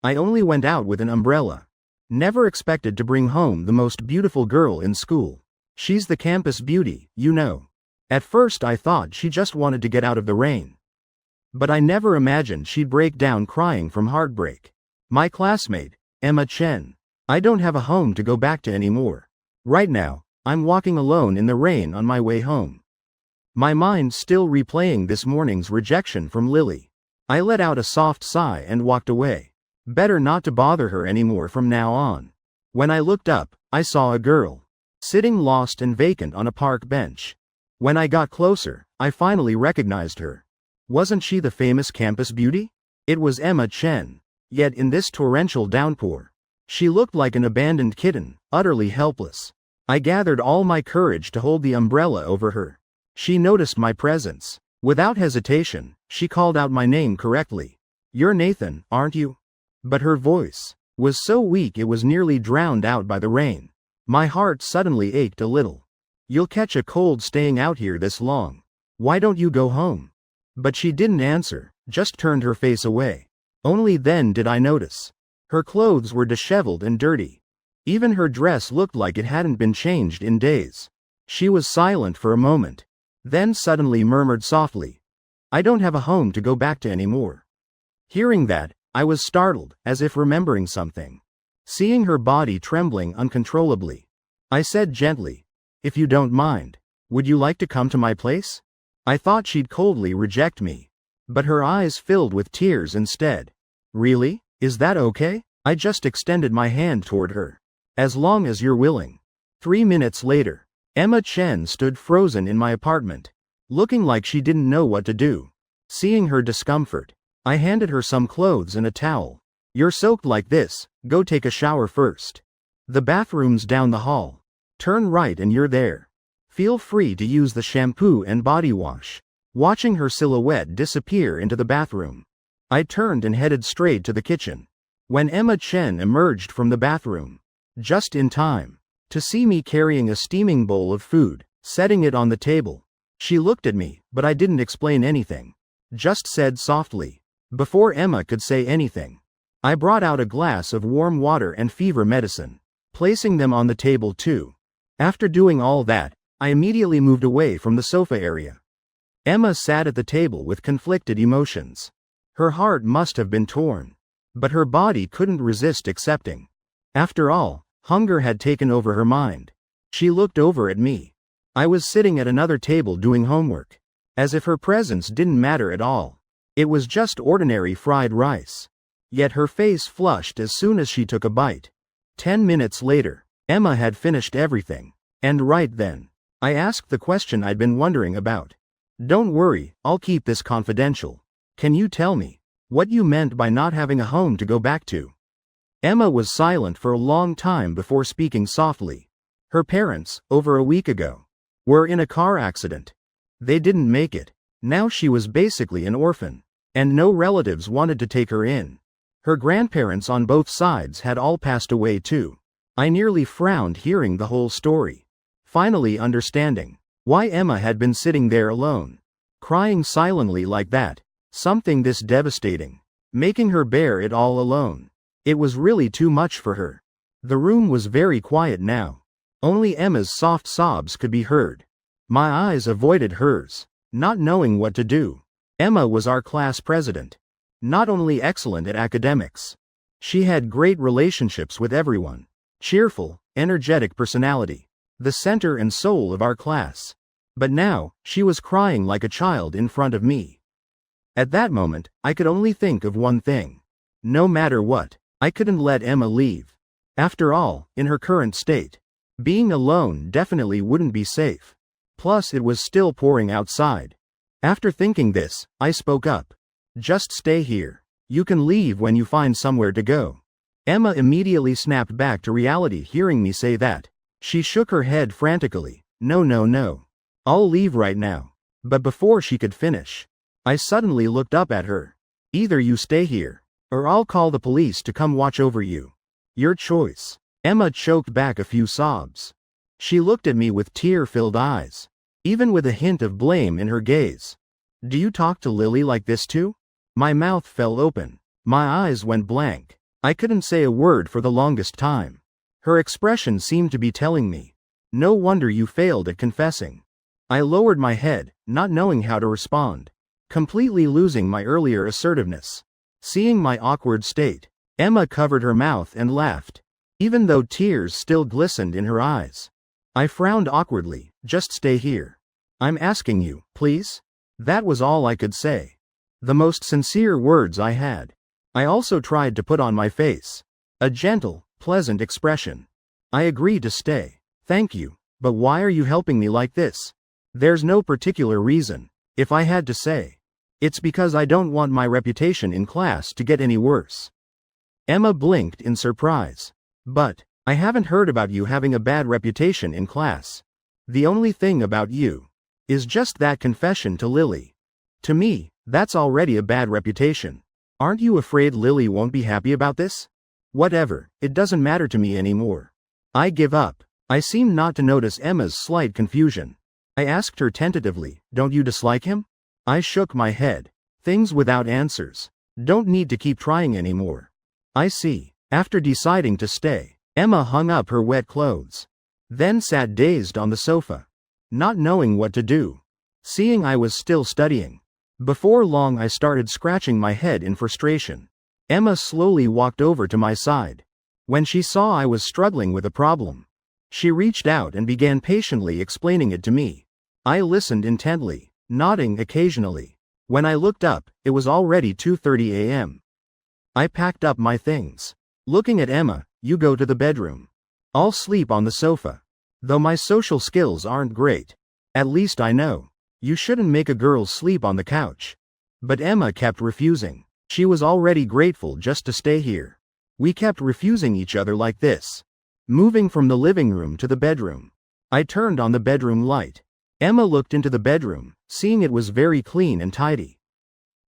I only went out with an umbrella. Never expected to bring home the most beautiful girl in school. She's the campus beauty, you know. At first I thought she just wanted to get out of the rain. But I never imagined she'd break down crying from heartbreak. My classmate, Emma Chen. I don't have a home to go back to anymore. Right now, I'm walking alone in the rain on my way home. My mind still replaying this morning's rejection from Lily. I let out a soft sigh and walked away. Better not to bother her anymore from now on. When I looked up, I saw a girl sitting lost and vacant on a park bench. When I got closer, I finally recognized her. Wasn't she the famous campus beauty? It was Emma Chen. Yet in this torrential downpour, she looked like an abandoned kitten, utterly helpless. I gathered all my courage to hold the umbrella over her. She noticed my presence. Without hesitation, she called out my name correctly. "You're Nathan, aren't you?" But her voice was so weak it was nearly drowned out by the rain. My heart suddenly ached a little. "You'll catch a cold staying out here this long. Why don't you go home?" But she didn't answer, just turned her face away. Only then did I notice. Her clothes were disheveled and dirty. Even her dress looked like it hadn't been changed in days. She was silent for a moment, then suddenly murmured softly, "I don't have a home to go back to anymore." Hearing that, I was startled, as if remembering something. Seeing her body trembling uncontrollably, I said gently, "If you don't mind, would you like to come to my place?" I thought she'd coldly reject me, but her eyes filled with tears instead. "Really? Is that okay?" I just extended my hand toward her. "As long as you're willing." 3 minutes later, Emma Chen stood frozen in my apartment, looking like she didn't know what to do. Seeing her discomfort, I handed her some clothes and a towel. "You're soaked like this, go take a shower first. The bathroom's down the hall. Turn right and you're there. Feel free to use the shampoo and body wash." Watching her silhouette disappear into the bathroom, I turned and headed straight to the kitchen. When Emma Chen emerged from the bathroom, just in time to see me carrying a steaming bowl of food, setting it on the table, she looked at me, but I didn't explain anything. Just said softly, before Emma could say anything, I brought out a glass of warm water and fever medicine, placing them on the table too. After doing all that, I immediately moved away from the sofa area. Emma sat at the table with conflicted emotions. Her heart must have been torn, but her body couldn't resist accepting. After all, hunger had taken over her mind. She looked over at me. I was sitting at another table doing homework, as if her presence didn't matter at all. It was just ordinary fried rice. Yet her face flushed as soon as she took a bite. 10 minutes later, Emma had finished everything. And right then, I asked the question I'd been wondering about. "Don't worry, I'll keep this confidential. Can you tell me what you meant by not having a home to go back to?" Emma was silent for a long time before speaking softly. Her parents, over a week ago, were in a car accident. They didn't make it. Now she was basically an orphan, and no relatives wanted to take her in. Her grandparents on both sides had all passed away too. I nearly frowned hearing the whole story, finally understanding why Emma had been sitting there alone, crying silently like that. Something this devastating, making her bear it all alone. It was really too much for her. The room was very quiet now. Only Emma's soft sobs could be heard. My eyes avoided hers, not knowing what to do. Emma was our class president. Not only excellent at academics, she had great relationships with everyone. Cheerful, energetic personality. The center and soul of our class. But now, she was crying like a child in front of me. At that moment, I could only think of one thing. No matter what, I couldn't let Emma leave. After all, in her current state, being alone definitely wouldn't be safe. Plus it was still pouring outside. After thinking this, I spoke up. "Just stay here. You can leave when you find somewhere to go." Emma immediately snapped back to reality hearing me say that. She shook her head frantically. "No, no, no. I'll leave right now." But before she could finish, I suddenly looked up at her. "Either you stay here, or I'll call the police to come watch over you. Your choice." Emma choked back a few sobs. She looked at me with tear-filled eyes, even with a hint of blame in her gaze. "Do you talk to Lily like this too?" My mouth fell open. My eyes went blank. I couldn't say a word for the longest time. Her expression seemed to be telling me, "No wonder you failed at confessing." I lowered my head, not knowing how to respond, completely losing my earlier assertiveness. Seeing my awkward state, Emma covered her mouth and laughed, even though tears still glistened in her eyes. I frowned awkwardly. "Just stay here. I'm asking you, please." That was all I could say. The most sincere words I had. I also tried to put on my face a gentle, pleasant expression. "I agree to stay. Thank you, but why are you helping me like this?" "There's no particular reason. If I had to say, it's because I don't want my reputation in class to get any worse." Emma blinked in surprise. "But, I haven't heard about you having a bad reputation in class. The only thing about you is just that confession to Lily. To me, that's already a bad reputation. Aren't you afraid Lily won't be happy about this?" "Whatever, it doesn't matter to me anymore. I give up." I seemed not to notice Emma's slight confusion. I asked her tentatively, "Don't you dislike him?" I shook my head. Things without answers. Don't need to keep trying anymore. "I see." After deciding to stay, Emma hung up her wet clothes. Then sat dazed on the sofa, not knowing what to do. Seeing I was still studying. Before long I started scratching my head in frustration. Emma slowly walked over to my side. When she saw I was struggling with a problem, she reached out and began patiently explaining it to me. I listened intently, nodding occasionally. When I looked up, it was already 2:30 a.m. I packed up my things. Looking at Emma, "You go to the bedroom. I'll sleep on the sofa. Though my social skills aren't great. At least I know. You shouldn't make a girl sleep on the couch." But Emma kept refusing. She was already grateful just to stay here. We kept refusing each other like this. Moving from the living room to the bedroom. I turned on the bedroom light. Emma looked into the bedroom, seeing it was very clean and tidy.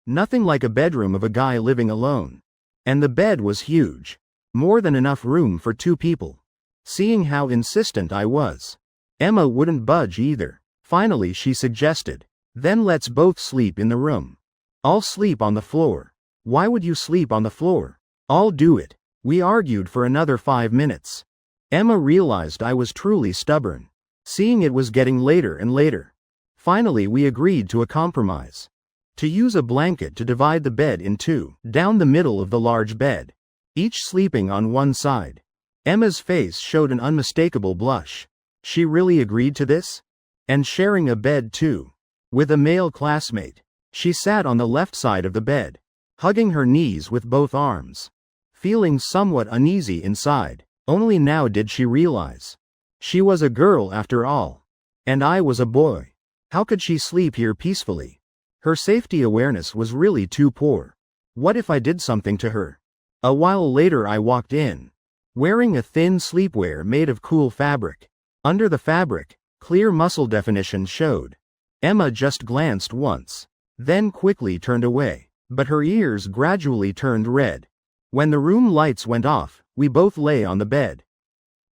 Nothing like a bedroom of a guy living alone. And the bed was huge. More than enough room for 2 people. Seeing how insistent I was, Emma wouldn't budge either. Finally she suggested, "Then let's both sleep in the room. I'll sleep on the floor." "Why would you sleep on the floor?" "I'll do it." We argued for another 5 minutes. Emma realized I was truly stubborn. Seeing it was getting later and later, finally we agreed to a compromise. To use a blanket to divide the bed in 2, down the middle of the large bed, each sleeping on one side. Emma's face showed an unmistakable blush. She really agreed to this? And sharing a bed too. With a male classmate. She sat on the left side of the bed, hugging her knees with both arms. Feeling somewhat uneasy inside, only now did she realize. She was a girl after all. And I was a boy. How could she sleep here peacefully? Her safety awareness was really too poor. What if I did something to her? A while later I walked in, wearing a thin sleepwear made of cool fabric. Under the fabric, clear muscle definition showed. Emma just glanced once, then quickly turned away, but her ears gradually turned red. When the room lights went off, we both lay on the bed,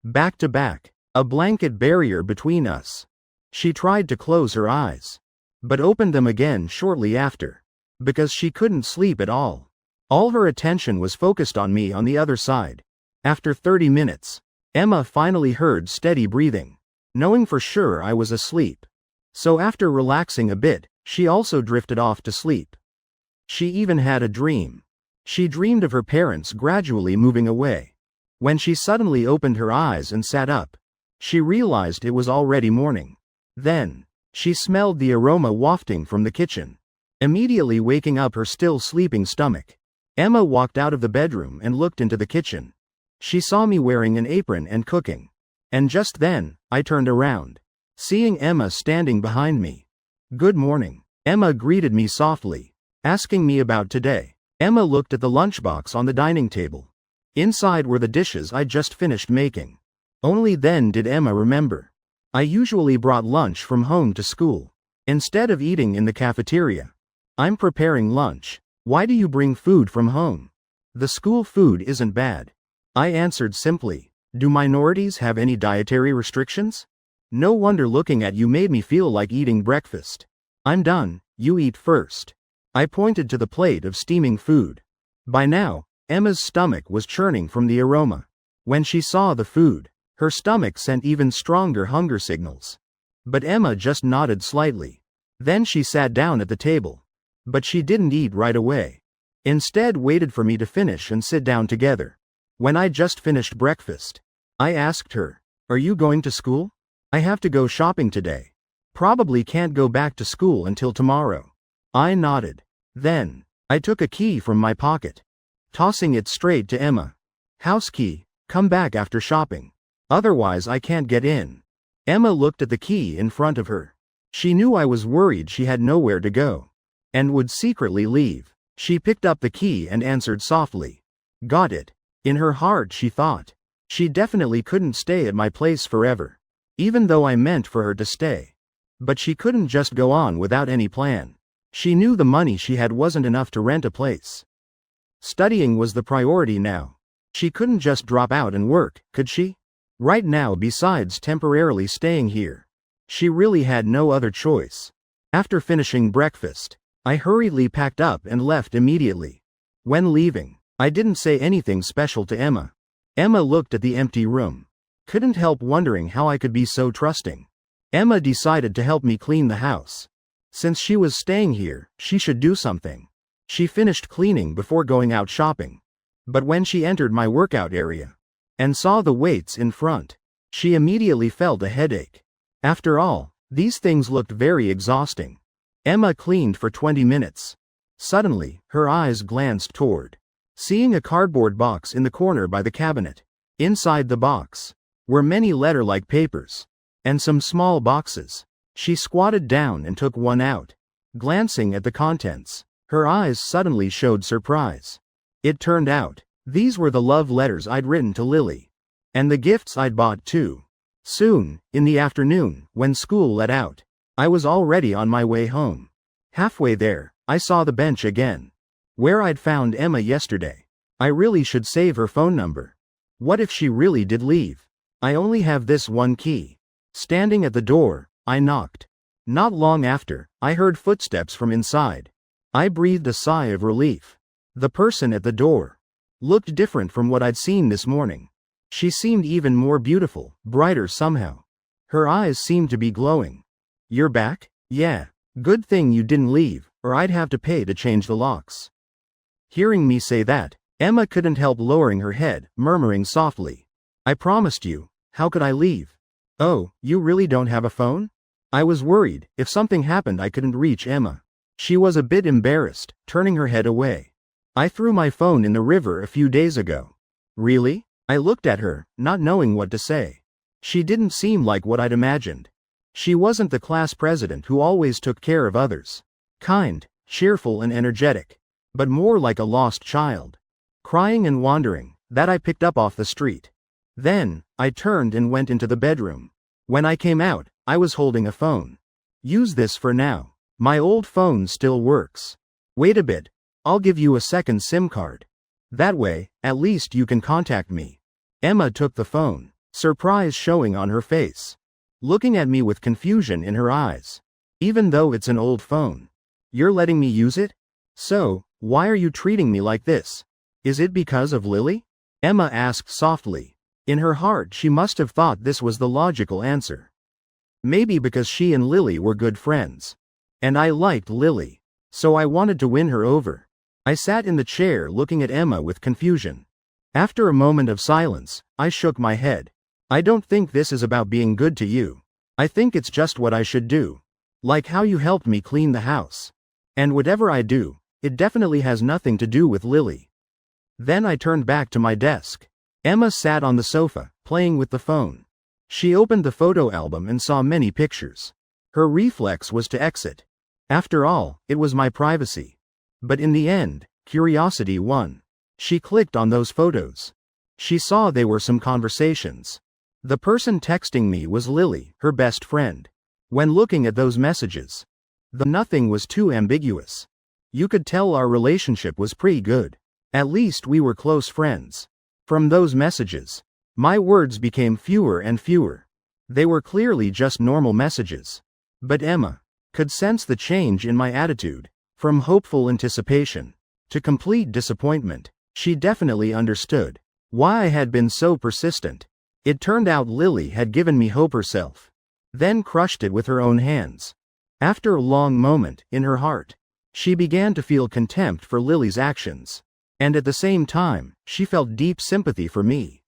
back to back, a blanket barrier between us. She tried to close her eyes, but opened them again shortly after, because she couldn't sleep at all. All her attention was focused on me on the other side. After 30 minutes, Emma finally heard steady breathing, knowing for sure I was asleep. So after relaxing a bit, she also drifted off to sleep. She even had a dream. She dreamed of her parents gradually moving away. When she suddenly opened her eyes and sat up, she realized it was already morning. Then, she smelled the aroma wafting from the kitchen, immediately waking up her still sleeping stomach. Emma walked out of the bedroom and looked into the kitchen. She saw me wearing an apron and cooking. And just then, I turned around, seeing Emma standing behind me. "Good morning." Emma greeted me softly, asking me about today. Emma looked at the lunchbox on the dining table. Inside were the dishes I'd just finished making. Only then did Emma remember. I usually brought lunch from home to school, instead of eating in the cafeteria. "I'm preparing lunch. Why do you bring food from home?" "The school food isn't bad," I answered simply. "Do minorities have any dietary restrictions?" "No wonder looking at you made me feel like eating breakfast." "I'm done, you eat first." I pointed to the plate of steaming food. By now, Emma's stomach was churning from the aroma. When she saw the food, her stomach sent even stronger hunger signals. But Emma just nodded slightly. Then she sat down at the table. But she didn't eat right away. Instead waited for me to finish and sit down together. When I just finished breakfast, I asked her, "Are you going to school?" "I have to go shopping today. Probably can't go back to school until tomorrow." I nodded. Then, I took a key from my pocket, tossing it straight to Emma. "House key, come back after shopping. Otherwise I can't get in." Emma looked at the key in front of her. She knew I was worried she had nowhere to go and would secretly leave. She picked up the key and answered softly, "Got it." In her heart she thought, she definitely couldn't stay at my place forever, even though I meant for her to stay. But she couldn't just go on without any plan. She knew the money she had wasn't enough to rent a place. Studying was the priority now. She couldn't just drop out and work, could she? Right now, besides temporarily staying here, she really had no other choice. After finishing breakfast, I hurriedly packed up and left immediately. When leaving, I didn't say anything special to Emma. Emma looked at the empty room. Couldn't help wondering how I could be so trusting. Emma decided to help me clean the house. Since she was staying here, she should do something. She finished cleaning before going out shopping. But when she entered my workout area and saw the weights in front, she immediately felt a headache. After all, these things looked very exhausting. Emma cleaned for 20 minutes. Suddenly, her eyes glanced toward seeing a cardboard box in the corner by the cabinet. Inside the box were many letter-like papers and some small boxes. She squatted down and took one out. Glancing at the contents, her eyes suddenly showed surprise. It turned out, these were the love letters I'd written to Lily. And the gifts I'd bought too. Soon, in the afternoon, when school let out, I was already on my way home. Halfway there, I saw the bench again, where I'd found Emma yesterday. I really should save her phone number. What if she really did leave? I only have this one key. Standing at the door, I knocked. Not long after, I heard footsteps from inside. I breathed a sigh of relief. The person at the door looked different from what I'd seen this morning. She seemed even more beautiful, brighter somehow. Her eyes seemed to be glowing. "You're back?" "Yeah. Good thing you didn't leave, or I'd have to pay to change the locks." Hearing me say that, Emma couldn't help lowering her head, murmuring softly, "I promised you. How could I leave?" "Oh, you really don't have a phone?" I was worried, if something happened I couldn't reach Emma. She was a bit embarrassed, turning her head away. "I threw my phone in the river a few days ago." "Really?" I looked at her, not knowing what to say. She didn't seem like what I'd imagined. She wasn't the class president who always took care of others. Kind, cheerful and energetic. But more like a lost child. Crying and wandering, that I picked up off the street. Then, I turned and went into the bedroom. When I came out, I was holding a phone. "Use this for now. My old phone still works. Wait a bit, I'll give you a second SIM card. That way, at least you can contact me." Emma took the phone, surprise showing on her face, looking at me with confusion in her eyes. "Even though it's an old phone, you're letting me use it? So, why are you treating me like this? Is it because of Lily?" Emma asked softly. In her heart she must have thought this was the logical answer. Maybe because she and Lily were good friends. And I liked Lily. So I wanted to win her over. I sat in the chair looking at Emma with confusion. After a moment of silence, I shook my head. "I don't think this is about being good to you. I think it's just what I should do. Like how you helped me clean the house. And whatever I do, it definitely has nothing to do with Lily." Then I turned back to my desk. Emma sat on the sofa, playing with the phone. She opened the photo album and saw many pictures. Her reflex was to exit. After all, it was my privacy. But in the end, curiosity won. She clicked on those photos. She saw they were some conversations. The person texting me was Lily, her best friend. When looking at those messages, the nothing was too ambiguous. You could tell our relationship was pretty good. At least we were close friends. From those messages, my words became fewer and fewer. They were clearly just normal messages. But Emma could sense the change in my attitude, from hopeful anticipation to complete disappointment. She definitely understood why I had been so persistent. It turned out Lily had given me hope herself, then crushed it with her own hands. After a long moment, in her heart, she began to feel contempt for Lily's actions. And at the same time, she felt deep sympathy for me.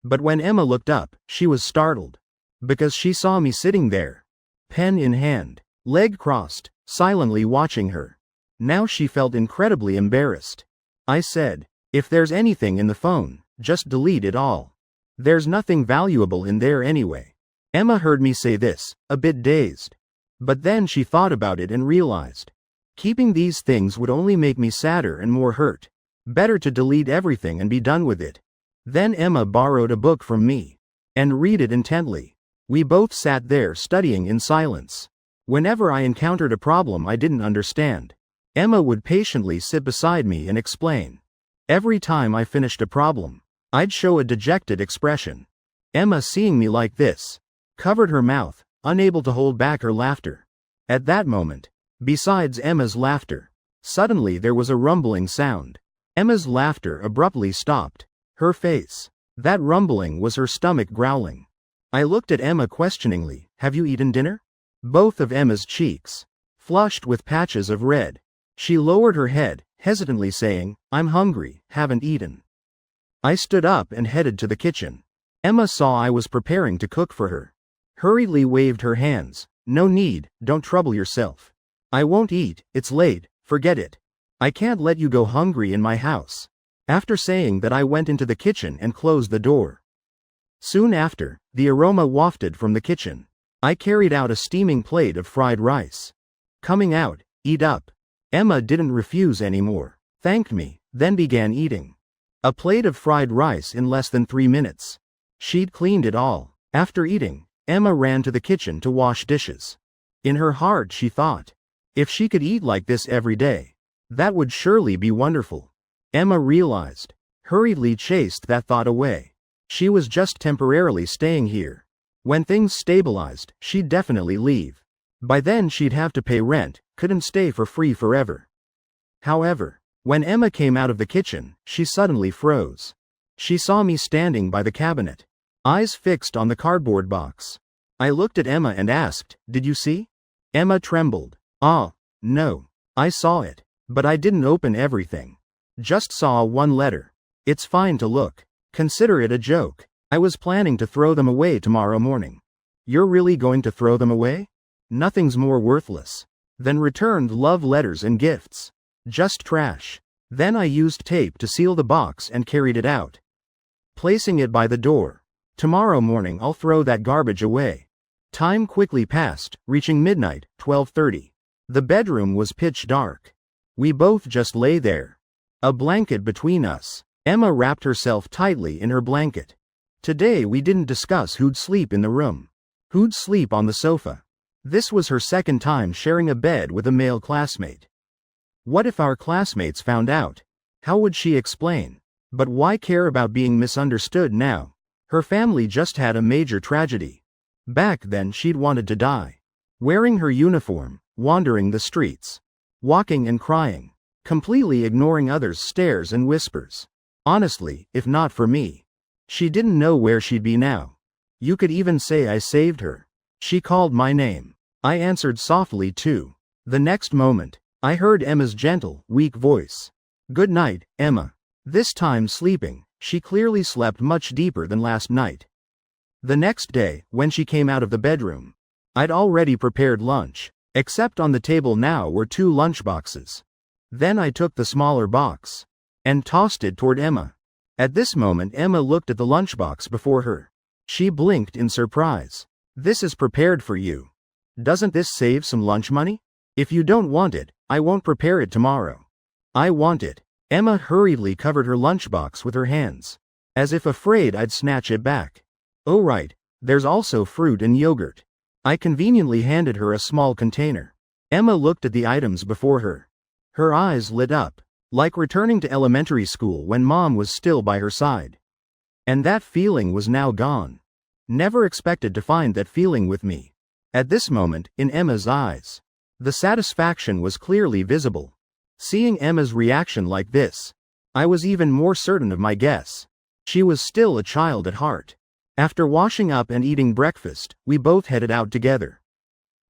But when Emma looked up, she was startled. Because she saw me sitting there, pen in hand, leg crossed, silently watching her. Now she felt incredibly embarrassed. I said, "If there's anything in the phone, just delete it all. There's nothing valuable in there anyway." Emma heard me say this, a bit dazed. But then she thought about it and realized, keeping these things would only make me sadder and more hurt. Better to delete everything and be done with it. Then Emma borrowed a book from me and read it intently. We both sat there studying in silence. Whenever I encountered a problem I didn't understand, Emma would patiently sit beside me and explain. Every time I finished a problem, I'd show a dejected expression. Emma, seeing me like this, covered her mouth, unable to hold back her laughter. At that moment, besides Emma's laughter, suddenly there was a rumbling sound. Emma's laughter abruptly stopped. Her face, that rumbling was her stomach growling. I looked at Emma questioningly. "Have you eaten dinner?" Both of Emma's cheeks flushed with patches of red. She lowered her head, hesitantly saying, "I'm hungry, haven't eaten." I stood up and headed to the kitchen. Emma saw I was preparing to cook for her. Hurriedly waved her hands. "No need, don't trouble yourself. I won't eat, it's late, forget it. I can't let you go hungry in my house." After saying that, I went into the kitchen and closed the door. Soon after, the aroma wafted from the kitchen. I carried out a steaming plate of fried rice. Coming out, "Eat up." Emma didn't refuse anymore, thanked me, then began eating. A plate of fried rice in less than 3 minutes. She'd cleaned it all. After eating, Emma ran to the kitchen to wash dishes. In her heart she thought, if she could eat like this every day, that would surely be wonderful. Emma realized, hurriedly chased that thought away. She was just temporarily staying here. When things stabilized, she'd definitely leave. By then she'd have to pay rent, couldn't stay for free forever. However, when Emma came out of the kitchen, she suddenly froze. She saw me standing by the cabinet, eyes fixed on the cardboard box. I looked at Emma and asked, "Did you see?" Emma trembled. No. I saw it, but I didn't open everything. Just saw one letter. It's fine to look. Consider it a joke. I was planning to throw them away tomorrow morning." "You're really going to throw them away?" "Nothing's more worthless than returned love letters and gifts. Just trash." Then I used tape to seal the box and carried it out, placing it by the door. "Tomorrow morning I'll throw that garbage away." Time quickly passed, reaching midnight, 12:30. The bedroom was pitch dark. We both just lay there, a blanket between us. Emma wrapped herself tightly in her blanket. Today we didn't discuss who'd sleep in the room, who'd sleep on the sofa. This was her second time sharing a bed with a male classmate. What if our classmates found out? How would she explain? But why care about being misunderstood now? Her family just had a major tragedy. Back then she'd wanted to die. Wearing her uniform, wandering the streets, walking and crying, completely ignoring others' stares and whispers. Honestly, if not for me, she didn't know where she'd be now. You could even say I saved her. She called my name. I answered softly too. The next moment, I heard Emma's gentle, weak voice. "Good night, Emma." This time sleeping, she clearly slept much deeper than last night. The next day, when she came out of the bedroom, I'd already prepared lunch, except on the table now were 2 lunchboxes. Then I took the smaller box and tossed it toward Emma. At this moment Emma looked at the lunchbox before her. She blinked in surprise. "This is prepared for you. Doesn't this save some lunch money? If you don't want it, I won't prepare it tomorrow." "I want it." Emma hurriedly covered her lunchbox with her hands, as if afraid I'd snatch it back. "Oh right, there's also fruit and yogurt." I conveniently handed her a small container. Emma looked at the items before her. Her eyes lit up, like returning to elementary school when Mom was still by her side. And that feeling was now gone. Never expected to find that feeling with me. At this moment, in Emma's eyes, the satisfaction was clearly visible. Seeing Emma's reaction like this, I was even more certain of my guess. She was still a child at heart. After washing up and eating breakfast, we both headed out together.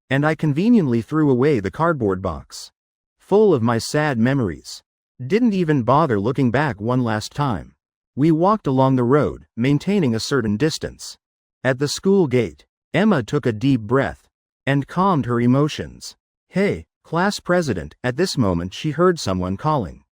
And I conveniently threw away the cardboard box. Full of my sad memories. Didn't even bother looking back one last time. We walked along the road, maintaining a certain distance. At the school gate, Emma took a deep breath and calmed her emotions. "Hey, class president." At this moment she heard someone calling.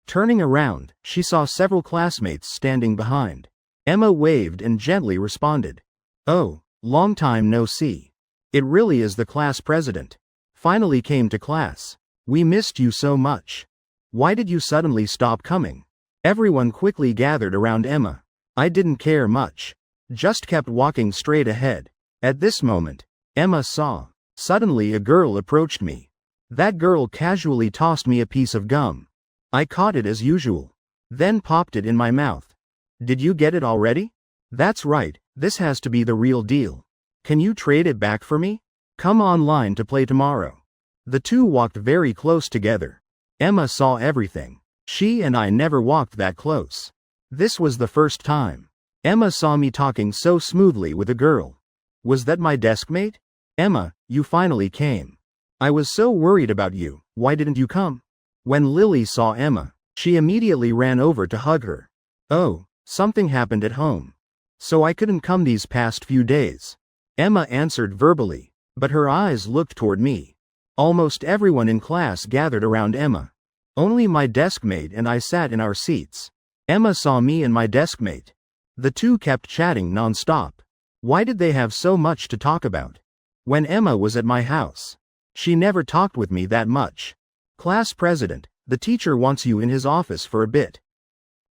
Turning around, she saw several classmates standing behind. Emma waved and gently responded. "Oh, long time no see. It really is the class president. Finally came to class. We missed you so much. Why did you suddenly stop coming?" Everyone quickly gathered around Emma. I didn't care much. Just kept walking straight ahead. At this moment, Emma saw. Suddenly a girl approached me. That girl casually tossed me a piece of gum. I caught it as usual. Then popped it in my mouth. "Did you get it already?" "That's right, this has to be the real deal. Can you trade it back for me? Come online to play tomorrow." The two walked very close together. Emma saw everything. She and I never walked that close. This was the first time. Emma saw me talking so smoothly with a girl. Was that my deskmate? "Emma, you finally came. I was so worried about you. Why didn't you come?" When Lily saw Emma, she immediately ran over to hug her. "Oh, something happened at home. So I couldn't come these past few days." Emma answered verbally, but her eyes looked toward me. Almost everyone in class gathered around Emma. Only my deskmate and I sat in our seats. Emma saw me and my deskmate. The two kept chatting non-stop. Why did they have so much to talk about? When Emma was at my house, she never talked with me that much. "Class president, the teacher wants you in his office for a bit."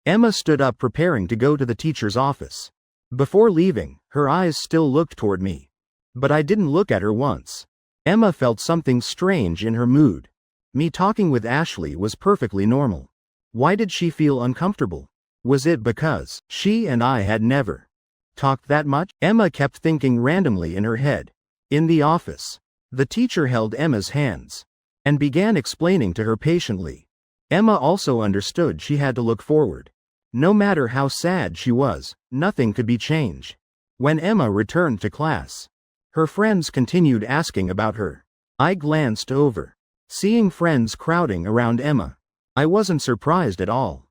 Emma stood up preparing to go to the teacher's office. Before leaving, her eyes still looked toward me. But I didn't look at her once. Emma felt something strange in her mood. Me talking with Ashley was perfectly normal. Why did she feel uncomfortable? Was it because she and I had never talked that much? Emma kept thinking randomly in her head. In the office, the teacher held Emma's hands and began explaining to her patiently. Emma also understood she had to look forward. No matter how sad she was, nothing could be changed. When Emma returned to class, her friends continued asking about her. I glanced over, seeing friends crowding around Emma. I wasn't surprised at all.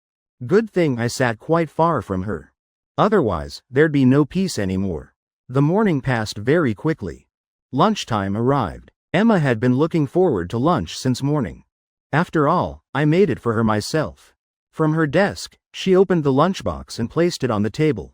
Good thing I sat quite far from her. Otherwise, there'd be no peace anymore. The morning passed very quickly. Lunchtime arrived. Emma had been looking forward to lunch since morning. After all, I made it for her myself. From her desk, she opened the lunchbox and placed it on the table.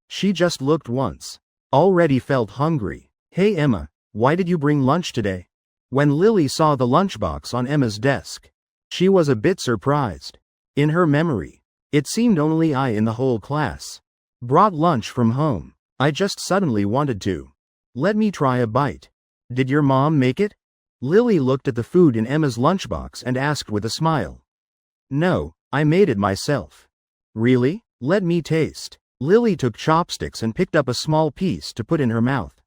She just looked once. Already felt hungry. "Hey Emma, why did you bring lunch today?" When Lily saw the lunchbox on Emma's desk, she was a bit surprised. In her memory, it seemed only I in the whole class brought lunch from home. I just suddenly wanted to. "Let me try a bite." "Did your mom make it?" Lily looked at the food in Emma's lunchbox and asked with a smile. "No, I made it myself." "Really? Let me taste." Lily took chopsticks and picked up a small piece to put in her mouth.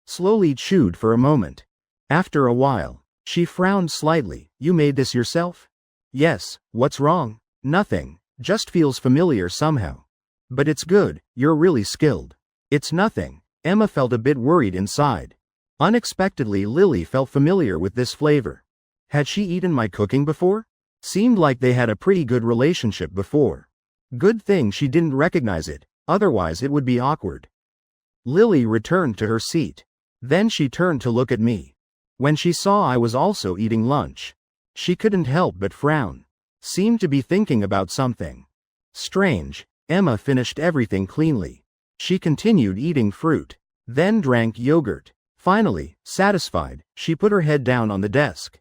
Slowly chewed for a moment. After a while, she frowned slightly. "You made this yourself?" "Yes, what's wrong?" "Nothing, just feels familiar somehow." "But it's good, you're really skilled." "It's nothing." Emma felt a bit worried inside. Unexpectedly Lily felt familiar with this flavor. Had she eaten my cooking before? Seemed like they had a pretty good relationship before. Good thing she didn't recognize it, otherwise it would be awkward. Lily returned to her seat. Then she turned to look at me. When she saw I was also eating lunch, she couldn't help but frown. Seemed to be thinking about something. Strange, Emma finished everything cleanly. She continued eating fruit, then drank yogurt. Finally, satisfied, she put her head down on the desk.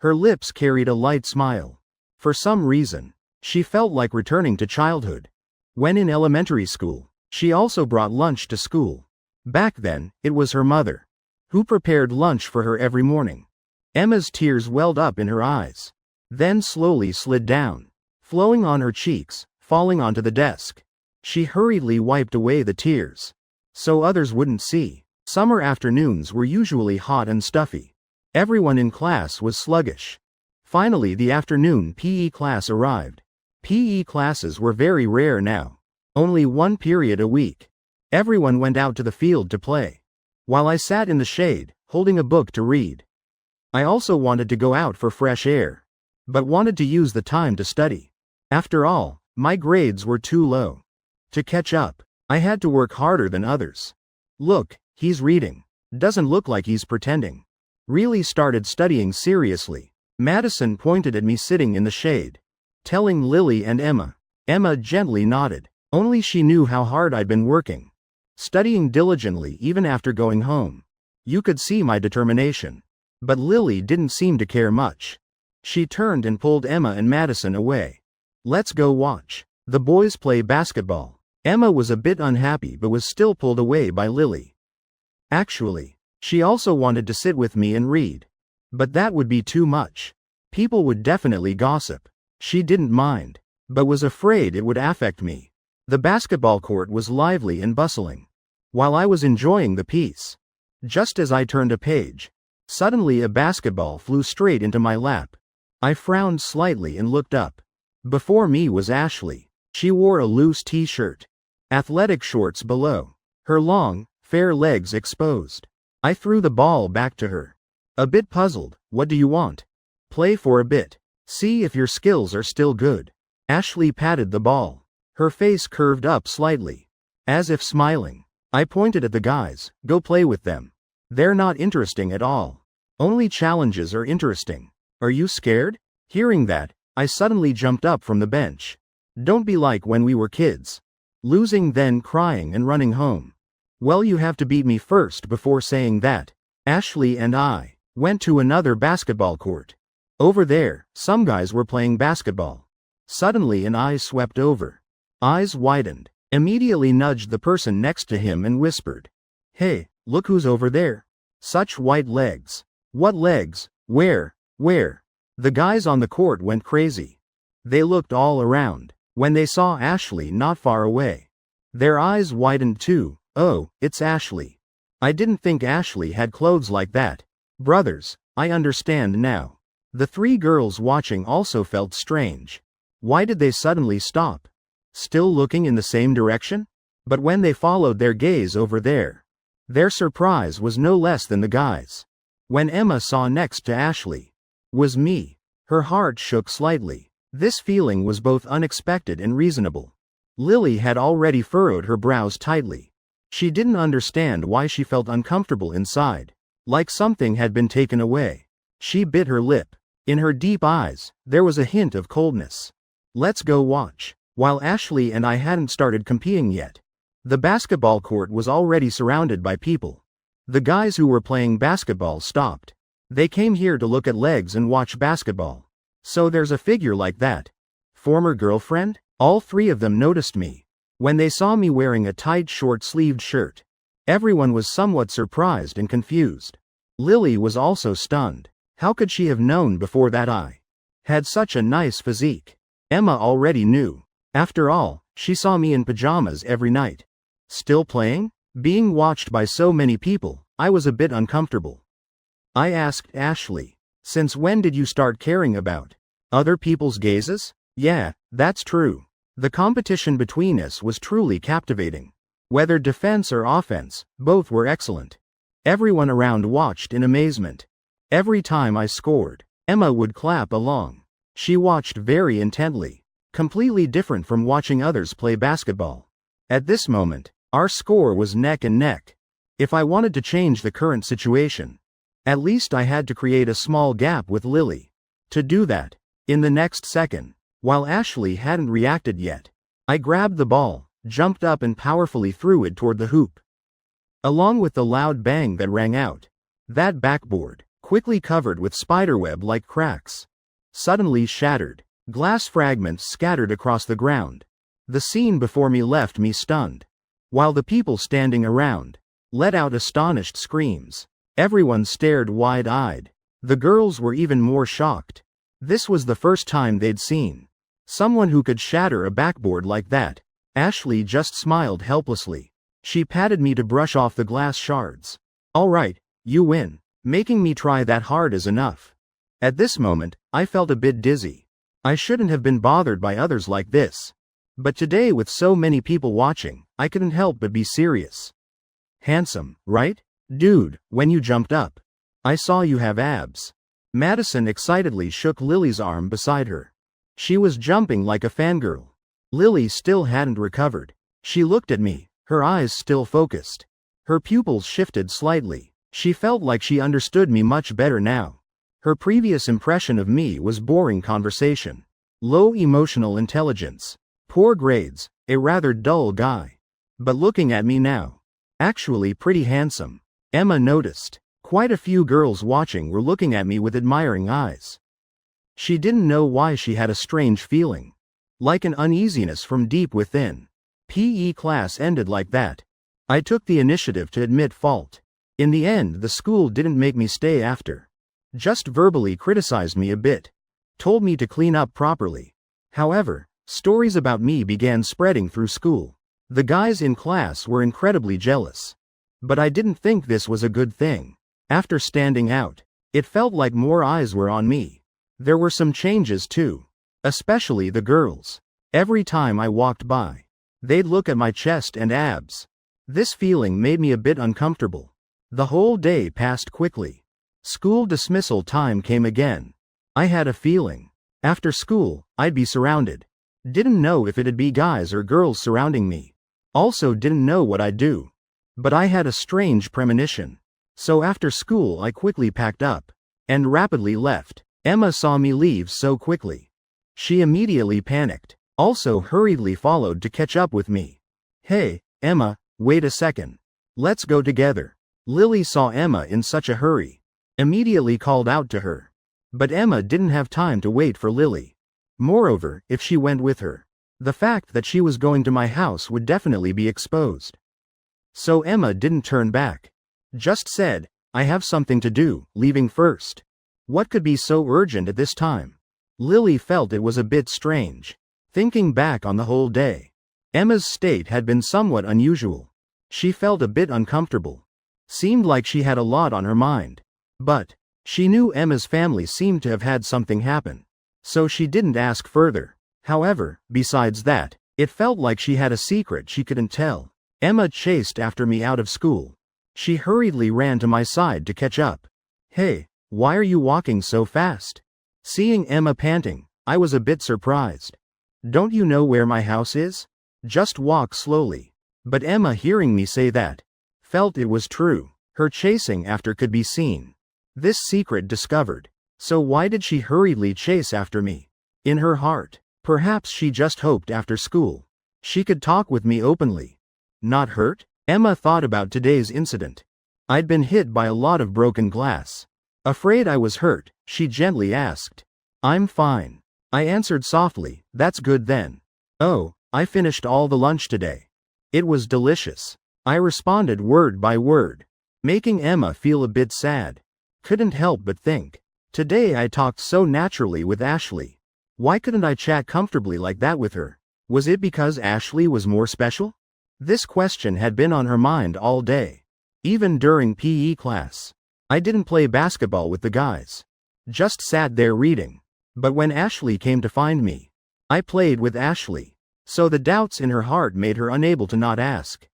Her lips carried a light smile. For some reason, she felt like returning to childhood. When in elementary school, she also brought lunch to school. Back then, it was her mother who prepared lunch for her every morning. Emma's tears welled up in her eyes, then slowly slid down, flowing on her cheeks, falling onto the desk. She hurriedly wiped away the tears, so others wouldn't see. Summer afternoons were usually hot and stuffy. Everyone in class was sluggish. Finally the afternoon PE class arrived. PE classes were very rare now. Only one period a week. Everyone went out to the field to play, while I sat in the shade, holding a book to read. I also wanted to go out for fresh air, but wanted to use the time to study. After all, my grades were too low. To catch up, I had to work harder than others. Look, he's reading. Doesn't look like he's pretending. Really started studying seriously. Madison pointed at me sitting in the shade, telling Lily and Emma. Emma gently nodded. Only she knew how hard I'd been working, studying diligently even after going home. You could see my determination. But Lily didn't seem to care much. She turned and pulled Emma and Madison away. Let's go watch the boys play basketball. Emma was a bit unhappy but was still pulled away by Lily. Actually, she also wanted to sit with me and read. But that would be too much. People would definitely gossip. She didn't mind, but was afraid it would affect me. The basketball court was lively and bustling. While I was enjoying the piece, just as I turned a page, suddenly a basketball flew straight into my lap. I frowned slightly and looked up. Before me was Ashley. She wore a loose t-shirt, athletic shorts below, her long, fair legs exposed. I threw the ball back to her. A bit puzzled. What do you want? Play for a bit. See if your skills are still good. Ashley patted the ball. Her face curved up slightly, as if smiling. I pointed at the guys. Go play with them. They're not interesting at all. Only challenges are interesting. Are you scared? Hearing that, I suddenly jumped up from the bench. Don't be like when we were kids. Losing then crying and running home. Well, you have to beat me first before saying that. Ashley and I went to another basketball court. Over there, some guys were playing basketball. Suddenly an eye swept over. Eyes widened. Immediately nudged the person next to him and whispered, "Hey, look who's over there. Such white legs." What legs? Where? The guys on the court went crazy. They looked all around. When they saw Ashley not far away, their eyes widened too. Oh, it's Ashley. I didn't think Ashley had clothes like that. Brothers, I understand now. The three girls watching also felt strange. Why did they suddenly stop? Still looking in the same direction? But when they followed their gaze over there, their surprise was no less than the guys. When Emma saw next to Ashley was me, her heart shook slightly. This feeling was both unexpected and reasonable. Lily had already furrowed her brows tightly. She didn't understand why she felt uncomfortable inside, like something had been taken away. She bit her lip. In her deep eyes, there was a hint of coldness. Let's go watch. While Ashley and I hadn't started competing yet, the basketball court was already surrounded by people. The guys who were playing basketball stopped. They came here to look at legs and watch basketball. So there's a figure like that. Former girlfriend? All three of them noticed me. When they saw me wearing a tight short-sleeved shirt, everyone was somewhat surprised and confused. Lily was also stunned. How could she have known before that I had such a nice physique? Emma already knew. After all, she saw me in pajamas every night. Still playing? Being watched by so many people, I was a bit uncomfortable. I asked Ashley, "Since when did you start caring about other people's gazes?" Yeah, that's true. The competition between us was truly captivating. Whether defense or offense, both were excellent. Everyone around watched in amazement. Every time I scored, Emma would clap along. She watched very intently, completely different from watching others play basketball. At this moment, our score was neck and neck. If I wanted to change the current situation, at least I had to create a small gap with Lily. To do that, in the next second, while Ashley hadn't reacted yet, I grabbed the ball, jumped up and powerfully threw it toward the hoop. Along with the loud bang that rang out, that backboard, quickly covered with spiderweb-like cracks, suddenly shattered. Glass fragments scattered across the ground. The scene before me left me stunned, while the people standing around let out astonished screams. Everyone stared wide-eyed. The girls were even more shocked. This was the first time they'd seen someone who could shatter a backboard like that. Ashley just smiled helplessly. She patted me to brush off the glass shards. "All right, you win. Making me try that hard is enough." At this moment, I felt a bit dizzy. I shouldn't have been bothered by others like this. But today, with so many people watching, I couldn't help but be serious. Handsome, right? Dude, when you jumped up, I saw you have abs. Madison excitedly shook Lily's arm beside her. She was jumping like a fangirl. Lily still hadn't recovered. She looked at me, her eyes still focused. Her pupils shifted slightly. She felt like she understood me much better now. Her previous impression of me was boring conversation, low emotional intelligence, poor grades, a rather dull guy. But looking at me now, actually pretty handsome. Emma noticed. Quite a few girls watching were looking at me with admiring eyes. She didn't know why she had a strange feeling, like an uneasiness from deep within. PE class ended like that. I took the initiative to admit fault. In the end, the school didn't make me stay after. Just verbally criticized me a bit. Told me to clean up properly. However, stories about me began spreading through school. The guys in class were incredibly jealous. But I didn't think this was a good thing. After standing out, it felt like more eyes were on me. There were some changes too. Especially the girls. Every time I walked by, they'd look at my chest and abs. This feeling made me a bit uncomfortable. The whole day passed quickly. School dismissal time came again. I had a feeling. After school, I'd be surrounded. Didn't know if it'd be guys or girls surrounding me. Also didn't know what I'd do. But I had a strange premonition. So after school I quickly packed up and rapidly left. Emma saw me leave so quickly. She immediately panicked, also hurriedly followed to catch up with me. Hey, Emma, wait a second. Let's go together. Lily saw Emma in such a hurry. Immediately called out to her. But Emma didn't have time to wait for Lily. Moreover, if she went with her, the fact that she was going to my house would definitely be exposed. So Emma didn't turn back. Just said, I have something to do, leaving first. What could be so urgent at this time? Lily felt it was a bit strange. Thinking back on the whole day, Emma's state had been somewhat unusual. She felt a bit uncomfortable. Seemed like she had a lot on her mind. But she knew Emma's family seemed to have had something happen. So she didn't ask further. However, besides that, it felt like she had a secret she couldn't tell. Emma chased after me out of school. She hurriedly ran to my side to catch up. Hey, why are you walking so fast? Seeing Emma panting, I was a bit surprised. Don't you know where my house is? Just walk slowly. But Emma, hearing me say that, felt it was true. Her chasing after could be seen. This secret discovered. So why did she hurriedly chase after me? In her heart, perhaps she just hoped after school she could talk with me openly. Not hurt? Emma thought about today's incident. I'd been hit by a lot of broken glass. Afraid I was hurt, she gently asked. I'm fine. I answered softly, that's good then. Oh, I finished all the lunch today. It was delicious. I responded word by word, making Emma feel a bit sad. Couldn't help but think. Today I talked so naturally with Ashley. Why couldn't I chat comfortably like that with her? Was it because Ashley was more special? This question had been on her mind all day. Even during PE class. I didn't play basketball with the guys. Just sat there reading. But when Ashley came to find me, I played with Ashley. So the doubts in her heart made her unable to not ask.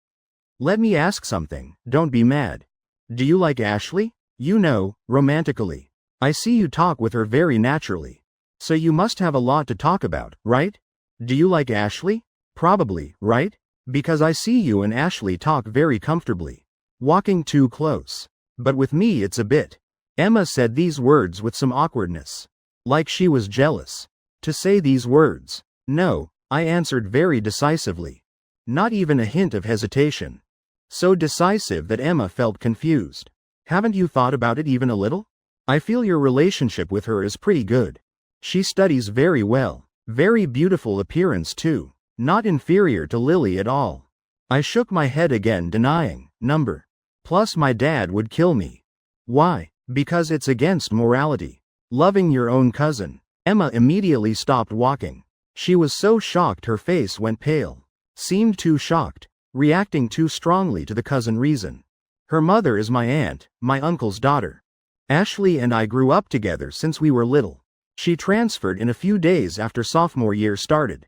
Let me ask something, don't be mad. Do you like Ashley? You know, romantically. I see you talk with her very naturally. So you must have a lot to talk about, right? Do you like Ashley? Probably, right? Because I see you and Ashley talk very comfortably. Walking too close. But with me it's a bit. Emma said these words with some awkwardness. Like she was jealous. To say these words. No, I answered very decisively. Not even a hint of hesitation. So decisive that Emma felt confused. Haven't you thought about it even a little? I feel your relationship with her is pretty good. She studies very well. Very beautiful appearance too. Not inferior to Lily at all. I shook my head again, denying. Number. Plus my dad would kill me. Why? Because it's against morality. Loving your own cousin. Emma immediately stopped walking. She was so shocked her face went pale. Seemed too shocked. Reacting too strongly to the cousin reason. Her mother is my aunt, my uncle's daughter. Ashley and I grew up together since we were little. She transferred in a few days after sophomore year started.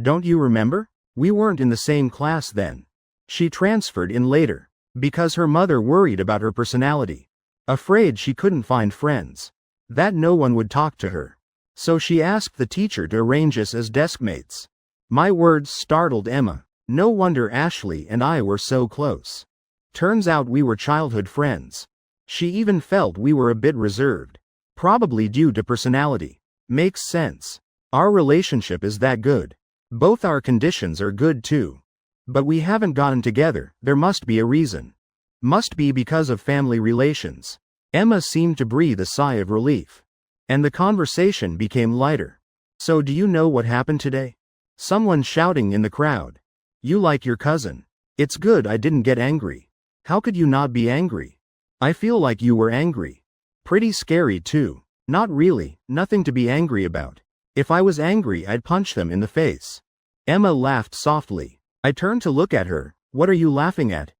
Don't you remember? We weren't in the same class then. She transferred in later, because her mother worried about her personality. Afraid she couldn't find friends. That no one would talk to her. So she asked the teacher to arrange us as deskmates. My words startled Emma. No wonder Ashley and I were so close. Turns out we were childhood friends. She even felt we were a bit reserved. Probably due to personality. Makes sense. Our relationship is that good. Both our conditions are good too. But we haven't gotten together, there must be a reason. Must be because of family relations. Emma seemed to breathe a sigh of relief. And the conversation became lighter. So do you know what happened today? Someone shouting in the crowd. You like your cousin. It's good I didn't get angry. How could you not be angry? I feel like you were angry. Pretty scary too. Not really, nothing to be angry about. If I was angry I'd punch them in the face. Emma laughed softly. I turned to look at her. What are you laughing at?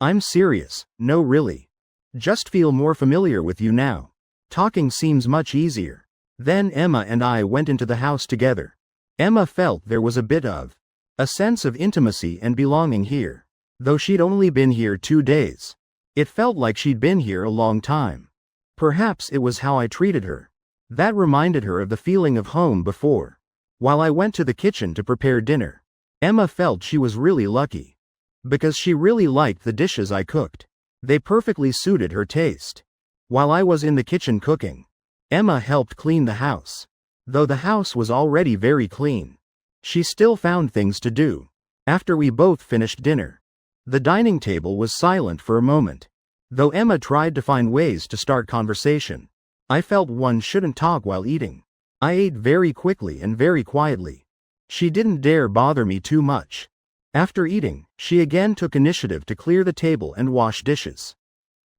I'm serious, no really. Just feel more familiar with you now. Talking seems much easier. Then Emma and I went into the house together. Emma felt there was a bit of a sense of intimacy and belonging here. Though she'd only been here 2 days. It felt like she'd been here a long time. Perhaps it was how I treated her. That reminded her of the feeling of home before. While I went to the kitchen to prepare dinner, Emma felt she was really lucky. Because she really liked the dishes I cooked. They perfectly suited her taste. While I was in the kitchen cooking, Emma helped clean the house. Though the house was already very clean, she still found things to do. After we both finished dinner, the dining table was silent for a moment. Though Emma tried to find ways to start conversation, I felt one shouldn't talk while eating. I ate very quickly and very quietly. She didn't dare bother me too much. After eating, she again took initiative to clear the table and wash dishes.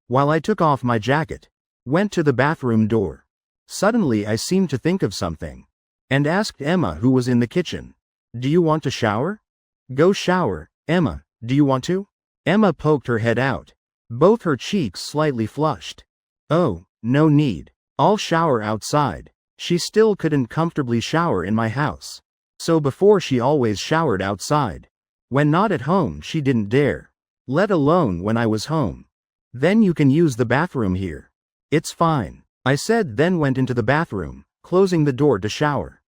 While I took off my jacket, went to the bathroom door. Suddenly I seemed to think of something, and asked Emma, who was in the kitchen, "Do you want to shower?" "Go shower, Emma, do you want to?" Emma poked her head out, both her cheeks slightly flushed. "Oh, no need. I'll shower outside." She still couldn't comfortably shower in my house. So before she always showered outside. When not at home she didn't dare. Let alone when I was home. "Then you can use the bathroom here." "It's fine," I said, then went into the bathroom, closing the door to shower.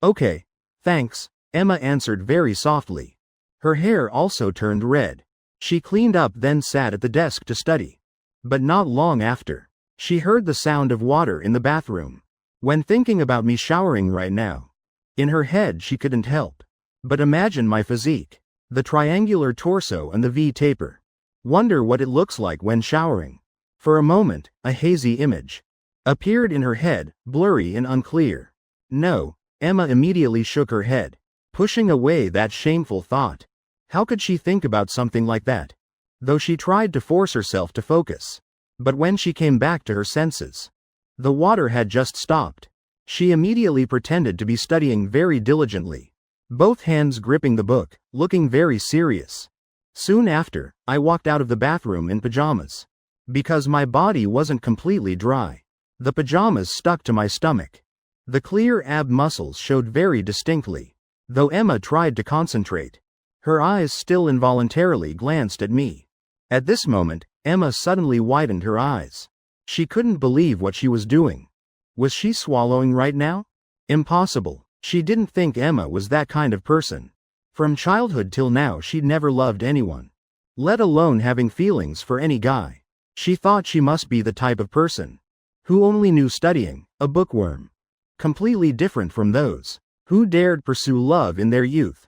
"Okay, thanks," Emma answered very softly. Her hair also turned red. She cleaned up then sat at the desk to study. But not long after, she heard the sound of water in the bathroom. When thinking about me showering right now, in her head she couldn't help but imagine my physique, the triangular torso and the V taper. Wonder what it looks like when showering. For a moment, a hazy image appeared in her head, blurry and unclear. No, Emma immediately shook her head, pushing away that shameful thought. How could she think about something like that? Though she tried to force herself to focus. But when she came back to her senses, the water had just stopped. She immediately pretended to be studying very diligently, both hands gripping the book, looking very serious. Soon after, I walked out of the bathroom in pajamas. Because my body wasn't completely dry. The pajamas stuck to my stomach. The clear ab muscles showed very distinctly. Though Emma tried to concentrate, her eyes still involuntarily glanced at me. At this moment, Emma suddenly widened her eyes. She couldn't believe what she was doing. Was she swallowing right now? Impossible. She didn't think Emma was that kind of person. From childhood till now she'd never loved anyone, let alone having feelings for any guy. She thought she must be the type of person who only knew studying, a bookworm. Completely different from those who dared pursue love in their youth.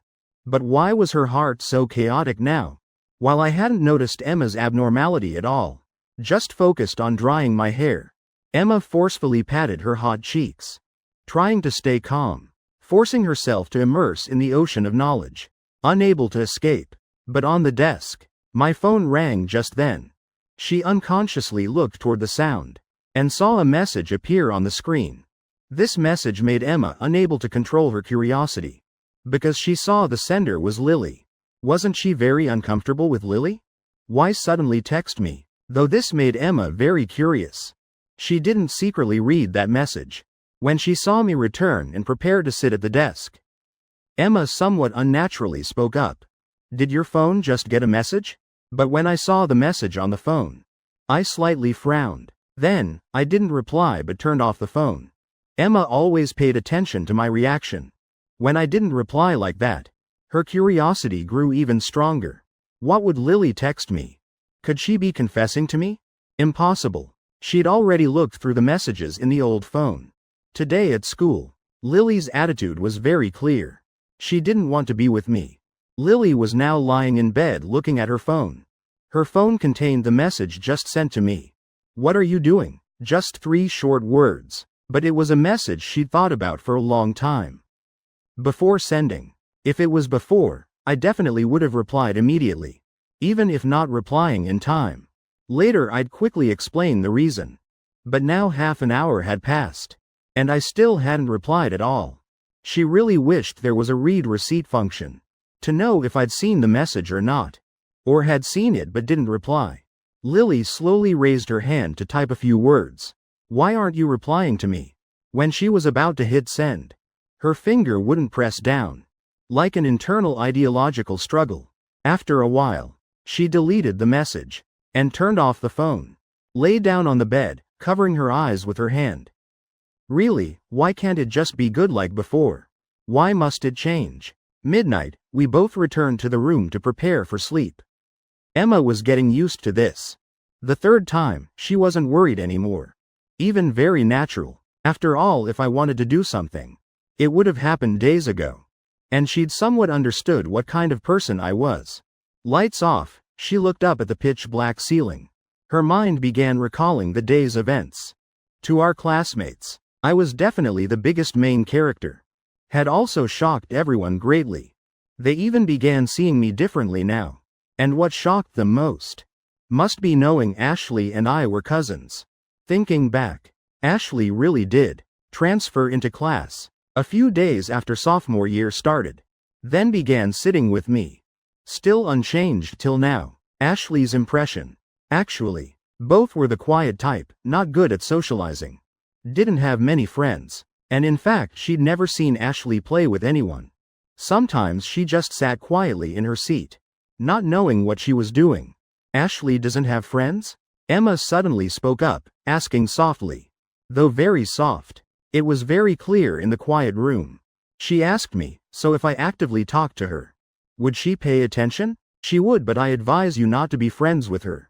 But why was her heart so chaotic now? While I hadn't noticed Emma's abnormality at all, just focused on drying my hair, Emma forcefully patted her hot cheeks, trying to stay calm, forcing herself to immerse in the ocean of knowledge, unable to escape. But on the desk, my phone rang just then. She unconsciously looked toward the sound, and saw a message appear on the screen. This message made Emma unable to control her curiosity, because she saw the sender was Lily. Wasn't she very uncomfortable with Lily? Why suddenly text me? Though this made Emma very curious. She didn't secretly read that message. when she saw me return and prepare to sit at the desk. Emma somewhat unnaturally spoke up. "Did your phone just get a message?" But when I saw the message on the phone, I slightly frowned. Then, I didn't reply but turned off the phone. Emma always paid attention to my reaction. When I didn't reply like that, her curiosity grew even stronger. What would Lily text me? Could she be confessing to me? Impossible. She'd already looked through the messages in the old phone. Today at school, Lily's attitude was very clear. She didn't want to be with me. Lily was now lying in bed looking at her phone. Her phone contained the message just sent to me. "What are you doing?" Just 3 short words. But it was a message she'd thought about for a long time. Before sending. If it was before, I definitely would have replied immediately. Even if not replying in time. Later I'd quickly explain the reason. But now half an hour had passed. And I still hadn't replied at all. She really wished there was a read receipt function. To know if I'd seen the message or not. Or had seen it but didn't reply. Lily slowly raised her hand to type a few words. "Why aren't you replying to me?" When she was about to hit send, her finger wouldn't press down. Like an internal ideological struggle. After a while, she deleted the message and turned off the phone. Lay down on the bed, covering her eyes with her hand. Really, why can't it just be good like before? Why must it change? Midnight, we both returned to the room to prepare for sleep. Emma was getting used to this. The third time, she wasn't worried anymore. Even very natural. After all, if I wanted to do something, it would have happened days ago. And she'd somewhat understood what kind of person I was. Lights off, she looked up at the pitch-black ceiling. Her mind began recalling the day's events. To our classmates, I was definitely the biggest main character. Had also shocked everyone greatly. They even began seeing me differently now. And what shocked them most must be knowing Ashley and I were cousins. Thinking back, Ashley really did transfer into class a few days after sophomore year started. Then began sitting with me. Still unchanged till now. Ashley's impression. Actually, both were the quiet type, not good at socializing. Didn't have many friends. And in fact, she'd never seen Ashley play with anyone. Sometimes she just sat quietly in her seat, not knowing what she was doing. "Ashley doesn't have friends?" Emma suddenly spoke up, asking softly. Though very soft. It was very clear in the quiet room. She asked me, so if I actively talked to her, would she pay attention? She would, but I advise you not to be friends with her.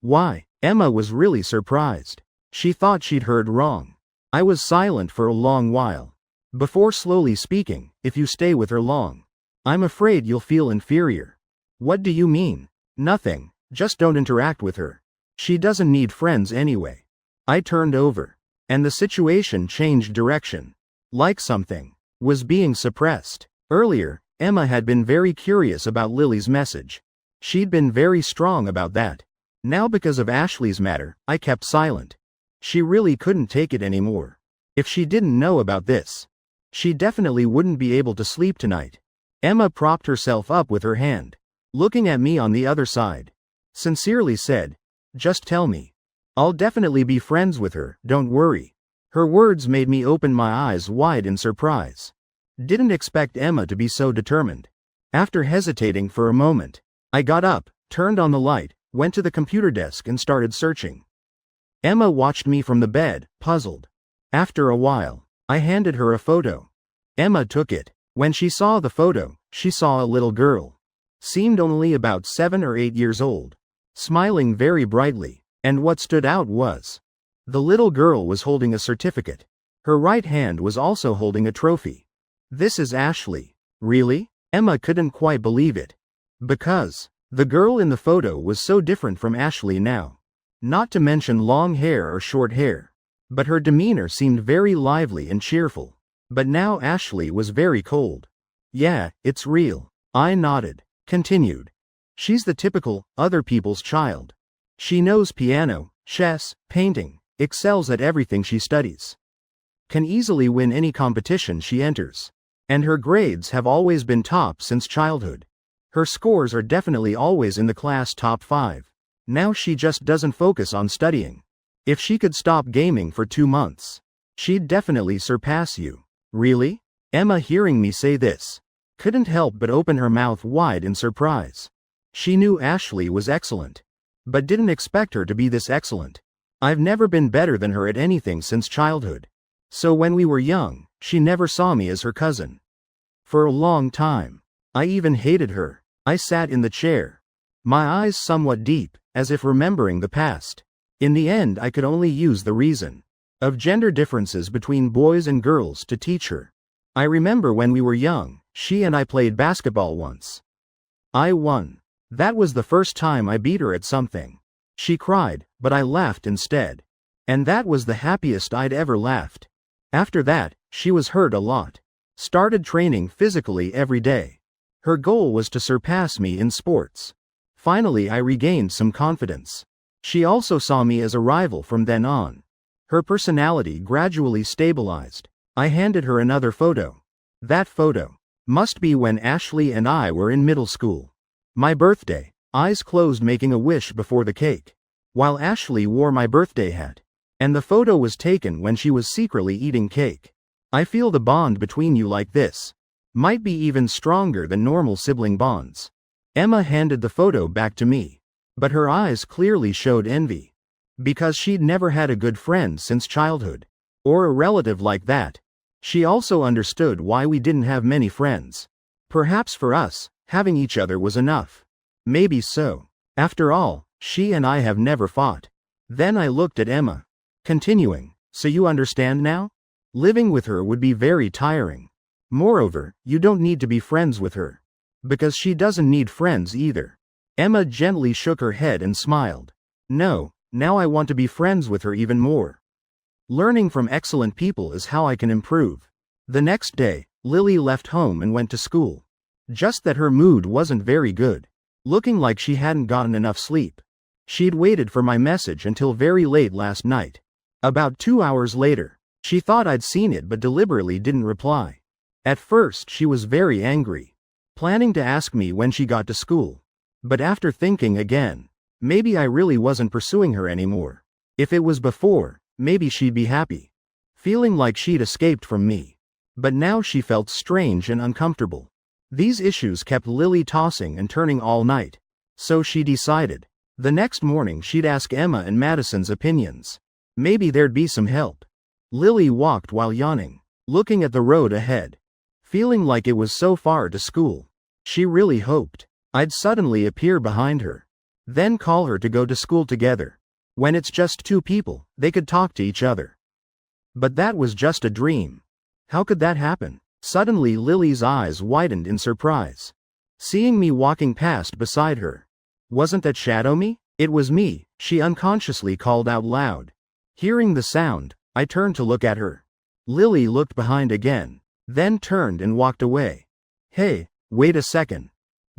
Why? Emma was really surprised. She thought she'd heard wrong. I was silent for a long while. Before slowly speaking, "If you stay with her long, I'm afraid you'll feel inferior." "What do you mean?" "Nothing, just don't interact with her. She doesn't need friends anyway." I turned over. And the situation changed direction. Like something was being suppressed. Earlier, Emma had been very curious about Lily's message. She'd been very strong about that. Now because of Ashley's matter, I kept silent. She really couldn't take it anymore. If she didn't know about this, she definitely wouldn't be able to sleep tonight. Emma propped herself up with her hand, looking at me on the other side. Sincerely said, "Just tell me. I'll definitely be friends with her, don't worry." Her words made me open my eyes wide in surprise. Didn't expect Emma to be so determined. After hesitating for a moment, I got up, turned on the light, went to the computer desk and started searching. Emma watched me from the bed, puzzled. After a while, I handed her a photo. Emma took it. When she saw the photo, she saw a little girl. Seemed only about 7 or 8 years old. Smiling very brightly. And what stood out was, the little girl was holding a certificate. Her right hand was also holding a trophy. "This is Ashley." "Really?" Emma couldn't quite believe it. Because the girl in the photo was so different from Ashley now. Not to mention long hair or short hair. But her demeanor seemed very lively and cheerful. But now Ashley was very cold. "Yeah, it's real." I nodded. Continued. "She's the typical, other people's child. She knows piano, chess, painting, excels at everything she studies. Can easily win any competition she enters. And her grades have always been top since childhood. Her scores are definitely always in the class top 5. Now she just doesn't focus on studying. If she could stop gaming for 2 months, She'd definitely surpass you. Really? Emma, hearing me say this, couldn't help but open her mouth wide in surprise. She knew Ashley was excellent, but didn't expect her to be this excellent. I've never been better than her at anything since childhood. So when we were young, she never saw me as her cousin. For a long time, I even hated her. I sat in the chair, my eyes somewhat deep, as if remembering the past. In the end, I could only use the reason of gender differences between boys and girls to teach her. I remember when we were young, she and I played basketball once. I won. That was the first time I beat her at something. She cried, but I laughed instead. And that was the happiest I'd ever laughed. After that, she was hurt a lot. Started training physically every day. Her goal was to surpass me in sports. Finally, I regained some confidence. She also saw me as a rival from then on. Her personality gradually stabilized. I handed her another photo. That photo must be when Ashley and I were in middle school. My birthday, eyes closed, making a wish before the cake, while Ashley wore my birthday hat. And the photo was taken when she was secretly eating cake. I feel the bond between you like this might be even stronger than normal sibling bonds. Emma handed the photo back to me, but her eyes clearly showed envy. Because she'd never had a good friend since childhood, or a relative like that. She also understood why we didn't have many friends. Perhaps for us, having each other was enough. Maybe so. After all, she and I have never fought. Then I looked at Emma, continuing, so you understand now? Living with her would be very tiring. Moreover, you don't need to be friends with her. Because she doesn't need friends either. Emma gently shook her head and smiled. No, now I want to be friends with her even more. Learning from excellent people is how I can improve. The next day, Lily left home and went to school. Just that her mood wasn't very good. Looking like she hadn't gotten enough sleep. She'd waited for my message until very late last night. About 2 hours later, she thought I'd seen it but deliberately didn't reply. At first she was very angry, planning to ask me when she got to school. But after thinking again, maybe I really wasn't pursuing her anymore. If it was before, maybe she'd be happy, feeling like she'd escaped from me. But now she felt strange and uncomfortable. These issues kept Lily tossing and turning all night. So she decided, the next morning she'd ask Emma and Madison's opinions. Maybe there'd be some help. Lily walked while yawning, looking at the road ahead, feeling like it was so far to school. She really hoped I'd suddenly appear behind her, then call her to go to school together. When it's just two people, they could talk to each other. But that was just a dream. How could that happen? Suddenly Lily's eyes widened in surprise, seeing me walking past beside her. Wasn't that Shadow Me? It was me, she unconsciously called out loud. Hearing the sound, I turned to look at her. Lily looked behind again, then turned and walked away. Hey, wait a second.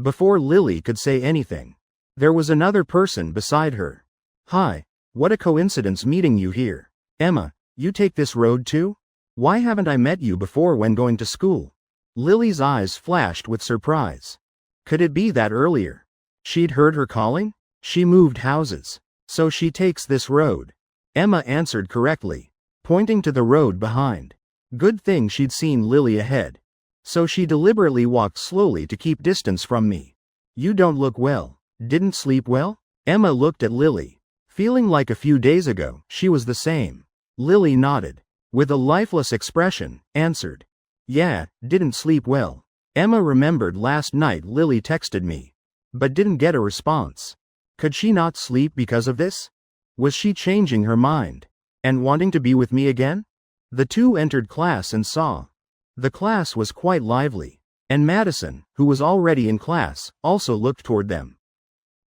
Before Lily could say anything, there was another person beside her. Hi, what a coincidence meeting you here. Emma, you take this road too? Why haven't I met you before when going to school? Lily's eyes flashed with surprise. Could it be that earlier she'd heard her calling? She moved houses, so she takes this road. Emma answered correctly, pointing to the road behind. Good thing she'd seen Lily ahead. So she deliberately walked slowly to keep distance from me. You don't look well. Didn't sleep well? Emma looked at Lily, feeling like a few days ago she was the same. Lily nodded, with a lifeless expression, answered. Yeah, didn't sleep well. Emma remembered last night Lily texted me, but didn't get a response. Could she not sleep because of this? Was she changing her mind and wanting to be with me again? The two entered class and saw. The class was quite lively, and Madison, who was already in class, also looked toward them.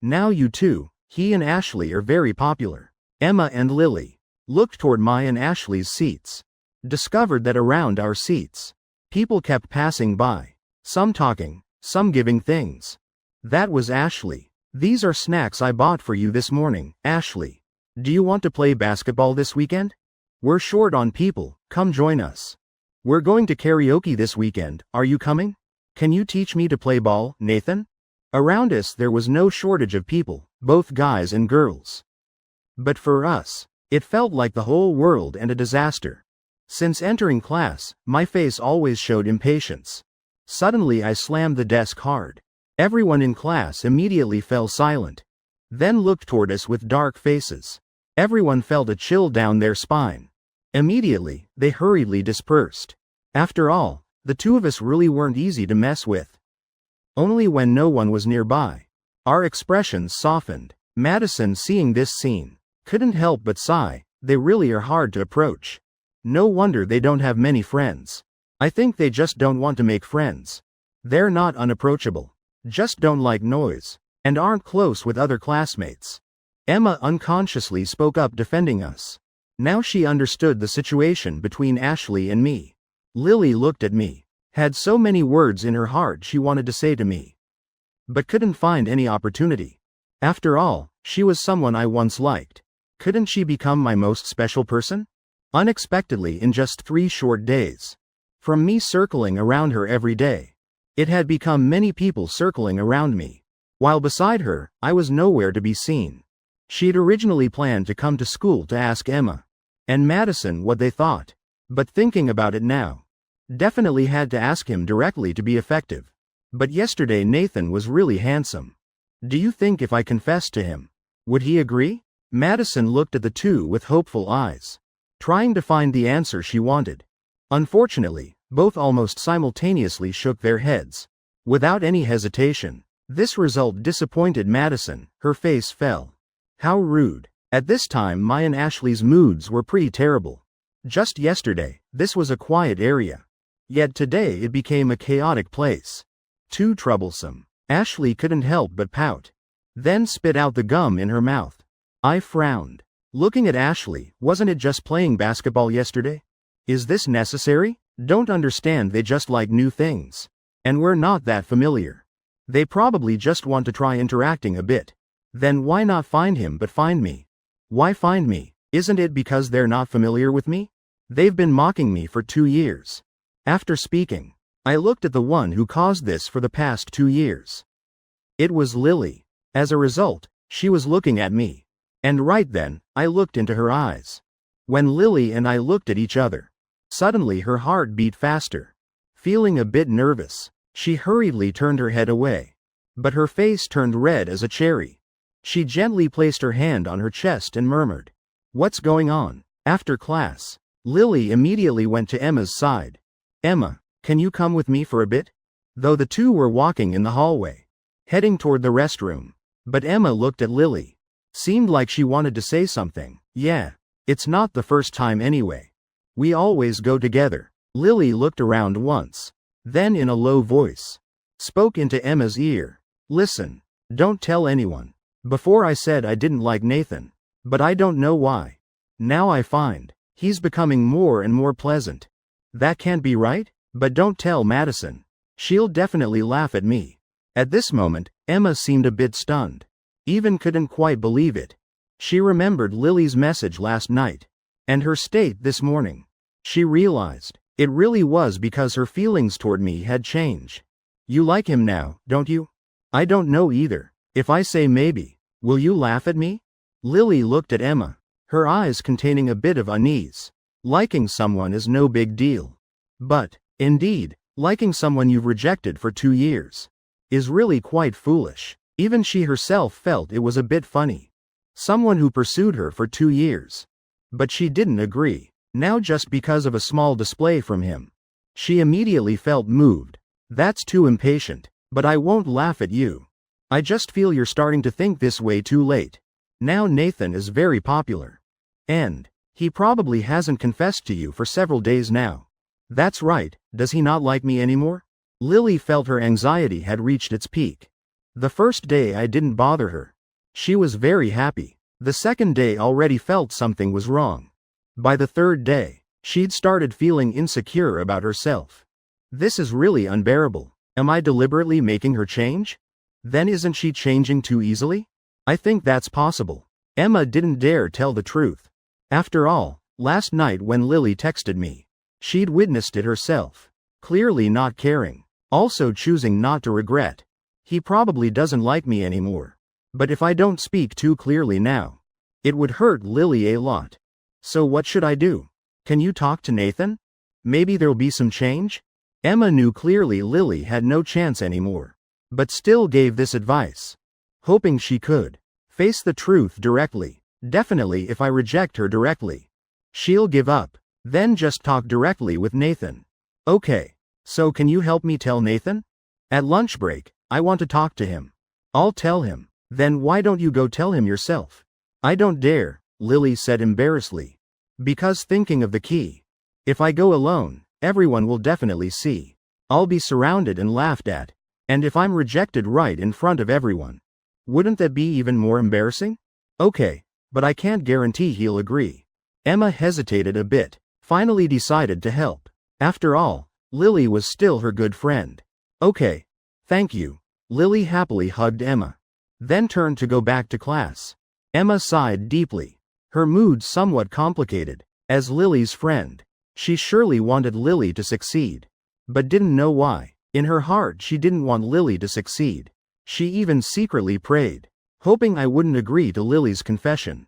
Now you two, he and Ashley, are very popular. Emma and Lily looked toward my and Ashley's seats. Discovered that around our seats, people kept passing by, some talking, some giving things. That was Ashley. These are snacks I bought for you this morning, Ashley. Do you want to play basketball this weekend? We're short on people, come join us. We're going to karaoke this weekend, are you coming? Can you teach me to play ball, Nathan? Around us there was no shortage of people, both guys and girls. But for us, it felt like the whole world and a disaster. Since entering class, my face always showed impatience. Suddenly I slammed the desk hard. Everyone in class immediately fell silent. Then looked toward us with dark faces. Everyone felt a chill down their spine. Immediately, they hurriedly dispersed. After all, the two of us really weren't easy to mess with. Only when no one was nearby. Our expressions softened. Madison, seeing this scene, couldn't help but sigh. They really are hard to approach. No wonder they don't have many friends. I think they just don't want to make friends. They're not unapproachable. Just don't like noise. And aren't close with other classmates. Emma unconsciously spoke up, defending us. Now she understood the situation between Ashley and me. Lily looked at me. Had so many words in her heart she wanted to say to me. But couldn't find any opportunity. After all, she was someone I once liked. Couldn't she become my most special person? Unexpectedly, in just 3 short days. From me circling around her every day, it had become many people circling around me. While beside her, I was nowhere to be seen. She'd originally planned to come to school to ask Emma and Madison what they thought. But thinking about it now, definitely had to ask him directly to be effective. But yesterday Nathan was really handsome. Do you think if I confessed to him, would he agree? Madison looked at the two with hopeful eyes, trying to find the answer she wanted. Unfortunately, both almost simultaneously shook their heads. Without any hesitation. This result disappointed Madison. Her face fell. How rude. At this time my and Ashley's moods were pretty terrible. Just yesterday, this was a quiet area. Yet today it became a chaotic place. Too troublesome. Ashley couldn't help but pout. Then spit out the gum in her mouth. I frowned. Looking at Ashley, wasn't it just playing basketball yesterday? Is this necessary? Don't understand, they just like new things. And we're not that familiar. They probably just want to try interacting a bit. Then why not find him but find me? Why find me? Isn't it because they're not familiar with me? They've been mocking me for 2 years. After speaking, I looked at the one who caused this for the past 2 years. It was Lily. As a result, she was looking at me. And right then, I looked into her eyes. When Lily and I looked at each other, suddenly her heart beat faster. Feeling a bit nervous, she hurriedly turned her head away. But her face turned red as a cherry. She gently placed her hand on her chest and murmured, "What's going on?" After class, Lily immediately went to Emma's side. "Emma, can you come with me for a bit?" Though the two were walking in the hallway, heading toward the restroom. But Emma looked at Lily. Seemed like she wanted to say something. "Yeah. It's not the first time anyway. We always go together." Lily looked around once. Then in a low voice, spoke into Emma's ear. "Listen. Don't tell anyone. Before I said I didn't like Nathan. But I don't know why. Now I find he's becoming more and more pleasant. That can't be right? But don't tell Madison. She'll definitely laugh at me." At this moment, Emma seemed a bit stunned. Even couldn't quite believe it. She remembered Lily's message last night. And her state this morning. She realized it really was because her feelings toward me had changed. "You like him now, don't you?" "I don't know either. If I say maybe, will you laugh at me?" Lily looked at Emma, her eyes containing a bit of unease. Liking someone is no big deal. But, indeed, liking someone you've rejected for 2 years is really quite foolish. Even she herself felt it was a bit funny. Someone who pursued her for 2 years. But she didn't agree. Now just because of a small display from him. She immediately felt moved. "That's too impatient. But I won't laugh at you. I just feel you're starting to think this way too late. Now Nathan is very popular. And he probably hasn't confessed to you for several days now." "That's right. Does he not like me anymore?" Lily felt her anxiety had reached its peak. The first day I didn't bother her. She was very happy. The second day already felt something was wrong. By the third day, she'd started feeling insecure about herself. This is really unbearable. Am I deliberately making her change? Then isn't she changing too easily? I think that's possible. Emma didn't dare tell the truth. After all, last night when Lily texted me, she'd witnessed it herself. Clearly not caring. Also choosing not to regret. He probably doesn't like me anymore. But if I don't speak too clearly now, it would hurt Lily a lot. So what should I do? Can you talk to Nathan? Maybe there'll be some change? Emma knew clearly Lily had no chance anymore, but still gave this advice, hoping she could face the truth directly. Definitely, if I reject her directly, she'll give up. Then just talk directly with Nathan. Okay, so can you help me tell Nathan? At lunch break, I want to talk to him. I'll tell him. Then why don't you go tell him yourself? I don't dare, Lily said embarrassedly. Because thinking of the key. If I go alone, everyone will definitely see. I'll be surrounded and laughed at. And if I'm rejected right in front of everyone, wouldn't that be even more embarrassing? Okay, but I can't guarantee he'll agree. Emma hesitated a bit, finally decided to help. After all, Lily was still her good friend. Okay, thank you. Lily happily hugged Emma, then turned to go back to class. Emma sighed deeply, her mood somewhat complicated. As Lily's friend, she surely wanted Lily to succeed, but didn't know why. In her heart she didn't want Lily to succeed. She even secretly prayed, hoping I wouldn't agree to Lily's confession.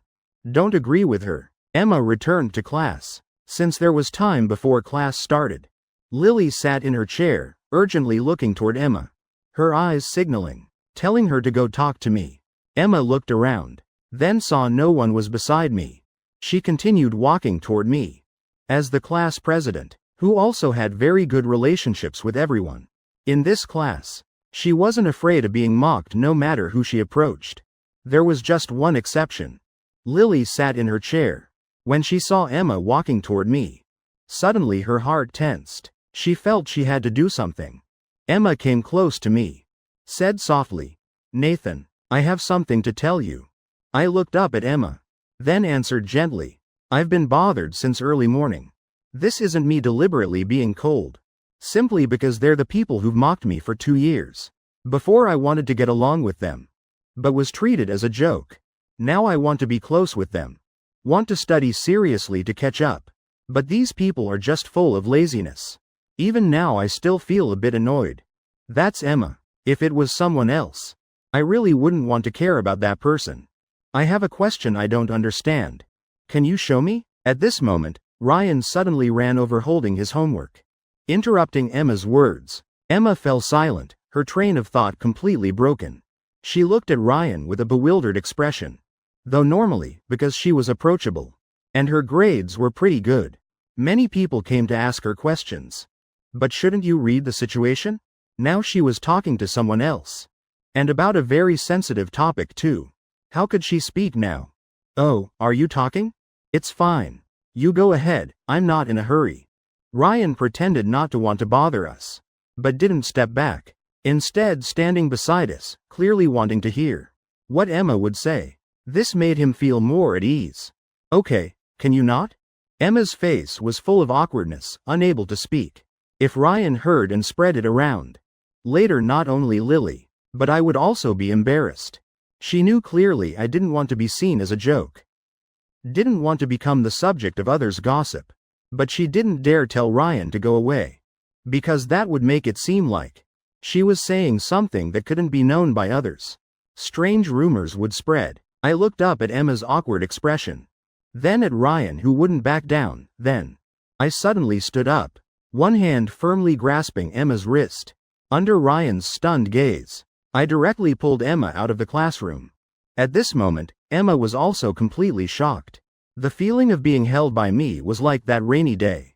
Don't agree with her. Emma returned to class. Since there was time before class started, Lily sat in her chair, urgently looking toward Emma, her eyes signaling, telling her to go talk to me. Emma looked around, then saw no one was beside me. She continued walking toward me. As the class president, who also had very good relationships with everyone in this class, she wasn't afraid of being mocked no matter who she approached. There was just one exception. Lily sat in her chair. When she saw Emma walking toward me, suddenly her heart tensed. She felt she had to do something. Emma came close to me, said softly, Nathan, I have something to tell you. I looked up at Emma, then answered gently, I've been bothered since early morning. This isn't me deliberately being cold. Simply because they're the people who've mocked me for 2 years. Before I wanted to get along with them, but was treated as a joke. Now I want to be close with them. Want to study seriously to catch up. But these people are just full of laziness. Even now I still feel a bit annoyed. That's Emma. If it was someone else, I really wouldn't want to care about that person. I have a question I don't understand. Can you show me? At this moment, Ryan suddenly ran over holding his homework, interrupting Emma's words. Emma fell silent, her train of thought completely broken. She looked at Ryan with a bewildered expression. Though normally, because she was approachable, and her grades were pretty good, many people came to ask her questions. But shouldn't you read the situation? Now she was talking to someone else. And about a very sensitive topic too. How could she speak now? Oh, are you talking? It's fine. You go ahead, I'm not in a hurry. Ryan pretended not to want to bother us, but didn't step back. Instead, standing beside us, clearly wanting to hear what Emma would say. This made him feel more at ease. Okay, can you not? Emma's face was full of awkwardness, unable to speak. If Ryan heard and spread it around, later not only Lily, but I would also be embarrassed. She knew clearly I didn't want to be seen as a joke. Didn't want to become the subject of others' gossip. But she didn't dare tell Ryan to go away. Because that would make it seem like she was saying something that couldn't be known by others. Strange rumors would spread. I looked up at Emma's awkward expression. Then at Ryan, who wouldn't back down. Then I suddenly stood up, one hand firmly grasping Emma's wrist. Under Ryan's stunned gaze, I directly pulled Emma out of the classroom. At this moment, Emma was also completely shocked. The feeling of being held by me was like that rainy day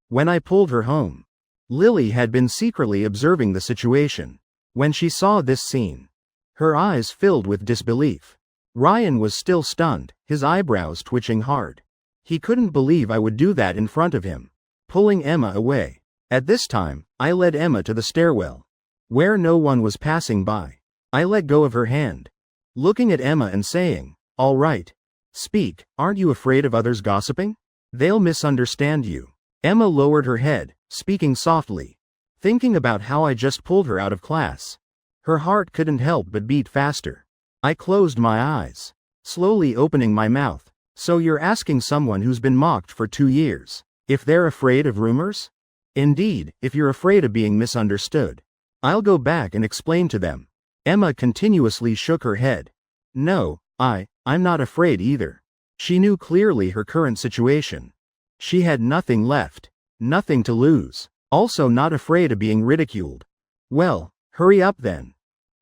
when I pulled her home. Lily had been secretly observing the situation. When she saw this scene, her eyes filled with disbelief. Ryan was still stunned, his eyebrows twitching hard. He couldn't believe I would do that in front of him, pulling Emma away. At this time, I led Emma to the stairwell, where no one was passing by. I let go of her hand, looking at Emma and saying, All right. Speak, aren't you afraid of others gossiping? They'll misunderstand you. Emma lowered her head, speaking softly, thinking about how I just pulled her out of class. Her heart couldn't help but beat faster. I closed my eyes, slowly opening my mouth. So you're asking someone who's been mocked for 2 years, if they're afraid of rumors? Indeed, if you're afraid of being misunderstood, I'll go back and explain to them. Emma continuously shook her head. No, I'm not afraid either. She knew clearly her current situation. She had nothing left. Nothing to lose. Also not afraid of being ridiculed. Well, hurry up then.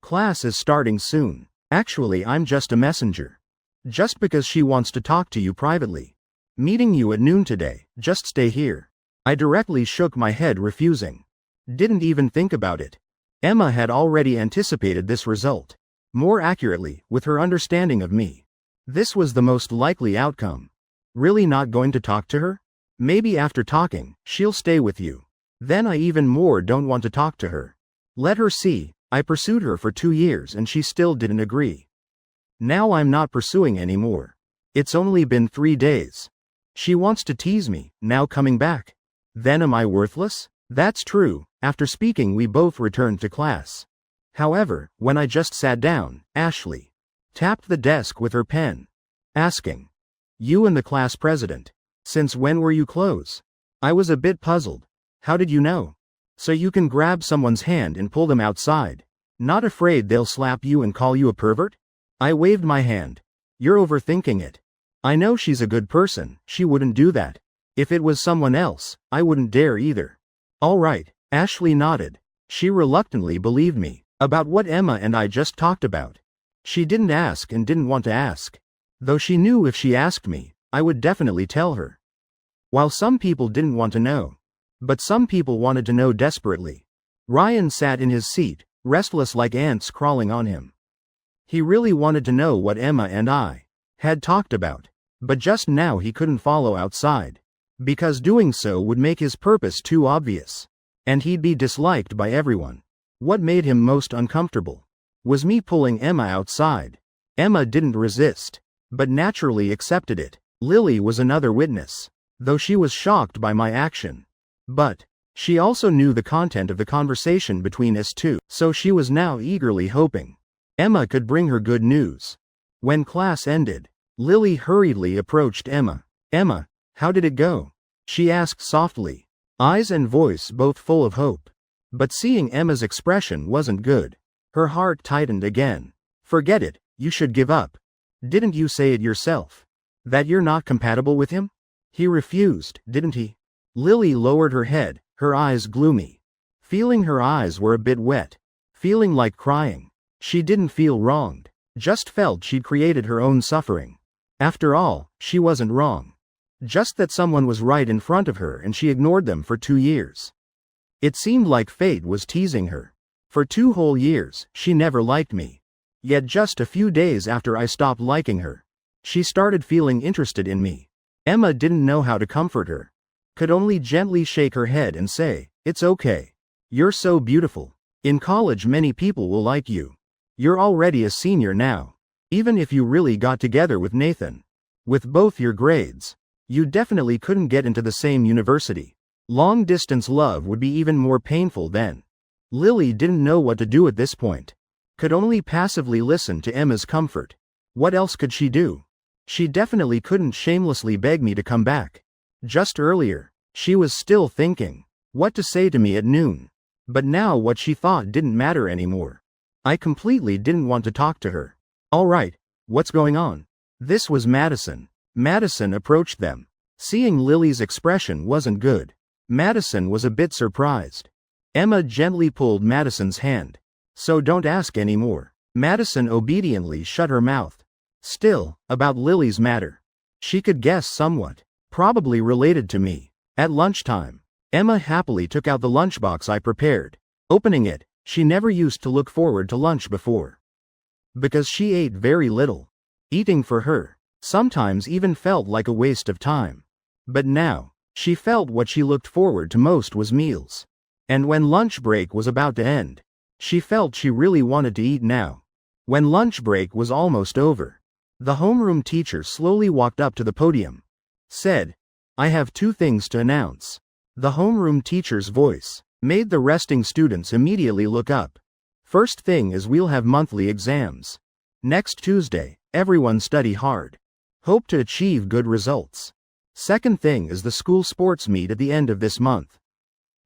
Class is starting soon. Actually, I'm just a messenger. Just because she wants to talk to you privately. Meeting you at noon today, just stay here. I directly shook my head, refusing. Didn't even think about it. Emma had already anticipated this result. More accurately, with her understanding of me. This was the most likely outcome. Really not going to talk to her? Maybe after talking, she'll stay with you. Then I even more don't want to talk to her. Let her see, I pursued her for 2 years and she still didn't agree. Now I'm not pursuing anymore. It's only been 3 days. She wants to tease me, now coming back. Then am I worthless? That's true. After speaking, we both returned to class. However, when I just sat down, Ashley tapped the desk with her pen, asking, "You and the class president. Since when were you close?" I was a bit puzzled. How did you know? So you can grab someone's hand and pull them outside. Not afraid they'll slap you and call you a pervert? I waved my hand. You're overthinking it. I know she's a good person, she wouldn't do that. If it was someone else, I wouldn't dare either. All right, Ashley nodded. She reluctantly believed me, about what Emma and I just talked about. She didn't ask and didn't want to ask. Though she knew if she asked me, I would definitely tell her. While some people didn't want to know. But some people wanted to know desperately. Ryan sat in his seat, restless like ants crawling on him. He really wanted to know what Emma and I had talked about. But just now he couldn't follow outside. Because doing so would make his purpose too obvious. And he'd be disliked by everyone. What made him most uncomfortable was me pulling Emma outside. Emma didn't resist, but naturally accepted it. Lily was another witness, though she was shocked by my action. But she also knew the content of the conversation between us two, so she was now eagerly hoping Emma could bring her good news. When class ended, Lily hurriedly approached Emma. "Emma, how did it go?" she asked softly, eyes and voice both full of hope. But seeing Emma's expression wasn't good. Her heart tightened again. "Forget it, you should give up. Didn't you say it yourself? That you're not compatible with him? He refused, didn't he?" Lily lowered her head, her eyes gloomy. Feeling her eyes were a bit wet. Feeling like crying. She didn't feel wronged. Just felt she'd created her own suffering. After all, she wasn't wrong. Just that someone was right in front of her and she ignored them for 2 years. It seemed like fate was teasing her. For 2 whole years, she never liked me. Yet just a few days after I stopped liking her, she started feeling interested in me. Emma didn't know how to comfort her. Could only gently shake her head and say, "It's okay. You're so beautiful. In college many people will like you. You're already a senior now. Even if you really got together with Nathan, with both your grades, you definitely couldn't get into the same university. Long-distance love would be even more painful then." Lily didn't know what to do at this point. Could only passively listen to Emma's comfort. What else could she do? She definitely couldn't shamelessly beg me to come back. Just earlier, she was still thinking what to say to me at noon. But now what she thought didn't matter anymore. I completely didn't want to talk to her. "All right, what's going on?" This was Madison. Madison approached them. Seeing Lily's expression wasn't good. Madison was a bit surprised. Emma gently pulled Madison's hand. "So don't ask anymore." Madison obediently shut her mouth. Still, about Lily's matter. She could guess somewhat. Probably related to me. At lunchtime, Emma happily took out the lunchbox I prepared. Opening it, she never used to look forward to lunch before. Because she ate very little. Eating for her sometimes even felt like a waste of time. But now, she felt what she looked forward to most was meals. And when lunch break was about to end, she felt she really wanted to eat now. When lunch break was almost over, the homeroom teacher slowly walked up to the podium. Said, "I have 2 things to announce." The homeroom teacher's voice made the resting students immediately look up. "First thing is we'll have monthly exams. Next Tuesday, everyone study hard. Hope to achieve good results. Second thing is the school sports meet at the end of this month.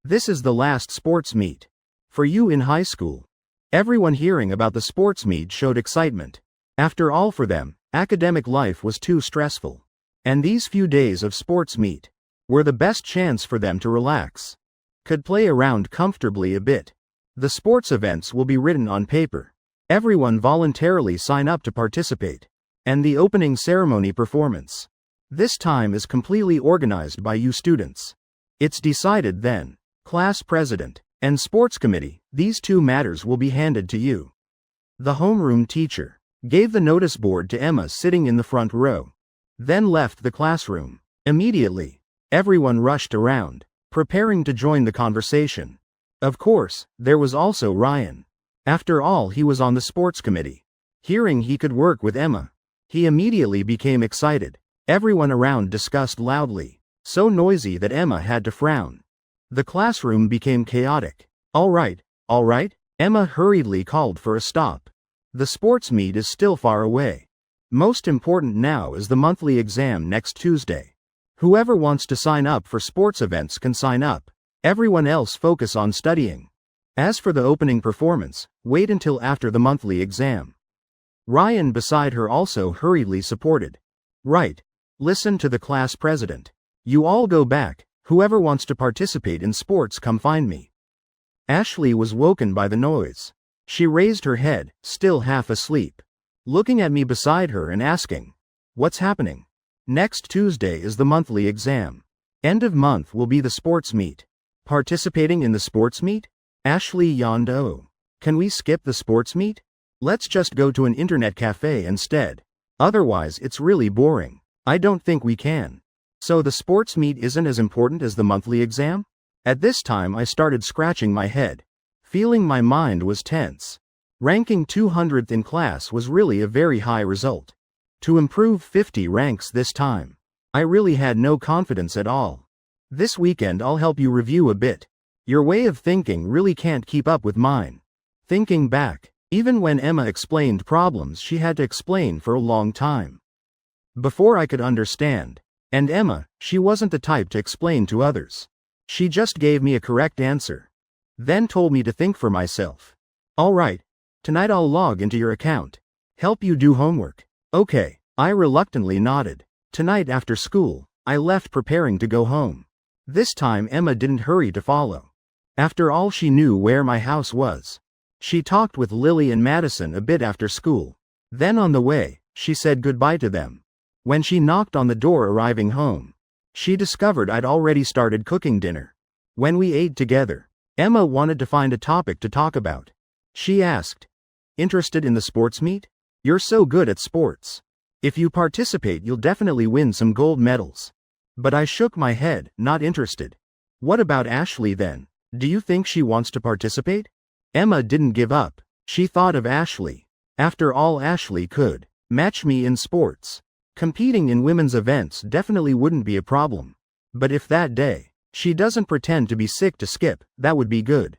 This is the last sports meet for you in high school." Everyone hearing about the sports meet showed excitement. After all, for them, academic life was too stressful. And these few days of sports meet were the best chance for them to relax. Could play around comfortably a bit. The sports events will be written on paper. Everyone voluntarily sign up to participate. And the opening ceremony performance. This time is completely organized by you students. It's decided then. Class president and sports committee, these two matters will be handed to you. The homeroom teacher gave the notice board to Emma sitting in the front row. Then left the classroom. Immediately, everyone rushed around, preparing to join the conversation. Of course, there was also Ryan. After all, he was on the sports committee. Hearing he could work with Emma, he immediately became excited. Everyone around discussed loudly, so noisy that Emma had to frown. The classroom became chaotic. All right, Emma hurriedly called for a stop. The sports meet is still far away. Most important now is the monthly exam next Tuesday. Whoever wants to sign up for sports events can sign up. Everyone else focus on studying. As for the opening performance, wait until after the monthly exam. Ryan beside her also hurriedly supported. Right. Listen to the class president. You all go back. Whoever wants to participate in sports come find me. Ashley was woken by the noise. She raised her head, still half asleep, looking at me beside her and asking, "What's happening?" Next Tuesday is the monthly exam. End of month will be the sports meet. Participating in the sports meet? Ashley yawned. Oh. Can we skip the sports meet? Let's just go to an internet cafe instead. Otherwise it's really boring. I don't think we can. So the sports meet isn't as important as the monthly exam? At this time I started scratching my head, feeling my mind was tense. Ranking 200th in class was really a very high result. To improve 50 ranks this time, I really had no confidence at all. This weekend I'll help you review a bit. Your way of thinking really can't keep up with mine. Thinking back, even when Emma explained problems she had to explain for a long time before I could understand. And Emma, she wasn't the type to explain to others. She just gave me a correct answer. Then told me to think for myself. All right, tonight I'll log into your account. Help you do homework. Okay, I reluctantly nodded. Tonight after school, I left preparing to go home. This time Emma didn't hurry to follow. After all, she knew where my house was. She talked with Lily and Madison a bit after school. Then on the way, she said goodbye to them. When she knocked on the door arriving home, she discovered I'd already started cooking dinner. When we ate together, Emma wanted to find a topic to talk about. She asked, "Interested in the sports meet? You're so good at sports. If you participate you'll definitely win some gold medals." But I shook my head, not interested. What about Ashley then? Do you think she wants to participate? Emma didn't give up. She thought of Ashley. After all, Ashley could match me in sports. Competing in women's events definitely wouldn't be a problem. But if that day, she doesn't pretend to be sick to skip, that would be good.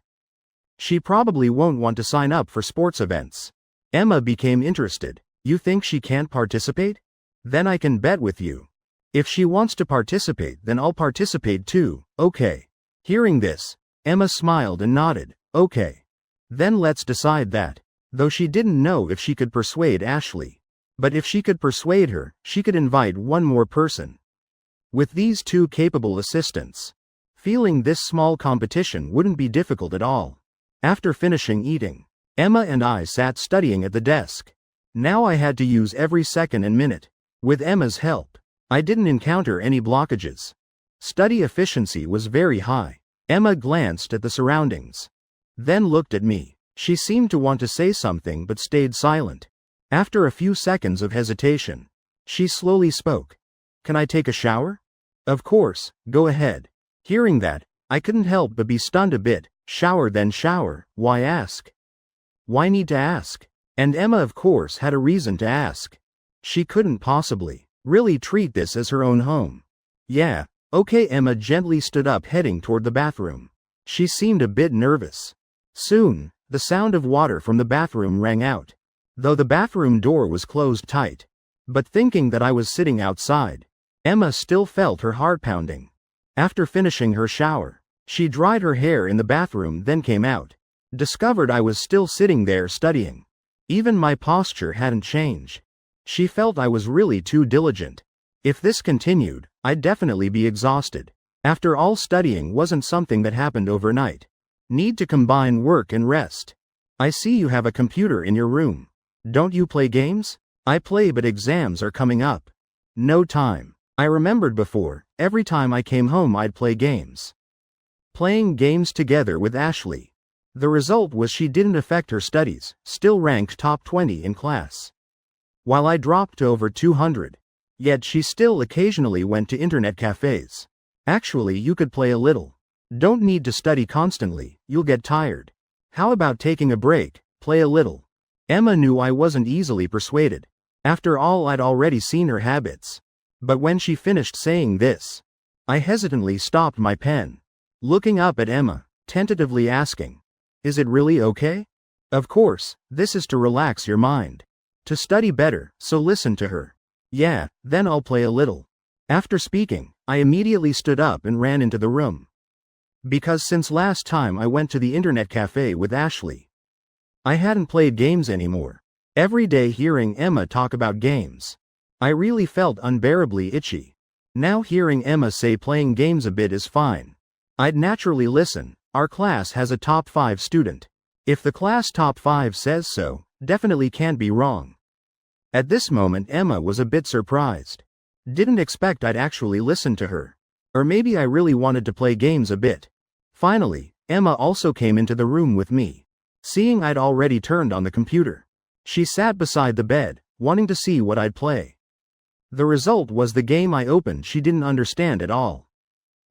She probably won't want to sign up for sports events. Emma became interested. You think she can't participate? Then I can bet with you. If she wants to participate, then I'll participate too, okay. Hearing this, Emma smiled and nodded, okay. Then let's decide that. Though she didn't know if she could persuade Ashley. But if she could persuade her, she could invite one more person. With these two capable assistants, feeling this small competition wouldn't be difficult at all. After finishing eating, Emma and I sat studying at the desk. Now I had to use every second and minute. With Emma's help, I didn't encounter any blockages. Study efficiency was very high. Emma glanced at the surroundings, then looked at me. She seemed to want to say something but stayed silent. After a few seconds of hesitation, she slowly spoke. "Can I take a shower?" "Of course, go ahead." Hearing that, I couldn't help but be stunned a bit. Shower then shower, why ask? Why need to ask? And Emma of course had a reason to ask. She couldn't possibly really treat this as her own home. Yeah, okay. Emma gently stood up heading toward the bathroom. She seemed a bit nervous. Soon, the sound of water from the bathroom rang out, though the bathroom door was closed tight. But thinking that I was sitting outside, Emma still felt her heart pounding. After finishing her shower, she dried her hair in the bathroom then came out. Discovered I was still sitting there studying. Even my posture hadn't changed. She felt I was really too diligent. If this continued, I'd definitely be exhausted. After all, studying wasn't something that happened overnight. Need to combine work and rest. I see you have a computer in your room. Don't you play games? I play, but exams are coming up. No time. I remembered before, every time I came home I'd play games. Playing games together with Ashley. The result was she didn't affect her studies, still ranked top 20 in class. While I dropped to over 200. Yet she still occasionally went to internet cafes. Actually, you could play a little. Don't need to study constantly, you'll get tired. How about taking a break, play a little? Emma knew I wasn't easily persuaded. After all, I'd already seen her habits. But when she finished saying this, I hesitantly stopped my pen. Looking up at Emma, tentatively asking, "Is it really okay?" Of course, this is to relax your mind. To study better, so listen to her. Yeah, then I'll play a little. After speaking, I immediately stood up and ran into the room. Because since last time I went to the internet cafe with Ashley, I hadn't played games anymore. Every day hearing Emma talk about games, I really felt unbearably itchy. Now hearing Emma say playing games a bit is fine, I'd naturally listen. Our class has a top 5 student. If the class top 5 says so, definitely can't be wrong. At this moment Emma was a bit surprised. Didn't expect I'd actually listen to her. Or maybe I really wanted to play games a bit. Finally, Emma also came into the room with me. Seeing I'd already turned on the computer, she sat beside the bed, wanting to see what I'd play. The result was the game I opened she didn't understand at all.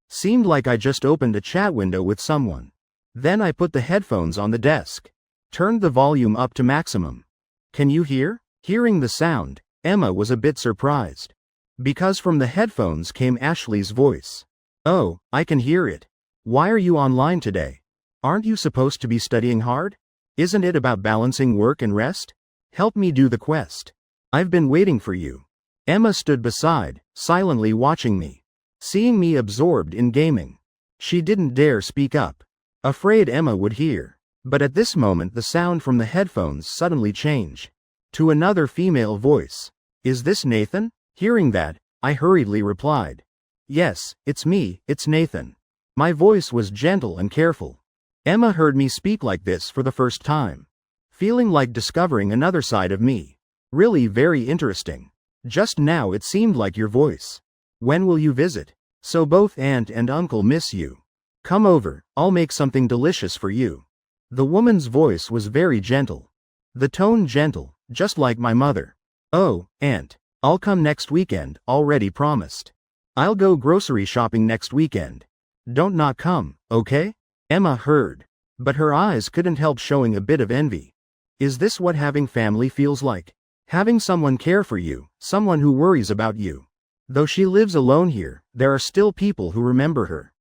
Seemed like I just opened a chat window with someone. Then I put the headphones on the desk. Turned the volume up to maximum. Can you hear? Hearing the sound, Emma was a bit surprised. Because from the headphones came Ashley's voice. Oh, I can hear it. Why are you online today? Aren't you supposed to be studying hard? Isn't it about balancing work and rest? Help me do the quest. I've been waiting for you. Emma stood beside, silently watching me. Seeing me absorbed in gaming, she didn't dare speak up, afraid Emma would hear. But at this moment the sound from the headphones suddenly changed to another female voice. Is this Nathan? Hearing that, I hurriedly replied. Yes, it's me, it's Nathan. My voice was gentle and careful. Emma heard me speak like this for the first time, feeling like discovering another side of me. Really very interesting. Just now it seemed like your voice. When will you visit? So both aunt and uncle miss you. Come over, I'll make something delicious for you. The woman's voice was very gentle. The tone gentle, just like my mother. Oh, aunt, I'll come next weekend, already promised. I'll go grocery shopping next weekend. Don't not come, okay? Emma heard, but her eyes couldn't help showing a bit of envy. Is this what having family feels like? Having someone care for you, someone who worries about you. Though she lives alone here, there are still people who remember her.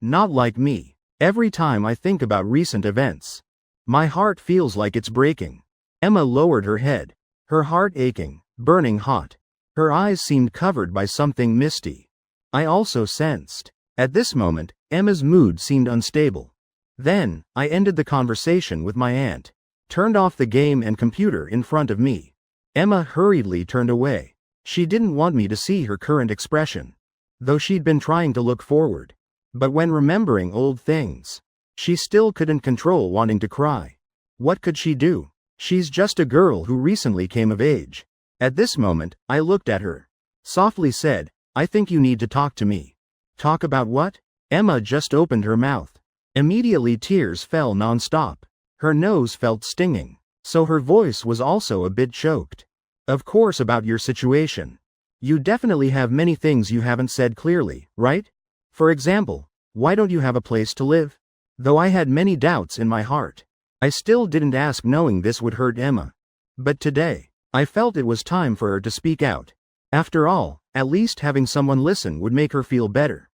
Not like me. Every time I think about recent events, my heart feels like it's breaking. Emma lowered her head, her heart aching, burning hot. Her eyes seemed covered by something misty. I also sensed. At this moment, Emma's mood seemed unstable. Then, I ended the conversation with my aunt, turned off the game and computer in front of me. Emma hurriedly turned away. She didn't want me to see her current expression, though she'd been trying to look forward. But when remembering old things, she still couldn't control wanting to cry. What could she do? She's just a girl who recently came of age. At this moment, I looked at her, softly said, I think you need to talk to me. Talk about what? Emma just opened her mouth. Immediately tears fell non-stop. Her nose felt stinging, so her voice was also a bit choked. Of course, about your situation. You definitely have many things you haven't said clearly, right? For example, why don't you have a place to live? Though I had many doubts in my heart, I still didn't ask, knowing this would hurt Emma. But today, I felt it was time for her to speak out. After all, at least having someone listen would make her feel better.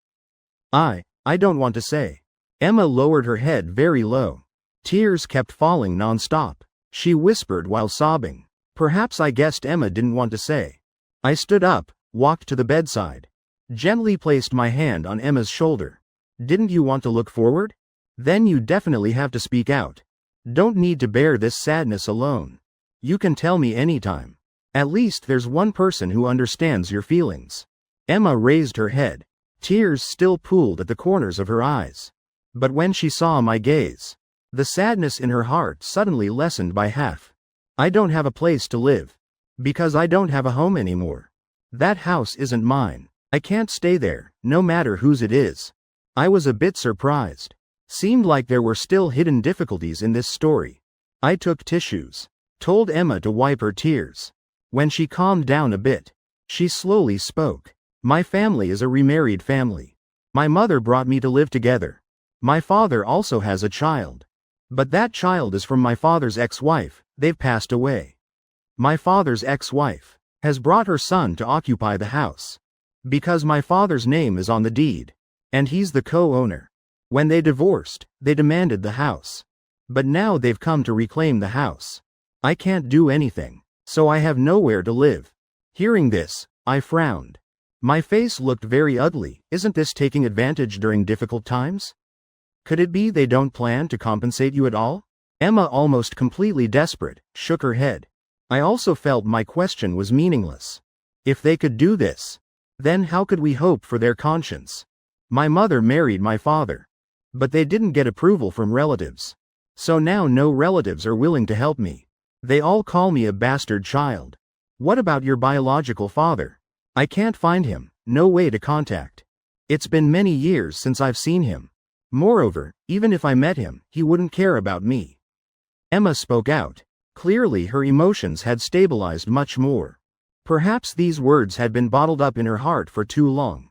I don't want to say. Emma lowered her head very low. Tears kept falling non-stop. She whispered while sobbing. Perhaps I guessed Emma didn't want to say. I stood up, walked to the bedside, gently placed my hand on Emma's shoulder. Didn't you want to look forward? Then you definitely have to speak out. Don't need to bear this sadness alone. You can tell me anytime. At least there's one person who understands your feelings. Emma raised her head, Tears still pooled at the corners of her eyes. But when she saw my gaze, the sadness in her heart suddenly lessened by half. I don't have a place to live. Because I don't have a home anymore. That house isn't mine. I can't stay there, no matter whose it is. I was a bit surprised. Seemed like there were still hidden difficulties in this story. I took tissues. Told Emma to wipe her tears. When she calmed down a bit, she slowly spoke. My family is a remarried family. My mother brought me to live together. My father also has a child. But that child is from my father's ex-wife. They've passed away. My father's ex-wife has brought her son to occupy the house. Because my father's name is on the deed. And he's the co-owner. When they divorced, they demanded the house. But now they've come to reclaim the house. I can't do anything, so I have nowhere to live. Hearing this, I frowned. My face looked very ugly. Isn't this taking advantage during difficult times? Could it be they don't plan to compensate you at all? Emma, almost completely desperate, shook her head. I also felt my question was meaningless. If they could do this, then how could we hope for their conscience? My mother married my father. But they didn't get approval from relatives. So now no relatives are willing to help me. They all call me a bastard child. What about your biological father? I can't find him, no way to contact. It's been many years since I've seen him. Moreover, even if I met him, he wouldn't care about me. Emma spoke out. Clearly her emotions had stabilized much more. Perhaps these words had been bottled up in her heart for too long,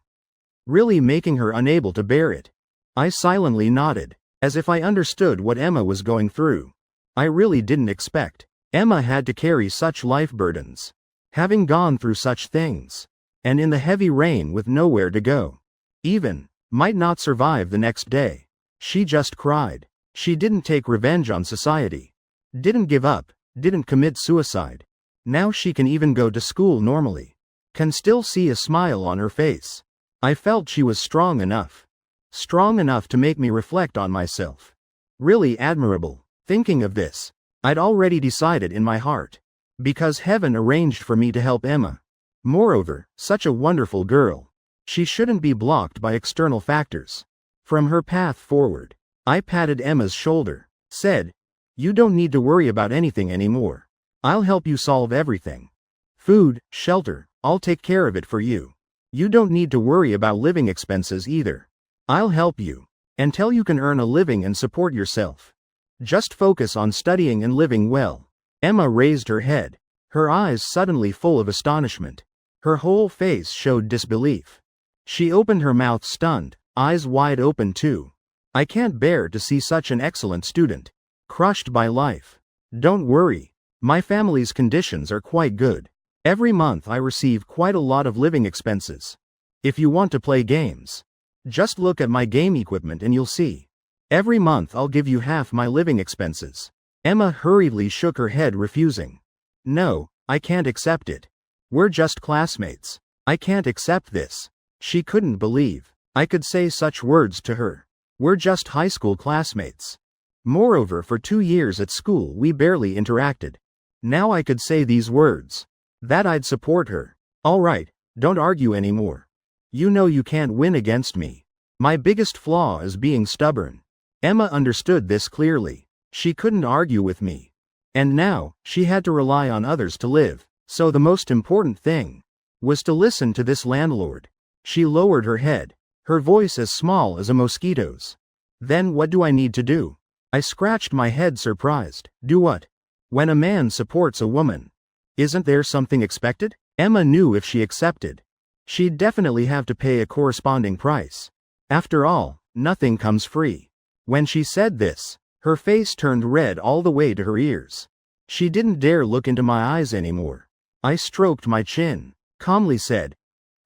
really making her unable to bear it. I silently nodded, as if I understood what Emma was going through. I really didn't expect Emma had to carry such life burdens, having gone through such things, and in the heavy rain with nowhere to go. Even might not survive the next day. She just cried. She didn't take revenge on society. Didn't give up, didn't commit suicide. Now she can even go to school normally. Can still see a smile on her face. I felt she was strong enough. Strong enough to make me reflect on myself. Really admirable. Thinking of this, I'd already decided in my heart. Because heaven arranged for me to help Emma. Moreover, such a wonderful girl. She shouldn't be blocked by external factors. From her path forward, I patted Emma's shoulder, said, "You don't need to worry about anything anymore. I'll help you solve everything. Food, shelter, I'll take care of it for you. You don't need to worry about living expenses either. I'll help you. Until you can earn a living and support yourself. Just focus on studying and living well." Emma raised her head, her eyes suddenly full of astonishment. Her whole face showed disbelief. She opened her mouth stunned, eyes wide open too. I can't bear to see such an excellent student crushed by life. Don't worry. My family's conditions are quite good. Every month I receive quite a lot of living expenses. If you want to play games, just look at my game equipment and you'll see. Every month I'll give you half my living expenses. Emma hurriedly shook her head, refusing. No, I can't accept it. We're just classmates. I can't accept this. She couldn't believe I could say such words to her. We're just high school classmates. Moreover, for 2 years at school we barely interacted. Now I could say these words. That I'd support her. All right, don't argue anymore. You know you can't win against me. My biggest flaw is being stubborn. Emma understood this clearly. She couldn't argue with me. And now, she had to rely on others to live. So the most important thing was to listen to this landlord. She lowered her head, her voice as small as a mosquito's. Then what do I need to do? I scratched my head, surprised. Do what? When a man supports a woman, isn't there something expected? Emma knew if she accepted, she'd definitely have to pay a corresponding price. After all, nothing comes free. When she said this, her face turned red all the way to her ears. She didn't dare look into my eyes anymore. I stroked my chin, calmly said,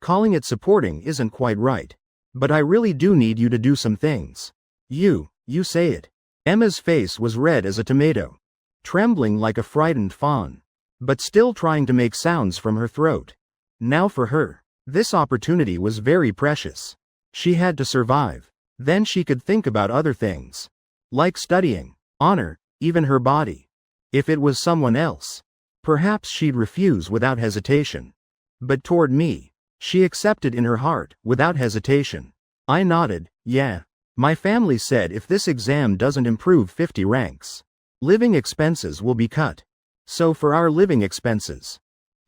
"Calling it supporting isn't quite right. But I really do need you to do some things." You say it." Emma's face was red as a tomato, trembling like a frightened fawn, but still trying to make sounds from her throat. Now for her, this opportunity was very precious. She had to survive. Then she could think about other things. Like studying, honor, even her body. If it was someone else, perhaps she'd refuse without hesitation. But toward me, She accepted in her heart, without hesitation. I nodded, yeah. My family said if this exam doesn't improve 50 ranks, living expenses will be cut. So for our living expenses,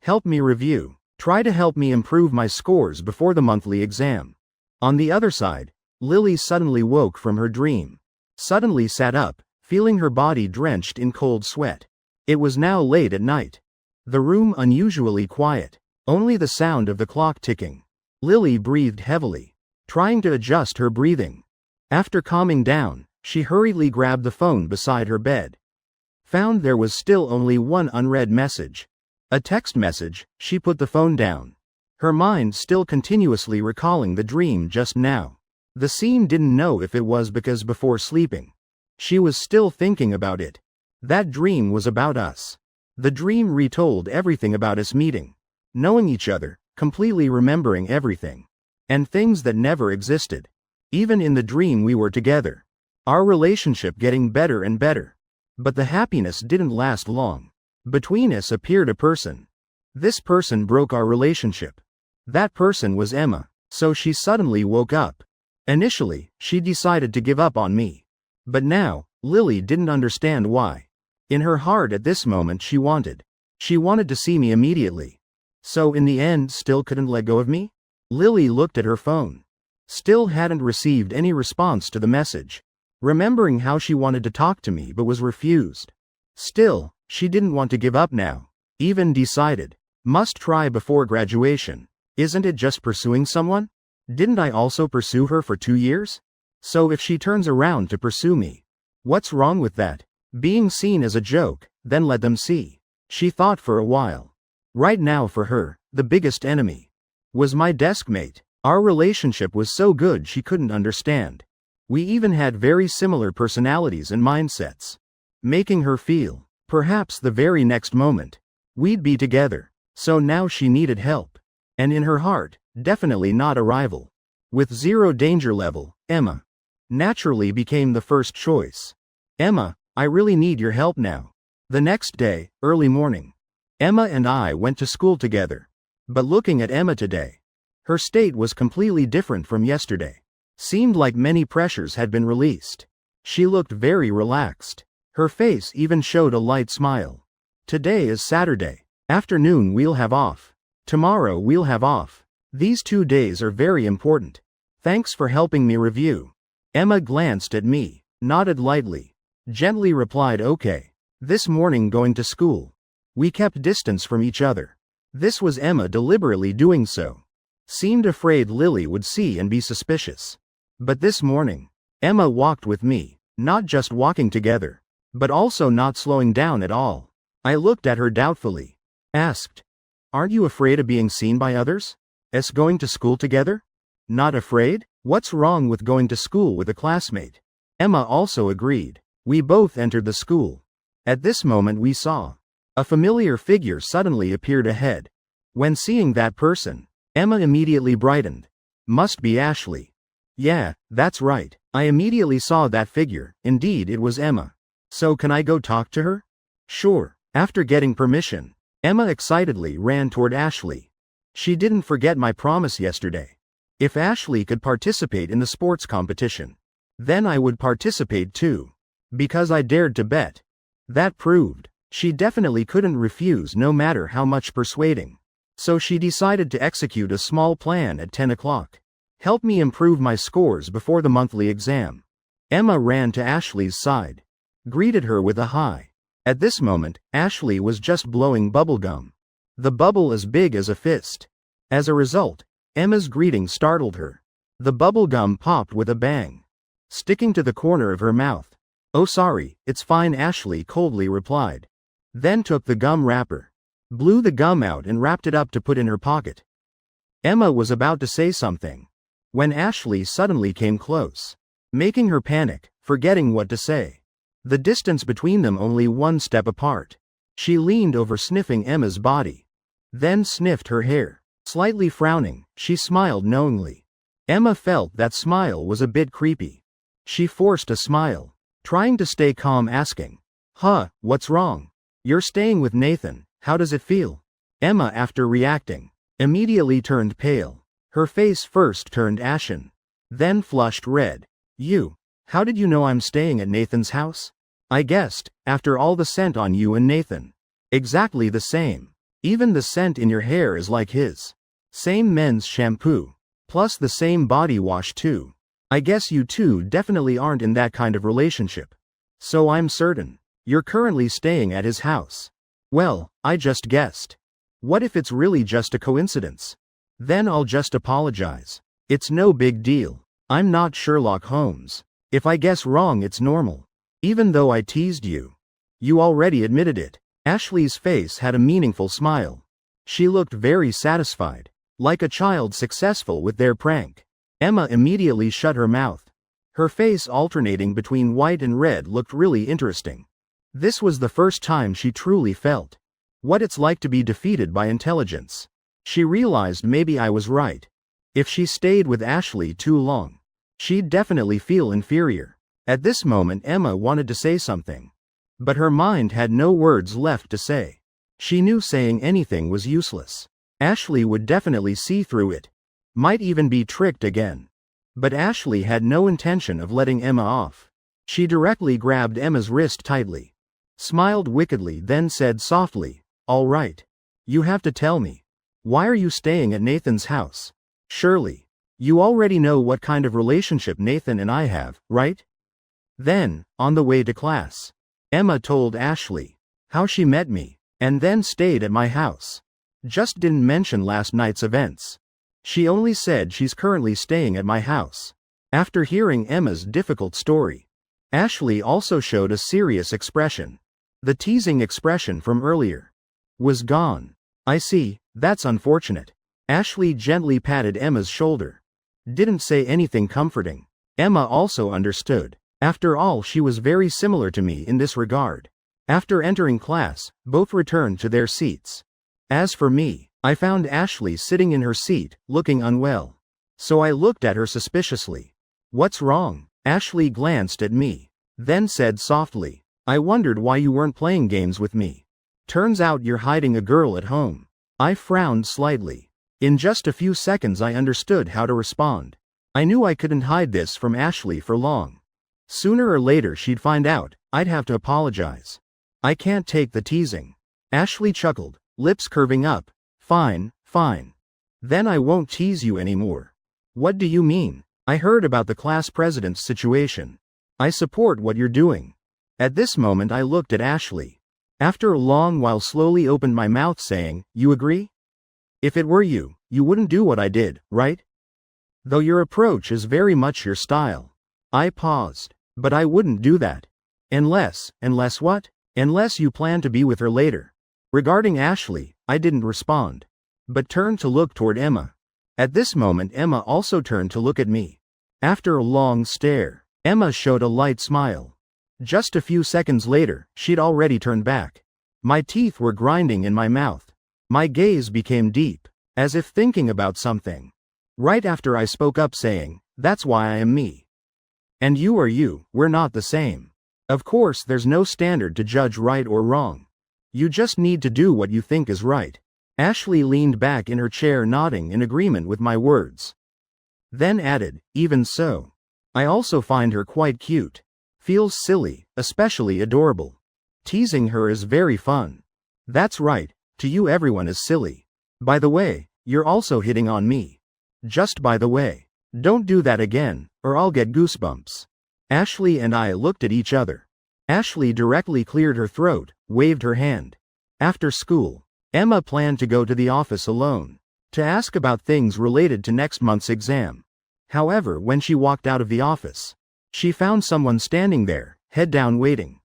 help me review. Try to help me improve my scores before the monthly exam. On the other side, Lily suddenly woke from her dream. Suddenly sat up, feeling her body drenched in cold sweat. It was now late at night. The room unusually quiet, only the sound of the clock ticking. Lily breathed heavily, trying to adjust her breathing. After calming down, she hurriedly grabbed the phone beside her bed. Found there was still only one unread message. A text message. She put the phone down, her mind still continuously recalling the dream just now. The scene didn't know if it was because before sleeping, she was still thinking about it. That dream was about us. The dream retold everything about us meeting, knowing each other, completely remembering everything, and things that never existed. Even in the dream we were together. Our relationship getting better and better. But the happiness didn't last long. Between us appeared a person. This person broke our relationship. That person was Emma. So she suddenly woke up. Initially, she decided to give up on me. But now, Lily didn't understand why. In her heart at this moment she wanted to see me immediately. So in the end still couldn't let go of me? Lily looked at her phone. Still hadn't received any response to the message. Remembering how she wanted to talk to me but was refused. Still, she didn't want to give up now. Even decided. Must try before graduation. Isn't it just pursuing someone? Didn't I also pursue her for 2 years? So if she turns around to pursue me, what's wrong with that? Being seen as a joke, then let them see. She thought for a while. Right now for her, the biggest enemy was my desk mate. Our relationship was so good she couldn't understand. We even had very similar personalities and mindsets. Making her feel, perhaps the very next moment, we'd be together. So now she needed help. And in her heart, definitely not a rival. With 0 danger level, Emma naturally became the first choice. Emma, I really need your help now. The next day, early morning, Emma and I went to school together. But looking at Emma today, her state was completely different from yesterday. Seemed like many pressures had been released. She looked very relaxed. Her face even showed a light smile. Today is Saturday. Afternoon we'll have off. Tomorrow we'll have off. These 2 days are very important. Thanks for helping me review. Emma glanced at me, nodded lightly, gently replied okay. This morning going to school, we kept distance from each other. This was Emma deliberately doing so. Seemed afraid Lily would see and be suspicious. But this morning, Emma walked with me, not just walking together, but also not slowing down at all. I looked at her doubtfully. Asked, aren't you afraid of being seen by others? Going to school together? Not afraid? What's wrong with going to school with a classmate? Emma also agreed. We both entered the school. At this moment we saw a familiar figure suddenly appeared ahead. When seeing that person, Emma immediately brightened. Must be Ashley. Yeah, that's right. I immediately saw that figure. Indeed it was Emma. So can I go talk to her? Sure. After getting permission, Emma excitedly ran toward Ashley. She didn't forget my promise yesterday. If Ashley could participate in the sports competition, then I would participate too. Because I dared to bet. That proved she definitely couldn't refuse no matter how much persuading. So she decided to execute a small plan at 10 o'clock. Help me improve my scores before the monthly exam. Emma ran to Ashley's side. Greeted her with a hi. At this moment, Ashley was just blowing bubblegum. The bubble as big as a fist. As a result, Emma's greeting startled her. The bubblegum popped with a bang, sticking to the corner of her mouth. Oh sorry, it's fine, Ashley coldly replied. Then took the gum wrapper, blew the gum out and wrapped it up to put in her pocket. Emma was about to say something, when Ashley suddenly came close, making her panic, forgetting what to say. The distance between them only 1 step apart. She leaned over sniffing Emma's body, then sniffed her hair. Slightly frowning, she smiled knowingly. Emma felt that smile was a bit creepy. She forced a smile, trying to stay calm, asking, what's wrong? You're staying with Nathan, how does it feel? Emma, after reacting, immediately turned pale. Her face first turned ashen, then flushed red. How did you know I'm staying at Nathan's house? I guessed, after all the scent on you and Nathan. Exactly the same. Even the scent in your hair is like his. Same men's shampoo. Plus the same body wash too. I guess you two definitely aren't in that kind of relationship. So I'm certain. You're currently staying at his house. Well, I just guessed. What if it's really just a coincidence? Then I'll just apologize. It's no big deal. I'm not Sherlock Holmes. If I guess wrong, it's normal. Even though I teased you. You already admitted it. Ashley's face had a meaningful smile. She looked very satisfied, like a child successful with their prank. Emma immediately shut her mouth. Her face alternating between white and red looked really interesting. This was the first time she truly felt what it's like to be defeated by intelligence. She realized maybe I was right. If she stayed with Ashley too long, she'd definitely feel inferior. At this moment Emma wanted to say something, but her mind had no words left to say. She knew saying anything was useless. Ashley would definitely see through it. Might even be tricked again. But Ashley had no intention of letting Emma off. She directly grabbed Emma's wrist tightly, smiled wickedly, then said softly, "All right. You have to tell me. Why are you staying at Nathan's house? Surely, you already know what kind of relationship Nathan and I have, right?" Then, on the way to class, Emma told Ashley how she met me, and then stayed at my house. Just didn't mention last night's events. She only said she's currently staying at my house. After hearing Emma's difficult story, Ashley also showed a serious expression. The teasing expression from earlier was gone. I see, that's unfortunate. Ashley gently patted Emma's shoulder. Didn't say anything comforting. Emma also understood. After all, she was very similar to me in this regard. After entering class, both returned to their seats. As for me, I found Ashley sitting in her seat, looking unwell. So I looked at her suspiciously. "What's wrong?" Ashley glanced at me, then said softly, "I wondered why you weren't playing games with me. Turns out you're hiding a girl at home." I frowned slightly. In just a few seconds I understood how to respond. I knew I couldn't hide this from Ashley for long. Sooner or later she'd find out. I'd have to apologize. I can't take the teasing. Ashley chuckled, lips curving up. Fine. Then I won't tease you anymore." "What do you mean?" "I heard about the class president's situation. I support what you're doing." At this moment I looked at Ashley. After a long while slowly opened my mouth saying, "You agree? If it were you, you wouldn't do what I did, right? Though your approach is very much your style." I paused. "But I wouldn't do that. Unless what? Unless you plan to be with her later." Regarding Ashley, I didn't respond, but turned to look toward Emma. At this moment Emma also turned to look at me. After a long stare, Emma showed a light smile. Just a few seconds later, she'd already turned back. My teeth were grinding in my mouth. My gaze became deep, as if thinking about something. Right after I spoke up saying, "That's why I am me. And you are you, we're not the same. Of course there's no standard to judge right or wrong. You just need to do what you think is right." Ashley leaned back in her chair nodding in agreement with my words. Then added, "Even so, I also find her quite cute. Feels silly, especially adorable. Teasing her is very fun." "That's right, to you everyone is silly. By the way, you're also hitting on me. Just by the way. Don't do that again, or I'll get goosebumps." Ashley and I looked at each other. Ashley directly cleared her throat, waved her hand. After school, Emma planned to go to the office alone, to ask about things related to next month's exam. However, when she walked out of the office, she found someone standing there, head down waiting.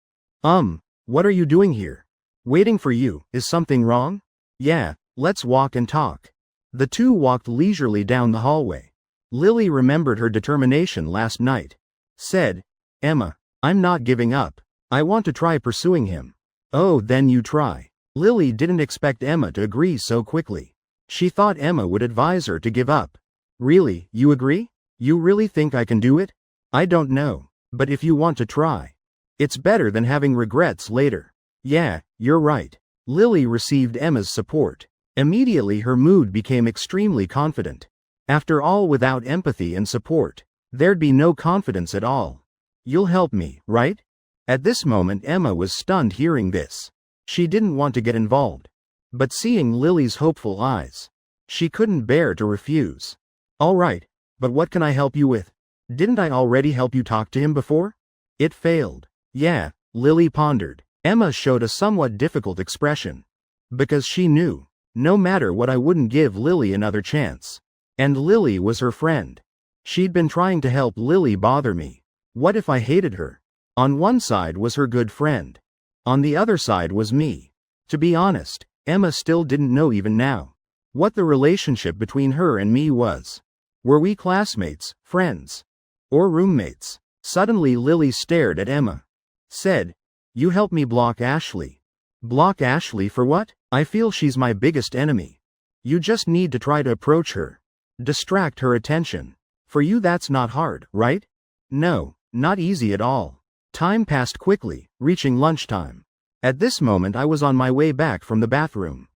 What are you doing here?" "Waiting for you. Is something wrong?" "Yeah, let's walk and talk." The two walked leisurely down the hallway. Lily remembered her determination last night. Said, "Emma, I'm not giving up. I want to try pursuing him." "Oh, then you try." Lily didn't expect Emma to agree so quickly. She thought Emma would advise her to give up. "Really, you agree? You really think I can do it?" "I don't know. But if you want to try, it's better than having regrets later." "Yeah, you're right." Lily received Emma's support. Immediately her mood became extremely confident. After all, without empathy and support, there'd be no confidence at all. You'll help me, right? At this moment Emma was stunned hearing this. She didn't want to get involved. But seeing Lily's hopeful eyes, she couldn't bear to refuse. All right, but what can I help you with? Didn't I already help you talk to him before? It failed. Yeah, Lily pondered. Emma showed a somewhat difficult expression. Because she knew, no matter what, I wouldn't give Lily another chance. And Lily was her friend. She'd been trying to help Lily bother me. What if I hated her? On one side was her good friend. On the other side was me. To be honest, Emma still didn't know even now what the relationship between her and me was. Were we classmates, friends, or roommates? Suddenly Lily stared at Emma. Said, "You help me block Ashley." Block Ashley for what? I feel she's my biggest enemy. You just need to try to approach her. Distract her attention. For you that's not hard, right? No, not easy at all. Time passed quickly, reaching lunchtime. At this moment I was on my way back from the bathroom.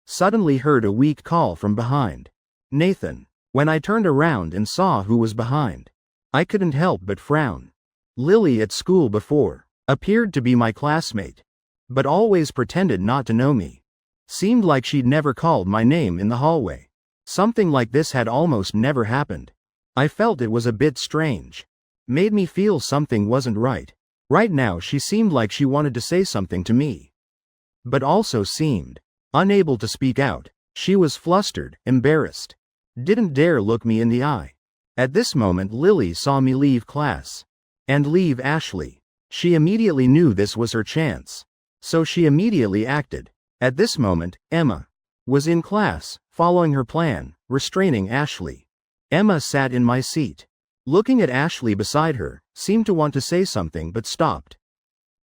Suddenly heard a weak call from behind. Nathan. When I turned around and saw who was behind, I couldn't help but frown. Lily at school before appeared to be my classmate, but always pretended not to know me. Seemed like she'd never called my name in the hallway. Something like this had almost never happened. I felt it was a bit strange. Made me feel something wasn't right. Right now she seemed like she wanted to say something to me, but also seemed unable to speak out. She was flustered, embarrassed. Didn't dare look me in the eye. At this moment Lily saw me leave class. And leave Ashley. She immediately knew this was her chance. So she immediately acted. At this moment, Emma was in class, following her plan, restraining Ashley. Emma sat in my seat. Looking at Ashley beside her, seemed to want to say something but stopped.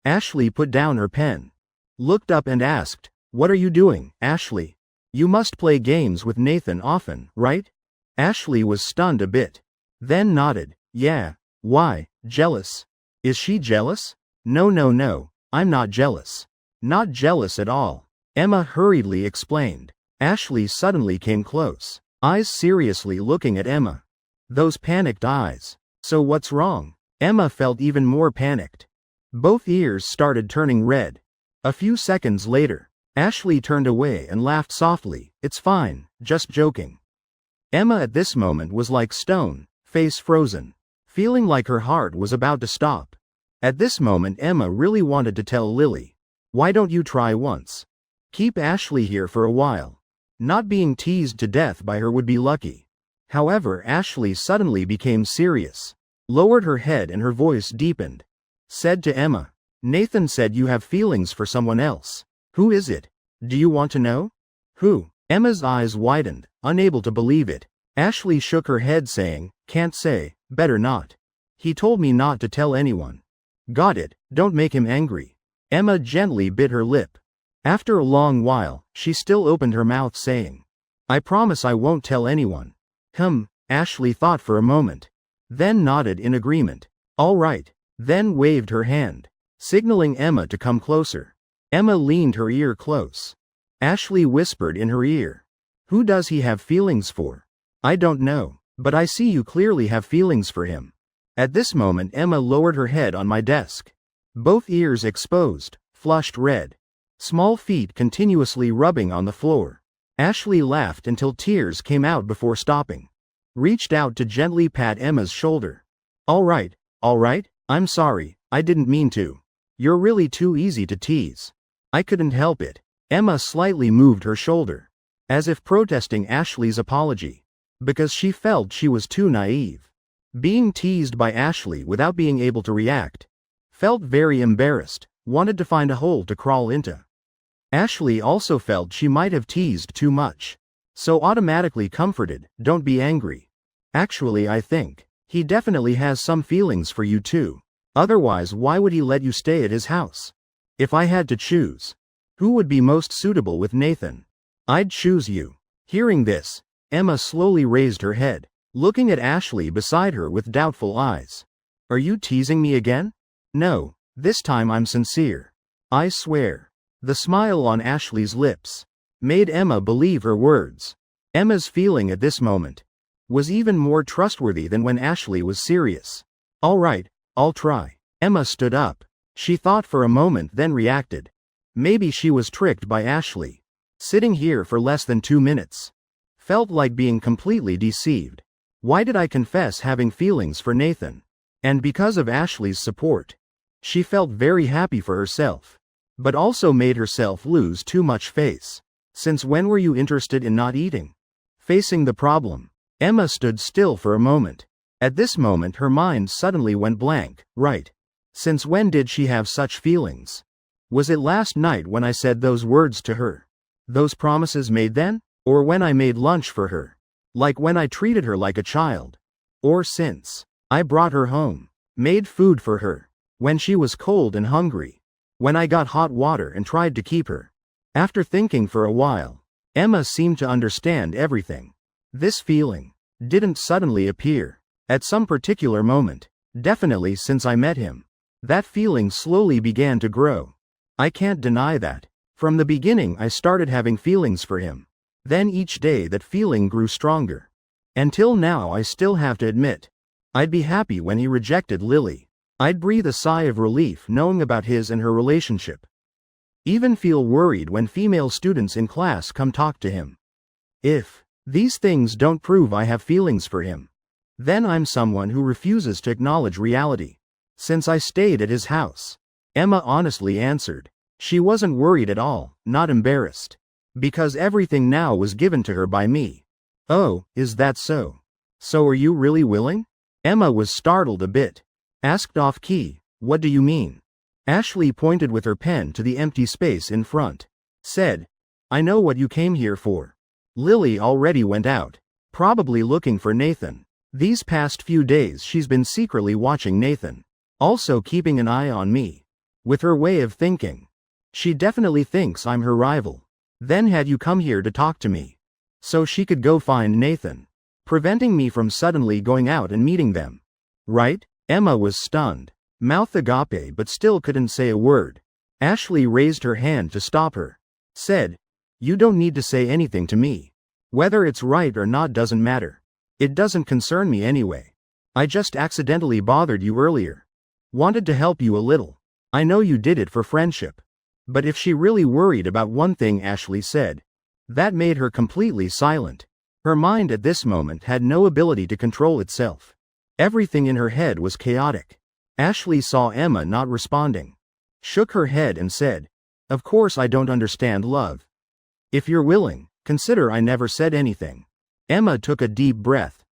Ashley put down her pen. Looked up and asked, "What are you doing, Ashley? You must play games with Nathan often, right?" Ashley was stunned a bit. Then nodded. Yeah. Why, jealous? Is she jealous? No, I'm not jealous. Not jealous at all. Emma hurriedly explained. Ashley suddenly came close, eyes seriously looking at Emma. Those panicked eyes. So what's wrong? Emma felt even more panicked. Both ears started turning red. A few seconds later, Ashley turned away and laughed softly. It's fine, just joking. Emma at this moment was like stone, face frozen, feeling like her heart was about to stop. At this moment Emma really wanted to tell Lily, why don't you try once? Keep Ashley here for a while. Not being teased to death by her would be lucky. However, Ashley suddenly became serious, lowered her head and her voice deepened. Said to Emma, Nathan said you have feelings for someone else. Who is it? Do you want to know? Who? Emma's eyes widened, unable to believe it. Ashley shook her head saying, can't say, better not. He told me not to tell anyone. Got it, don't make him angry. Emma gently bit her lip. After a long while, she still opened her mouth saying, I promise I won't tell anyone. Ashley thought for a moment. Then nodded in agreement. All right. Then waved her hand, signaling Emma to come closer. Emma leaned her ear close. Ashley whispered in her ear. Who does he have feelings for? I don't know, but I see you clearly have feelings for him. At this moment Emma lowered her head on my desk. Both ears exposed, flushed red. Small feet continuously rubbing on the floor. Ashley laughed until tears came out before stopping. Reached out to gently pat Emma's shoulder. All right, I'm sorry, I didn't mean to. You're really too easy to tease. I couldn't help it. Emma slightly moved her shoulder, as if protesting Ashley's apology, because she felt she was too naive. Being teased by Ashley without being able to react. Felt very embarrassed, wanted to find a hole to crawl into. Ashley also felt she might have teased too much, so automatically comforted, don't be angry. Actually I think he definitely has some feelings for you too. Otherwise why would he let you stay at his house? If I had to choose, who would be most suitable with Nathan? I'd choose you. Hearing this, Emma slowly raised her head, looking at Ashley beside her with doubtful eyes. Are you teasing me again? No, this time I'm sincere. I swear. The smile on Ashley's lips made Emma believe her words. Emma's feeling at this moment was even more trustworthy than when Ashley was serious. All right, I'll try. Emma stood up. She thought for a moment then reacted. Maybe she was tricked by Ashley. Sitting here for less than 2 minutes. Felt like being completely deceived. Why did I confess having feelings for Nathan? And because of Ashley's support. She felt very happy for herself. But also made herself lose too much face. Since when were you interested in not eating? Facing the problem. Emma stood still for a moment. At this moment her mind suddenly went blank. Right. Since when did she have such feelings? Was it last night when I said those words to her? Those promises made then? Or when I made lunch for her? Like when I treated her like a child? Or since I brought her home, made food for her, when she was cold and hungry? When I got hot water and tried to keep her? After thinking for a while, Emma seemed to understand everything. This feeling didn't suddenly appear at some particular moment. Definitely since I met him. That feeling slowly began to grow. I can't deny that. From the beginning I started having feelings for him. Then each day that feeling grew stronger. Until now I still have to admit. I'd be happy when he rejected Lily. I'd breathe a sigh of relief knowing about his and her relationship. Even feel worried when female students in class come talk to him. If these things don't prove I have feelings for him, then I'm someone who refuses to acknowledge reality. Since I stayed at his house, Emma honestly answered. She wasn't worried at all, not embarrassed. Because everything now was given to her by me. Oh, is that so? So are you really willing? Emma was startled a bit. Asked off-key, what do you mean? Ashley pointed with her pen to the empty space in front. Said, I know what you came here for. Lily already went out. Probably looking for Nathan. These past few days she's been secretly watching Nathan. Also keeping an eye on me. With her way of thinking. She definitely thinks I'm her rival. Then had you come here to talk to me. So she could go find Nathan. Preventing me from suddenly going out and meeting them. Right? Emma was stunned. Mouth agape but still couldn't say a word. Ashley raised her hand to stop her. Said, you don't need to say anything to me. Whether it's right or not doesn't matter. It doesn't concern me anyway. I just accidentally bothered you earlier. Wanted to help you a little. I know you did it for friendship. But if she really worried about one thing Ashley said, that made her completely silent. Her mind at this moment had no ability to control itself. Everything in her head was chaotic. Ashley saw Emma not responding. Shook her head and said, of course I don't understand love. If you're willing, consider I never said anything. Emma took a deep breath.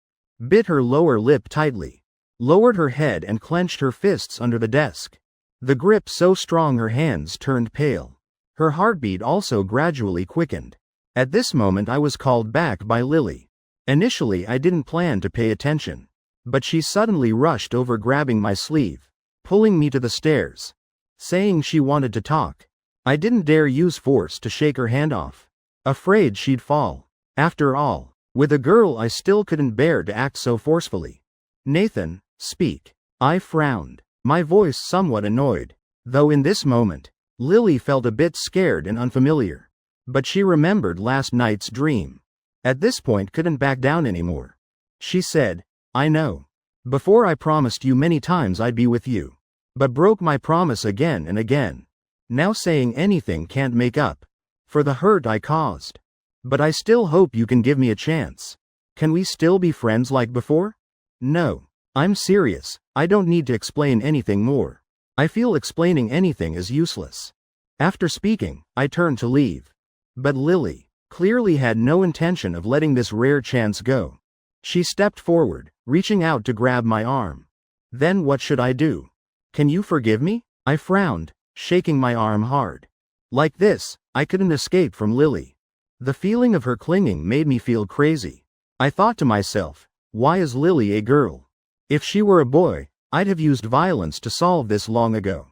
Bit her lower lip tightly. Lowered her head and clenched her fists under the desk. The grip so strong her hands turned pale. Her heartbeat also gradually quickened. At this moment I was called back by Lily. Initially I didn't plan to pay attention. But she suddenly rushed over grabbing my sleeve. Pulling me to the stairs. Saying she wanted to talk. I didn't dare use force to shake her hand off. Afraid she'd fall. After all, with a girl I still couldn't bear to act so forcefully. Nathan, speak. I frowned. My voice somewhat annoyed. Though in this moment, Lily felt a bit scared and unfamiliar. But she remembered last night's dream. At this point couldn't back down anymore. She said, I know. Before I promised you many times I'd be with you. But broke my promise again and again. Now saying anything can't make up for the hurt I caused. But I still hope you can give me a chance. Can we still be friends like before? No. I'm serious. I don't need to explain anything more. I feel explaining anything is useless. After speaking, I turned to leave. But Lily clearly had no intention of letting this rare chance go. She stepped forward, reaching out to grab my arm. Then what should I do? Can you forgive me? I frowned, shaking my arm hard. Like this, I couldn't escape from Lily. The feeling of her clinging made me feel crazy. I thought to myself, why is Lily a girl? If she were a boy, I'd have used violence to solve this long ago.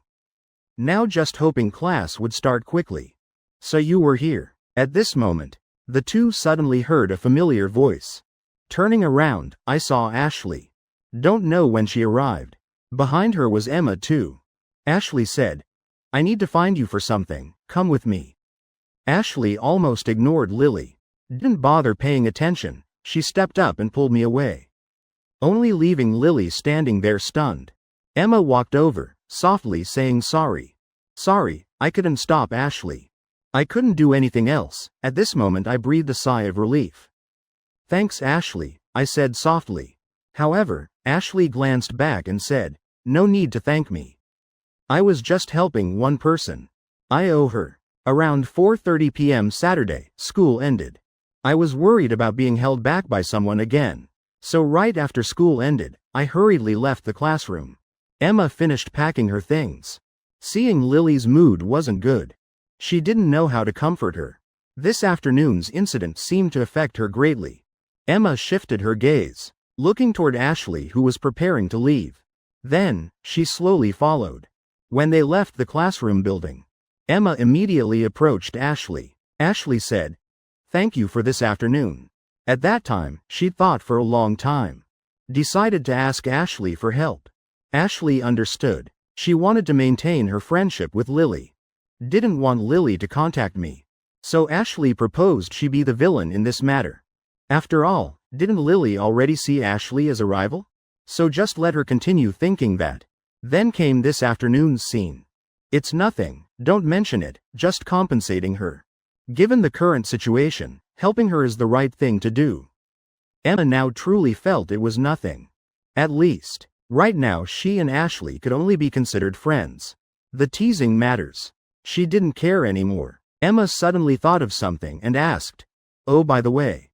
Now just hoping class would start quickly. So you were here. At this moment, the two suddenly heard a familiar voice. Turning around, I saw Ashley. Don't know when she arrived. Behind her was Emma too. Ashley said, I need to find you for something, come with me. Ashley almost ignored Lily. Didn't bother paying attention. She stepped up and pulled me away, only leaving Lily standing there stunned. Emma walked over, softly saying sorry. Sorry, I couldn't stop Ashley. I couldn't do anything else. At this moment I breathed a sigh of relief. Thanks Ashley, I said softly. However, Ashley glanced back and said, no need to thank me. I was just helping one person. I owe her. Around 4:30 p.m. Saturday, school ended. I was worried about being held back by someone again. So right after school ended, I hurriedly left the classroom. Emma finished packing her things. Seeing Lily's mood wasn't good. She didn't know how to comfort her. This afternoon's incident seemed to affect her greatly. Emma shifted her gaze, looking toward Ashley who was preparing to leave. Then, she slowly followed. When they left the classroom building, Emma immediately approached Ashley. Ashley said, thank you for this afternoon. At that time, she'd thought for a long time. Decided to ask Ashley for help. Ashley understood. She wanted to maintain her friendship with Lily. Didn't want Lily to contact me. So Ashley proposed she be the villain in this matter. After all, didn't Lily already see Ashley as a rival? So just let her continue thinking that. Then came this afternoon's scene. It's nothing, don't mention it, just compensating her. Given the current situation, helping her is the right thing to do. Emma now truly felt it was nothing. At least, right now she and Ashley could only be considered friends. The teasing matters. She didn't care anymore. Emma suddenly thought of something and asked, oh by the way,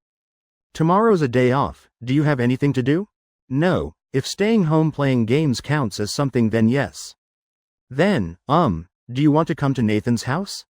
tomorrow's a day off, do you have anything to do? No, if staying home playing games counts as something then yes. Then, do you want to come to Nathan's house?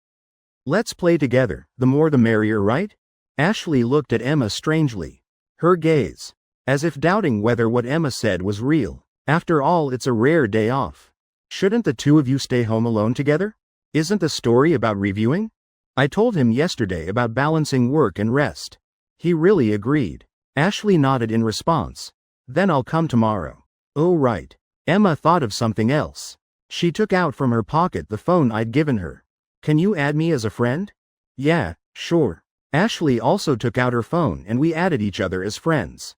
Let's play together, the more the merrier, right? Ashley looked at Emma strangely. Her gaze, as if doubting whether what Emma said was real. After all, it's a rare day off. Shouldn't the two of you stay home alone together? Isn't the story about reviewing? I told him yesterday about balancing work and rest. He really agreed. Ashley nodded in response. Then I'll come tomorrow. Oh right. Emma thought of something else. She took out from her pocket the phone I'd given her. Can you add me as a friend? Yeah, sure. Ashley also took out her phone and we added each other as friends.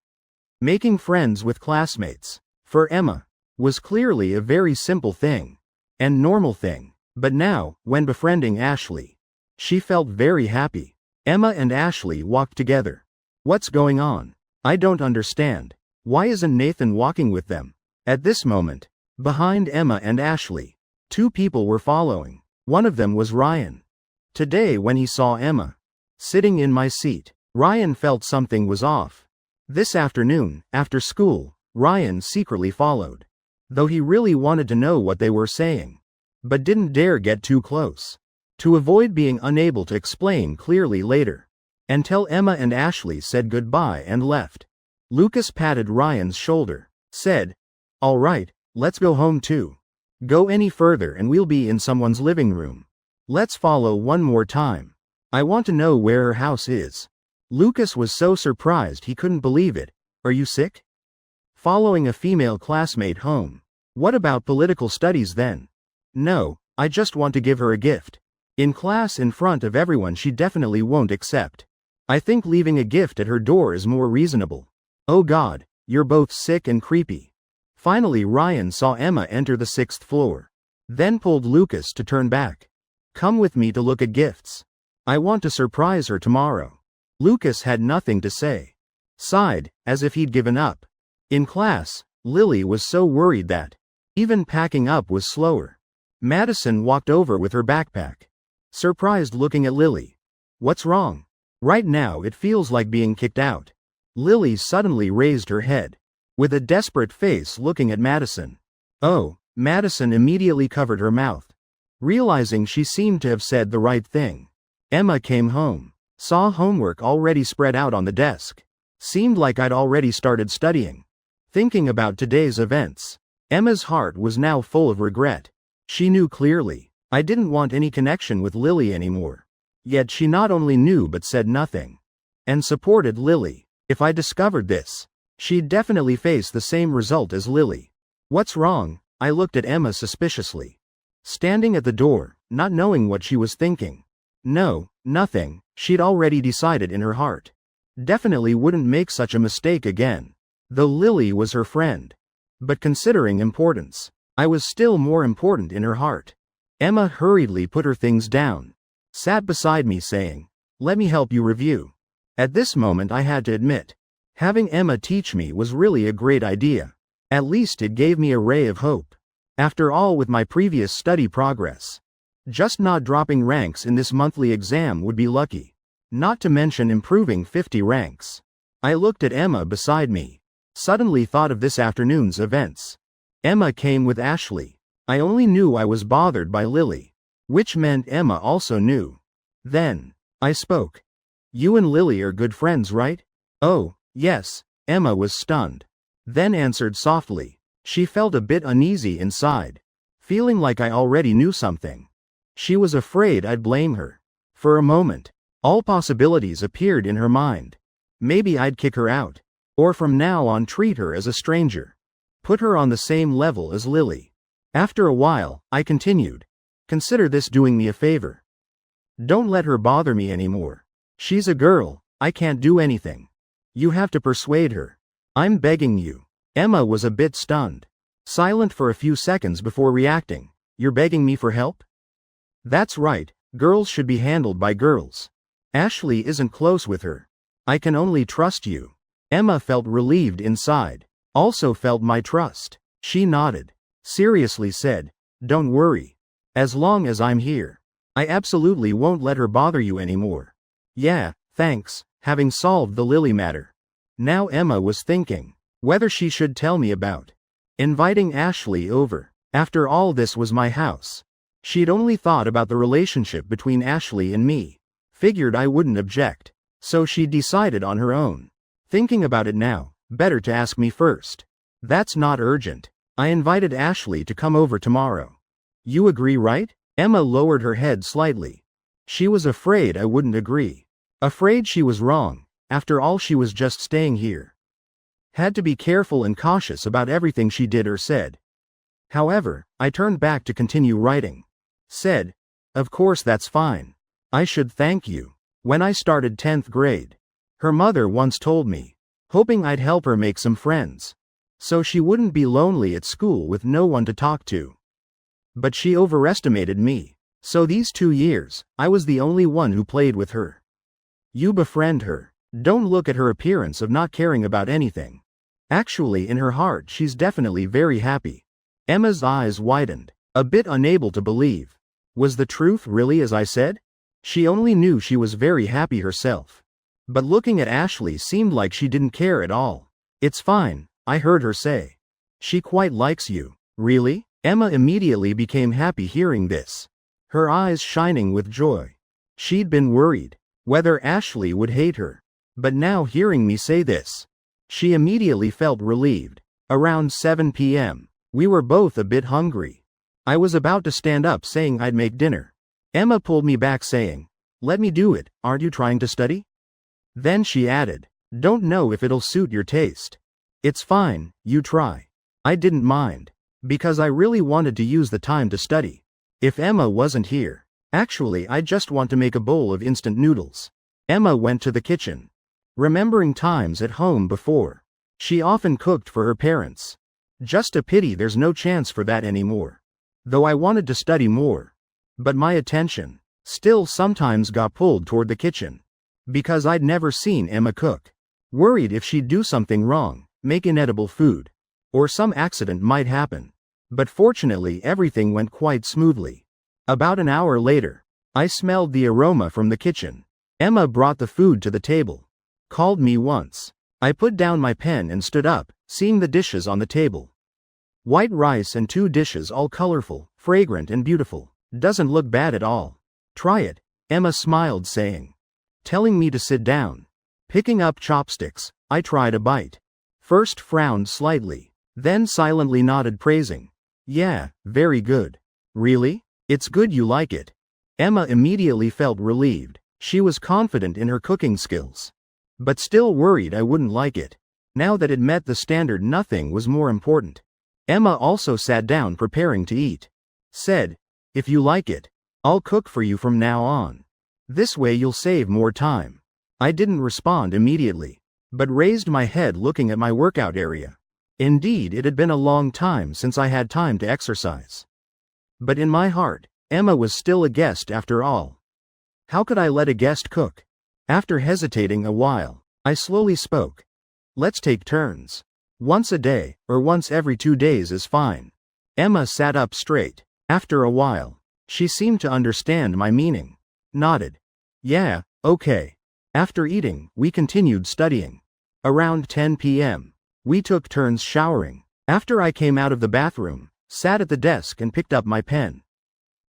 Making friends with classmates, for Emma, was clearly a very simple thing. And normal thing. But now, when befriending Ashley, she felt very happy. Emma and Ashley walked together. What's going on? I don't understand. Why isn't Nathan walking with them? At this moment, behind Emma and Ashley, two people were following. One of them was Ryan. Today when he saw Emma sitting in my seat, Ryan felt something was off. This afternoon, after school, Ryan secretly followed. Though he really wanted to know what they were saying, but didn't dare get too close, to avoid being unable to explain clearly later. Until Emma and Ashley said goodbye and left. Lucas patted Ryan's shoulder, said, all right, let's go home too. Go any further and we'll be in someone's living room. Let's follow one more time. I want to know where her house is. Lucas was so surprised he couldn't believe it. Are you sick? Following a female classmate home. What about political studies then? No, I just want to give her a gift. In class in front of everyone she definitely won't accept. I think leaving a gift at her door is more reasonable. Oh God, you're both sick and creepy. Finally Ryan saw Emma enter the 6th floor. Then pulled Lucas to turn back. Come with me to look at gifts. I want to surprise her tomorrow. Lucas had nothing to say. Sighed, as if he'd given up. In class, Lily was so worried that even packing up was slower. Madison walked over with her backpack. Surprised looking at Lily. What's wrong? Right now it feels like being kicked out. Lily suddenly raised her head, with a desperate face looking at Madison. Oh, Madison immediately covered her mouth, realizing she seemed to have said the right thing. Emma came home, saw homework already spread out on the desk. Seemed like I'd already started studying. Thinking about today's events, Emma's heart was now full of regret. She knew clearly, I didn't want any connection with Lily anymore. Yet she not only knew but said nothing. And supported Lily. If I discovered this, she'd definitely face the same result as Lily. What's wrong? I looked at Emma suspiciously. Standing at the door, not knowing what she was thinking. No, nothing, she'd already decided in her heart. Definitely wouldn't make such a mistake again. Though Lily was her friend. But considering importance, I was still more important in her heart. Emma hurriedly put her things down. Sat beside me saying, "Let me help you review." At this moment I had to admit, having Emma teach me was really a great idea. At least it gave me a ray of hope. After all, with my previous study progress, just not dropping ranks in this monthly exam would be lucky. Not to mention improving 50 ranks. I looked at Emma beside me. Suddenly thought of this afternoon's events. Emma came with Ashley. I only knew I was bothered by Lily. Which meant Emma also knew. Then I spoke. "You and Lily are good friends, right?" "Oh, yes." Emma was stunned. Then answered softly. She felt a bit uneasy inside, feeling like I already knew something. She was afraid I'd blame her. For a moment, all possibilities appeared in her mind. Maybe I'd kick her out, or from now on treat her as a stranger. Put her on the same level as Lily. After a while, I continued. "Consider this doing me a favor. Don't let her bother me anymore. She's a girl, I can't do anything. You have to persuade her. I'm begging you." Emma was a bit stunned. Silent for a few seconds before reacting. "You're begging me for help?" "That's right, girls should be handled by girls. Ashley isn't close with her. I can only trust you." Emma felt relieved inside. Also felt my trust. She nodded. Seriously said, "Don't worry. As long as I'm here, I absolutely won't let her bother you anymore." Yeah, thanks, having solved the Lily matter. Now Emma was thinking whether she should tell me about inviting Ashley over. After all, this was my house. She'd only thought about the relationship between Ashley and me. Figured I wouldn't object. So she decided on her own. Thinking about it now, better to ask me first. That's not urgent. I invited Ashley to come over tomorrow. You agree, right? Emma lowered her head slightly. She was afraid I wouldn't agree. Afraid she was wrong. After all, she was just staying here. Had to be careful and cautious about everything she did or said. However, I turned back to continue writing. Said, "Of course, that's fine. I should thank you. When I started 10th grade, her mother once told me, hoping I'd help her make some friends, so she wouldn't be lonely at school with no one to talk to. But she overestimated me. So these 2 years, I was the only one who played with her. You befriend her. Don't look at her appearance of not caring about anything. Actually, in her heart, she's definitely very happy." Emma's eyes widened, a bit unable to believe. Was the truth really as I said? She only knew she was very happy herself. But looking at Ashley seemed like she didn't care at all. "It's fine," I heard her say. "She quite likes you." Really? Emma immediately became happy hearing this, her eyes shining with joy. She'd been worried whether Ashley would hate her. But now hearing me say this, she immediately felt relieved. Around 7 p.m., we were both a bit hungry. I was about to stand up saying I'd make dinner. Emma pulled me back saying, "Let me do it, aren't you trying to study?" Then she added, "Don't know if it'll suit your taste." "It's fine, you try." I didn't mind, because I really wanted to use the time to study. If Emma wasn't here, actually I just want to make a bowl of instant noodles. Emma went to the kitchen. Remembering times at home before, she often cooked for her parents. Just a pity there's no chance for that anymore. Though I wanted to study more. But my attention still sometimes got pulled toward the kitchen. Because I'd never seen Emma cook. Worried if she'd do something wrong, make inedible food, or some accident might happen. But fortunately everything went quite smoothly. About an hour later, I smelled the aroma from the kitchen. Emma brought the food to the table. Called me once. I put down my pen and stood up, seeing the dishes on the table. White rice and 2 dishes, all colorful, fragrant and beautiful. Doesn't look bad at all. Try it, Emma smiled saying. Telling me to sit down. Picking up chopsticks, I tried a bite. First frowned slightly, then silently nodded praising. Yeah, very good. Really? It's good you like it. Emma immediately felt relieved. She was confident in her cooking skills. But still worried I wouldn't like it. Now that it met the standard, nothing was more important. Emma also sat down preparing to eat. Said, "If you like it, I'll cook for you from now on." This way you'll save more time. I didn't respond immediately, but raised my head looking at my workout area. Indeed, it had been a long time since I had time to exercise. But in my heart, Emma was still a guest after all. How could I let a guest cook? After hesitating a while, I slowly spoke. Let's take turns. Once a day, or once every 2 days is fine. Emma sat up straight. After a while, she seemed to understand my meaning. Nodded. Yeah, okay. After eating, we continued studying. Around 10 p.m., we took turns showering. After I came out of the bathroom, sat at the desk and picked up my pen.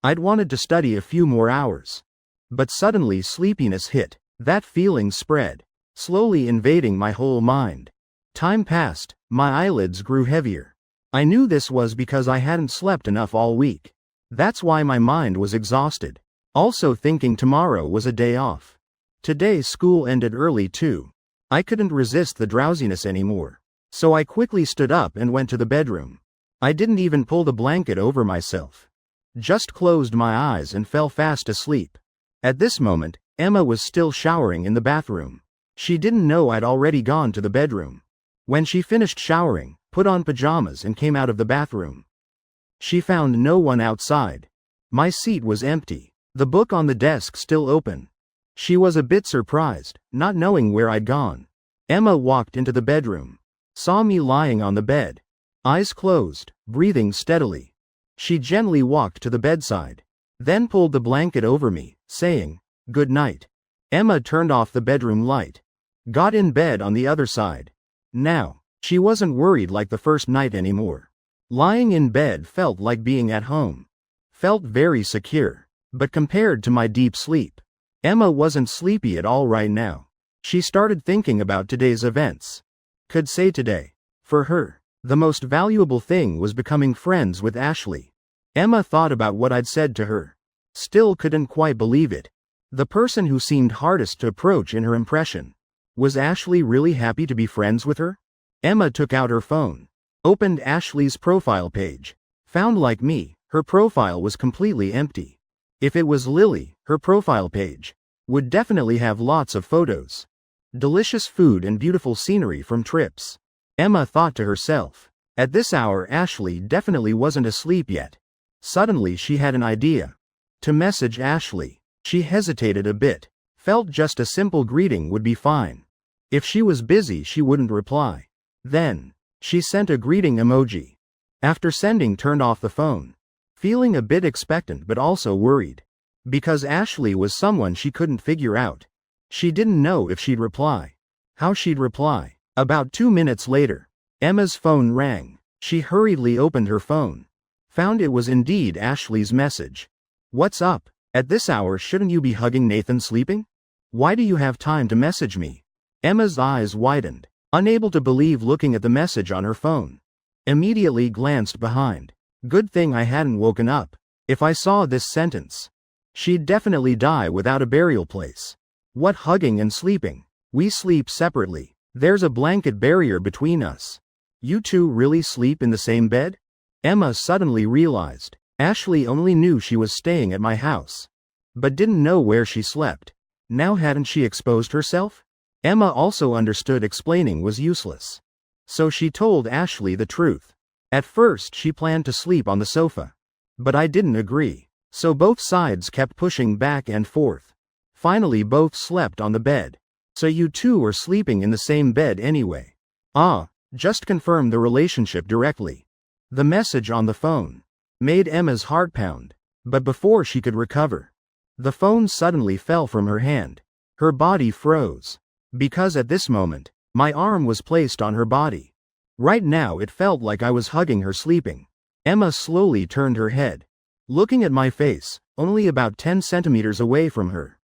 I'd wanted to study a few more hours. But suddenly sleepiness hit. That feeling spread, slowly invading my whole mind. Time passed, my eyelids grew heavier. I knew this was because I hadn't slept enough all week. That's why my mind was exhausted. Also thinking tomorrow was a day off. Today school ended early too. I couldn't resist the drowsiness anymore. So I quickly stood up and went to the bedroom. I didn't even pull the blanket over myself. Just closed my eyes and fell fast asleep. At this moment, Emma was still showering in the bathroom. She didn't know I'd already gone to the bedroom. When she finished showering, put on pajamas and came out of the bathroom. She found no one outside. My seat was empty, the book on the desk still open. She was a bit surprised, not knowing where I'd gone. Emma walked into the bedroom, saw me lying on the bed, eyes closed, breathing steadily. She gently walked to the bedside, then pulled the blanket over me, saying, "Good night." Emma turned off the bedroom light, got in bed on the other side. Now, she wasn't worried like the first night anymore. Lying in bed felt like being at home. Felt very secure. But compared to my deep sleep, Emma wasn't sleepy at all right now. She started thinking about today's events. Could say today, for her, the most valuable thing was becoming friends with Ashley. Emma thought about what I'd said to her. Still couldn't quite believe it. The person who seemed hardest to approach in her impression. Was Ashley really happy to be friends with her? Emma took out her phone, opened Ashley's profile page, found like me, her profile was completely empty. If it was Lily, her profile page would definitely have lots of photos. Delicious food and beautiful scenery from trips. Emma thought to herself. At this hour Ashley definitely wasn't asleep yet. Suddenly she had an idea. To message Ashley. She hesitated a bit. Felt just a simple greeting would be fine. If she was busy she wouldn't reply. Then, she sent a greeting emoji. After sending turned off the phone. Feeling a bit expectant but also worried. Because Ashley was someone she couldn't figure out. She didn't know if she'd reply. How she'd reply. About 2 minutes later, Emma's phone rang. She hurriedly opened her phone. Found it was indeed Ashley's message. "What's up? At this hour shouldn't you be hugging Nathan sleeping? Why do you have time to message me?" Emma's eyes widened, unable to believe looking at the message on her phone. Immediately glanced behind. Good thing I hadn't woken up. If I saw this sentence, she'd definitely die without a burial place. What hugging and sleeping? We sleep separately. There's a blanket barrier between us. You two really sleep in the same bed? Emma suddenly realized. Ashley only knew she was staying at my house, but didn't know where she slept. Now hadn't she exposed herself? Emma also understood explaining was useless. So she told Ashley the truth. At first she planned to sleep on the sofa. But I didn't agree. So both sides kept pushing back and forth. Finally both slept on the bed. So you two are sleeping in the same bed anyway. Ah, just confirmed the relationship directly. The message on the phone made Emma's heart pound. But before she could recover, the phone suddenly fell from her hand. Her body froze. Because at this moment, my arm was placed on her body. Right now it felt like I was hugging her sleeping. Emma slowly turned her head, looking at my face, only about 10 centimeters away from her.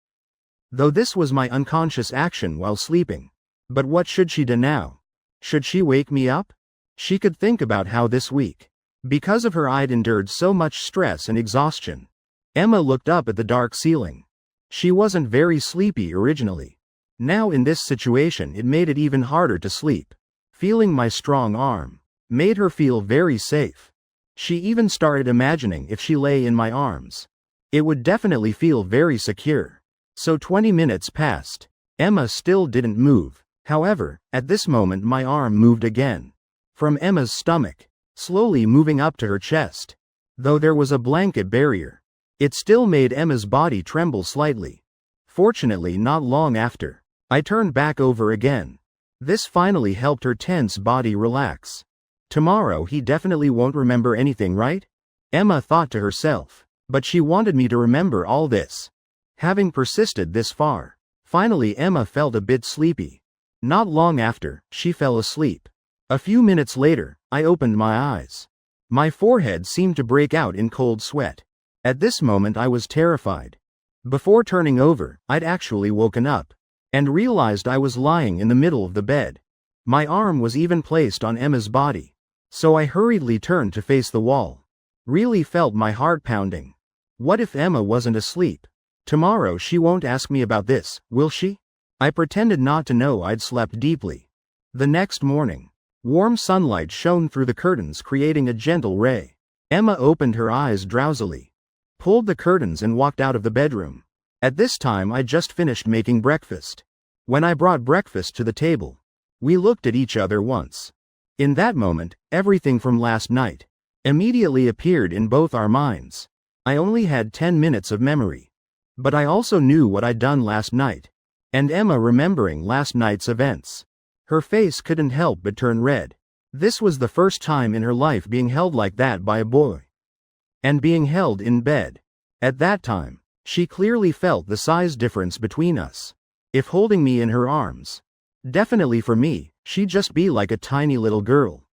Though this was my unconscious action while sleeping. But what should she do now? Should she wake me up? She could think about how this week, because of her, I'd endured so much stress and exhaustion. Emma looked up at the dark ceiling. She wasn't very sleepy originally. Now in this situation it made it even harder to sleep. Feeling my strong arm made her feel very safe. She even started imagining if she lay in my arms, it would definitely feel very secure. So 20 minutes passed. Emma still didn't move. However, at this moment my arm moved again. From Emma's stomach, slowly moving up to her chest. Though there was a blanket barrier, it still made Emma's body tremble slightly. Fortunately, not long after, I turned back over again. This finally helped her tense body relax. Tomorrow he definitely won't remember anything, right? Emma thought to herself. But she wanted me to remember all this. Having persisted this far, finally Emma felt a bit sleepy. Not long after, she fell asleep. A few minutes later, I opened my eyes. My forehead seemed to break out in cold sweat. At this moment I was terrified. Before turning over, I'd actually woken up and realized I was lying in the middle of the bed. My arm was even placed on Emma's body. So I hurriedly turned to face the wall. Really felt my heart pounding. What if Emma wasn't asleep? Tomorrow she won't ask me about this, will she? I pretended not to know I'd slept deeply. The next morning, warm sunlight shone through the curtains, creating a gentle ray. Emma opened her eyes drowsily, pulled the curtains and walked out of the bedroom. At this time I just finished making breakfast. When I brought breakfast to the table, we looked at each other once. In that moment, everything from last night immediately appeared in both our minds. I only had 10 minutes of memory. But I also knew what I'd done last night. And Emma remembering last night's events. Her face couldn't help but turn red. This was the first time in her life being held like that by a boy. And being held in bed. At that time, she clearly felt the size difference between us. If holding me in her arms, definitely for me, she'd just be like a tiny little girl.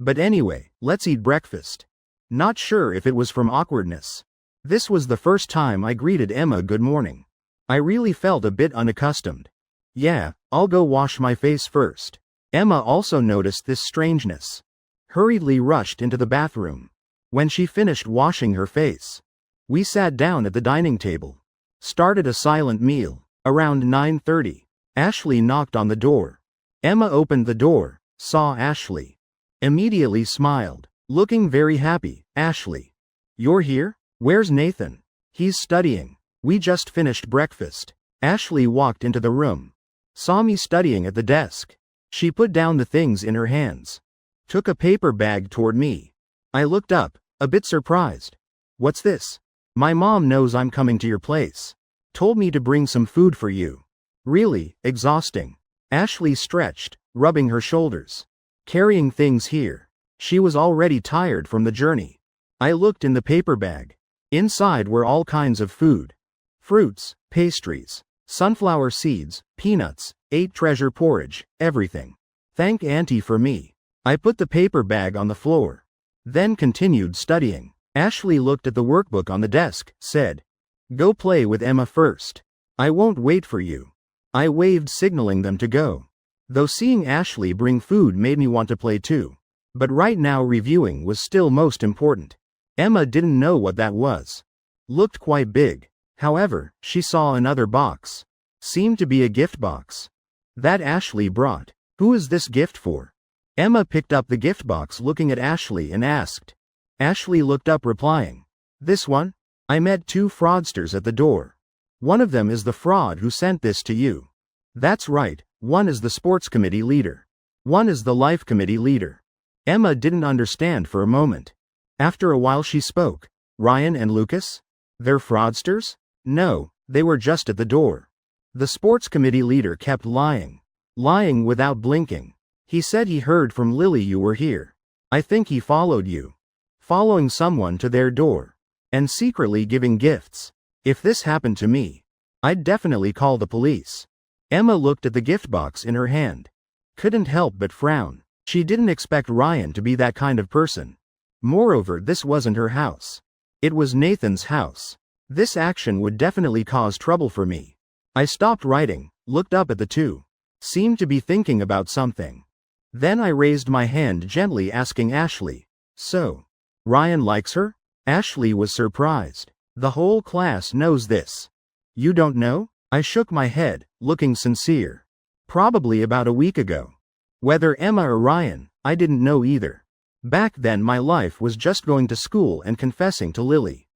But anyway, let's eat breakfast. Not sure if it was from awkwardness. This was the first time I greeted Emma good morning. I really felt a bit unaccustomed. Yeah, I'll go wash my face first. Emma also noticed this strangeness. Hurriedly rushed into the bathroom. When she finished washing her face, we sat down at the dining table. Started a silent meal. Around 9:30, Ashley knocked on the door. Emma opened the door, saw Ashley. Immediately smiled, looking very happy. Ashley, you're here? Where's Nathan? He's studying. We just finished breakfast. Ashley walked into the room. Saw me studying at the desk. She put down the things in her hands. Took a paper bag toward me. I looked up, a bit surprised. What's this? My mom knows I'm coming to your place. Told me to bring some food for you. Really, exhausting. Ashley stretched, rubbing her shoulders. Carrying things here. She was already tired from the journey. I looked in the paper bag. Inside were all kinds of food. Fruits, pastries, sunflower seeds, peanuts, ate treasure porridge, everything. Thank Auntie for me. I put the paper bag on the floor. Then continued studying. Ashley looked at the workbook on the desk, said, "Go play with Emma first. I won't wait for you." I waved, signaling them to go. Though seeing Ashley bring food made me want to play too. But right now reviewing was still most important. Emma didn't know what that was. Looked quite big. However, she saw another box. Seemed to be a gift box. That Ashley brought. Who is this gift for? Emma picked up the gift box, looking at Ashley, and asked. Ashley looked up, replying, "This one? I met 2 fraudsters at the door. One of them is the fraud who sent this to you." "That's right, one is the sports committee leader. One is the life committee leader." Emma didn't understand for a moment. After a while she spoke. "Ryan and Lucas? They're fraudsters?" "No, they were just at the door." The sports committee leader kept lying. Lying without blinking. "He said he heard from Lily you were here. I think he followed you. Following someone to their door. And secretly giving gifts. If this happened to me, I'd definitely call the police." Emma looked at the gift box in her hand. Couldn't help but frown. She didn't expect Ryan to be that kind of person. Moreover, this wasn't her house. It was Nathan's house. This action would definitely cause trouble for me. I stopped writing, looked up at the two. Seemed to be thinking about something. Then I raised my hand gently, asking Ashley, "So, Ryan likes her?" Ashley was surprised. "The whole class knows this." "You don't know?" I shook my head, looking sincere. "Probably about a week ago." Whether Emma or Ryan, I didn't know either. Back then my life was just going to school and confessing to Lily.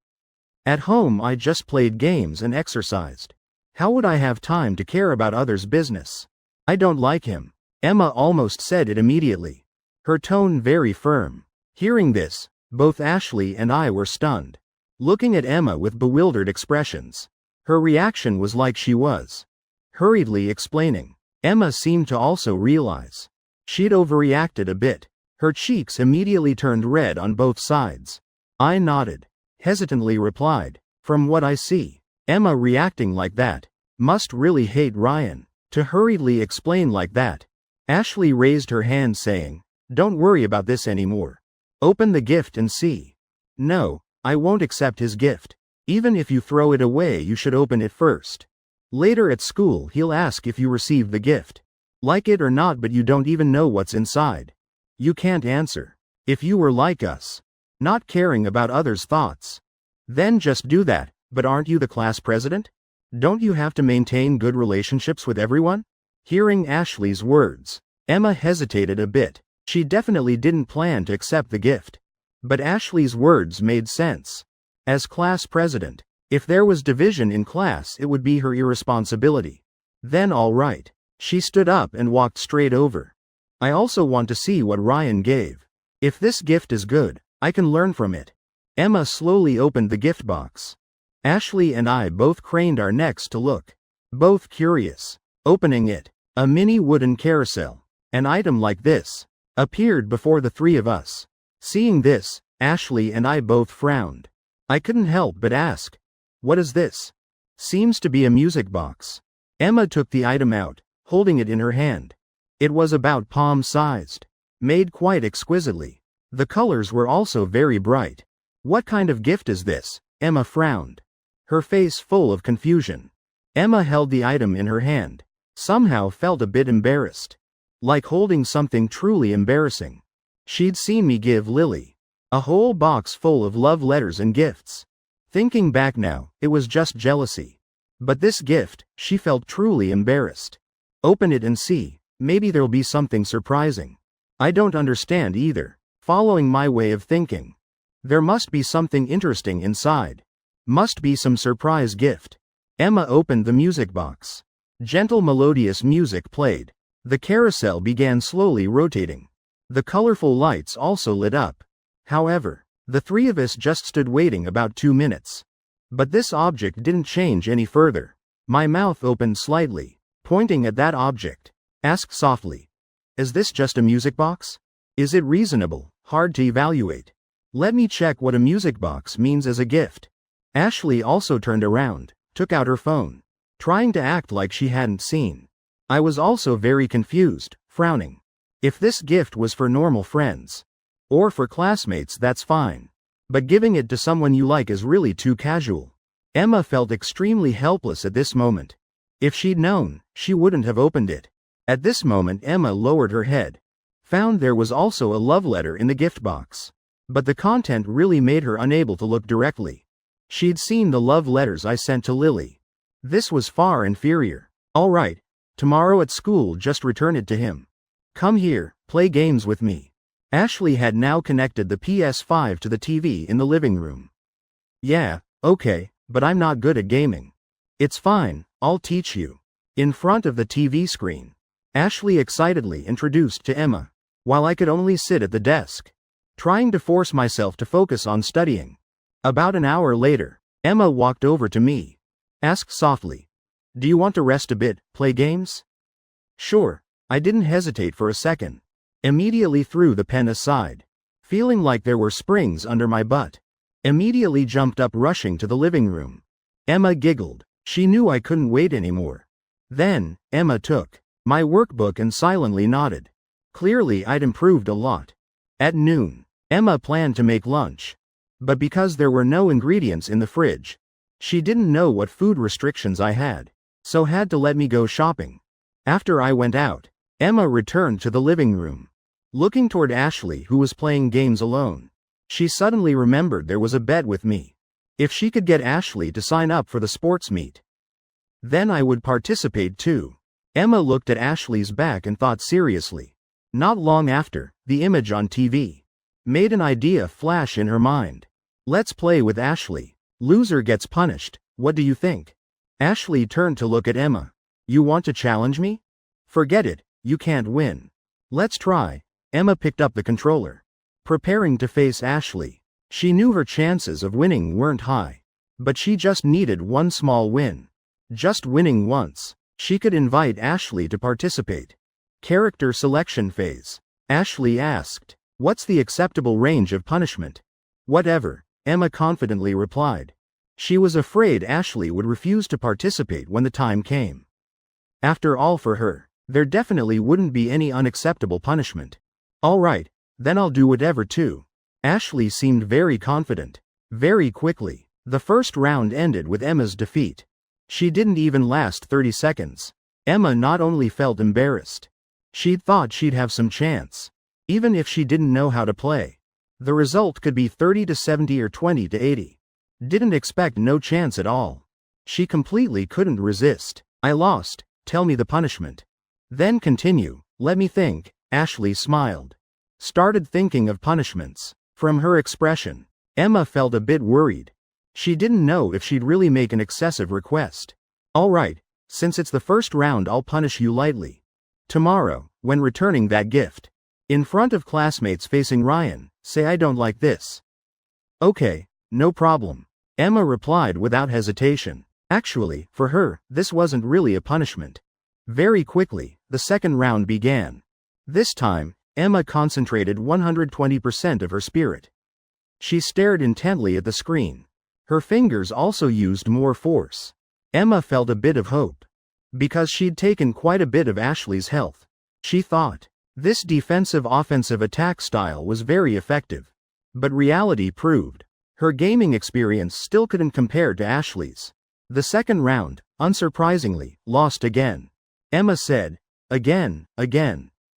At home I just played games and exercised. How would I have time to care about others' business? I don't like him. Emma almost said it immediately. Her tone very firm. Hearing this, both Ashley and I were stunned, looking at Emma with bewildered expressions. Her reaction was like she was hurriedly explaining. Emma seemed to also realize she'd overreacted a bit. Her cheeks immediately turned red on both sides. I nodded, hesitantly replied, "From what I see, Emma reacting like that must really hate Ryan, to hurriedly explain like that." Ashley raised her hand saying, "Don't worry about this anymore. Open the gift and see." "No, I won't accept his gift. Even if you throw it away, you should open it first. Later at school he'll ask if you received the gift. Like it or not, but you don't even know what's inside. You can't answer. If you were like us, not caring about others' thoughts, then just do that. But aren't you the class president? Don't you have to maintain good relationships with everyone?" Hearing Ashley's words, Emma hesitated a bit. She definitely didn't plan to accept the gift. But Ashley's words made sense. As class president, if there was division in class, it would be her irresponsibility. Then all right. She stood up and walked straight over. "I also want to see what Ryan gave. If this gift is good, I can learn from it." Emma slowly opened the gift box. Ashley and I both craned our necks to look, both curious. Opening it, a mini wooden carousel, an item like this, appeared before the three of us. Seeing this, Ashley and I both frowned. I couldn't help but ask, "What is this?" "Seems to be a music box." Emma took the item out, holding it in her hand. It was about palm-sized, made quite exquisitely. The colors were also very bright. "What kind of gift is this?" Emma frowned, her face full of confusion. Emma held the item in her hand, somehow felt a bit embarrassed, like holding something truly embarrassing. She'd seen me give Lily a whole box full of love letters and gifts. Thinking back now, it was just jealousy. But this gift, she felt truly embarrassed. "Open it and see, maybe there'll be something surprising." "I don't understand either." Following my way of thinking, there must be something interesting inside. Must be some surprise gift. Emma opened the music box. Gentle melodious music played. The carousel began slowly rotating. The colorful lights also lit up. However, the three of us just stood waiting about 2 minutes. But this object didn't change any further. My mouth opened slightly, pointing at that object. Asked softly, "Is this just a music box? Is it reasonable, hard to evaluate? Let me check what a music box means as a gift." Ashley also turned around, took out her phone, trying to act like she hadn't seen. I was also very confused, frowning. If this gift was for normal friends, or for classmates, that's fine. But giving it to someone you like is really too casual. Emma felt extremely helpless at this moment. If she'd known, she wouldn't have opened it. At this moment Emma lowered her head, found there was also a love letter in the gift box. But the content really made her unable to look directly. She'd seen the love letters I sent to Lily. This was far inferior. "All right, tomorrow at school just return it to him. Come here, play games with me." Ashley had now connected the PS5 to the TV in the living room. "Yeah, okay, but I'm not good at gaming." "It's fine, I'll teach you." In front of the TV screen, Ashley excitedly introduced to Emma, while I could only sit at the desk, trying to force myself to focus on studying. About an hour later, Emma walked over to me, asked softly, "Do you want to rest a bit, play games?" "Sure." I didn't hesitate for a second. Immediately threw the pen aside, feeling like there were springs under my butt. Immediately jumped up, rushing to the living room. Emma giggled. She knew I couldn't wait anymore. Then, Emma took my workbook and silently nodded. Clearly I'd improved a lot. At noon, Emma planned to make lunch. But because there were no ingredients in the fridge, she didn't know what food restrictions I had, so had to let me go shopping. After I went out, Emma returned to the living room. Looking toward Ashley, who was playing games alone, she suddenly remembered there was a bet with me. If she could get Ashley to sign up for the sports meet, then I would participate too. Emma looked at Ashley's back and thought seriously. Not long after, the image on TV made an idea flash in her mind. "Let's play with Ashley. Loser gets punished. What do you think?" Ashley turned to look at Emma. You want to challenge me? Forget it, you can't win. Let's try. Emma picked up the controller, preparing to face Ashley. She knew her chances of winning weren't high, but she just needed one small win. Just winning once, she could invite Ashley to participate. Character selection phase. Ashley asked, "What's the acceptable range of punishment?" "Whatever," Emma confidently replied. She was afraid Ashley would refuse to participate when the time came. After all, for her, there definitely wouldn't be any unacceptable punishment. "All right, then I'll do whatever too." Ashley seemed very confident. Very quickly, the first round ended with Emma's defeat. She didn't even last 30 seconds. Emma not only felt embarrassed, she'd thought she'd have some chance, even if she didn't know how to play. The result could be 30-70 or 20-80. Didn't expect no chance at all. She completely couldn't resist. "I lost, tell me the punishment." "Then continue, let me think." Ashley smiled. Started thinking of punishments. From her expression, Emma felt a bit worried. She didn't know if she'd really make an excessive request. "All right, since it's the first round, I'll punish you lightly. Tomorrow, when returning that gift, in front of classmates facing Ryan, say I don't like this." "Okay, no problem," Emma replied without hesitation. Actually, for her, this wasn't really a punishment. Very quickly, the second round began. This time, Emma concentrated 120% of her spirit. She stared intently at the screen. Her fingers also used more force. Emma felt a bit of hope, because she'd taken quite a bit of Ashley's health. She thought, this defensive-offensive attack style was very effective. But reality proved, her gaming experience still couldn't compare to Ashley's. The second round, unsurprisingly, lost again. Emma said, Again.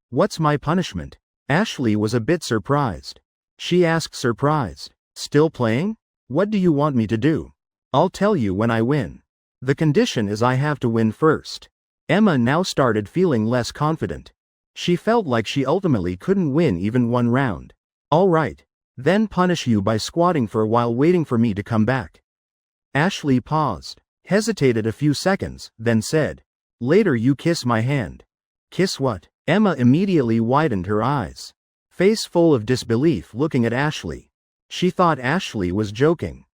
What's my punishment?" Ashley was a bit surprised. She asked, surprised, "Still playing? What do you want me to do?" "I'll tell you when I win. The condition is I have to win first." Emma now started feeling less confident. She felt like she ultimately couldn't win even one round. "All right. Then punish you by squatting for a while waiting for me to come back." Ashley paused, hesitated a few seconds, then said, "Later you kiss my hand." "Kiss what?" Emma immediately widened her eyes, face full of disbelief looking at Ashley. She thought Ashley was joking.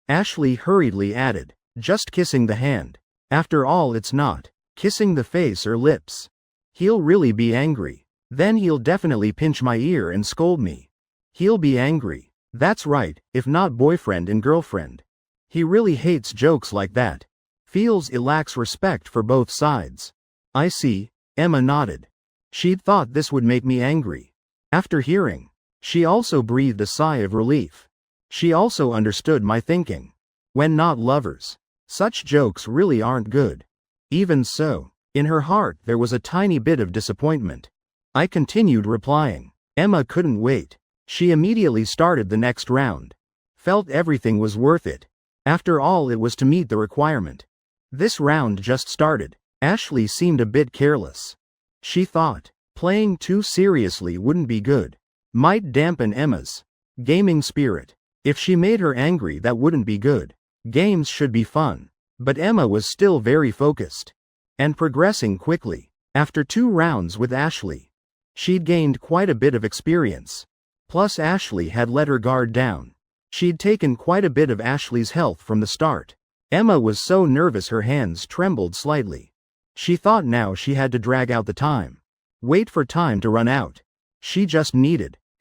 Ashley hurriedly added, "Just kissing the hand. After all, it's not kissing the face or lips. He'll really be angry. Then he'll definitely pinch my ear and scold me. He'll be angry. That's right, if not boyfriend and girlfriend. He really hates jokes like that. Feels it lacks respect for both sides." "I see," Emma nodded. She'd thought this would make me angry. After hearing, she also breathed a sigh of relief. She also understood my thinking. When not lovers, such jokes really aren't good. Even so, in her heart there was a tiny bit of disappointment. I continued replying. Emma couldn't wait. She immediately started the next round. Felt everything was worth it. After all, it was to meet the requirement. This round just started. Ashley seemed a bit careless. She thought, playing too seriously wouldn't be good. Might dampen Emma's gaming spirit. If she made her angry, that wouldn't be good. Games should be fun. But Emma was still very focused and progressing quickly. After 2 rounds with Ashley, she'd gained quite a bit of experience. Plus Ashley had let her guard down. She'd taken quite a bit of Ashley's health from the start. Emma was so nervous her hands trembled slightly. She thought now she had to drag out the time. Wait for time to run out. She just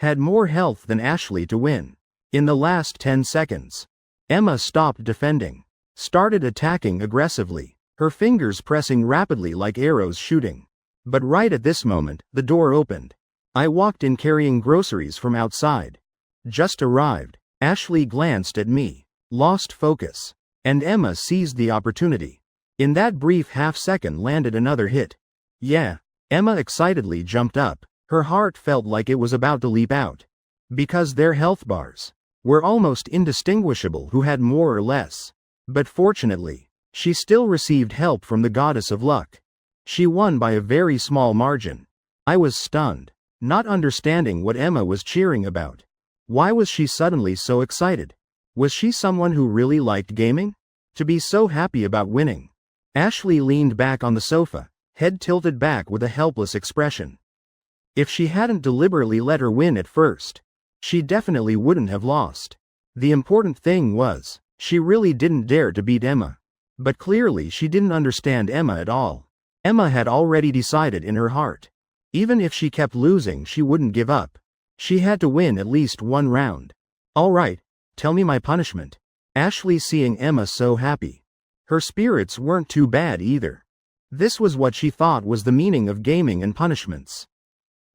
had more health than Ashley to win. In the last 10 seconds, Emma stopped defending. Started attacking aggressively, her fingers pressing rapidly like arrows shooting. But right at this moment, the door opened. I walked in carrying groceries from outside. Just arrived. Ashley glanced at me, lost focus, and Emma seized the opportunity. In that brief half-second landed another hit. Yeah, Emma excitedly jumped up. Her heart felt like it was about to leap out. Because their health bars were almost indistinguishable who had more or less. But fortunately, she still received help from the goddess of luck. She won by a very small margin. I was stunned, not understanding what Emma was cheering about. Why was she suddenly so excited? Was she someone who really liked gaming? To be so happy about winning. Ashley leaned back on the sofa, head tilted back with a helpless expression. If she hadn't deliberately let her win at first, she definitely wouldn't have lost. The important thing was, she really didn't dare to beat Emma. But clearly she didn't understand Emma at all. Emma had already decided in her heart. Even if she kept losing, she wouldn't give up. She had to win at least one round. All right, tell me my punishment. Ashley, seeing Emma so happy. Her spirits weren't too bad either. This was what she thought was the meaning of gaming and punishments.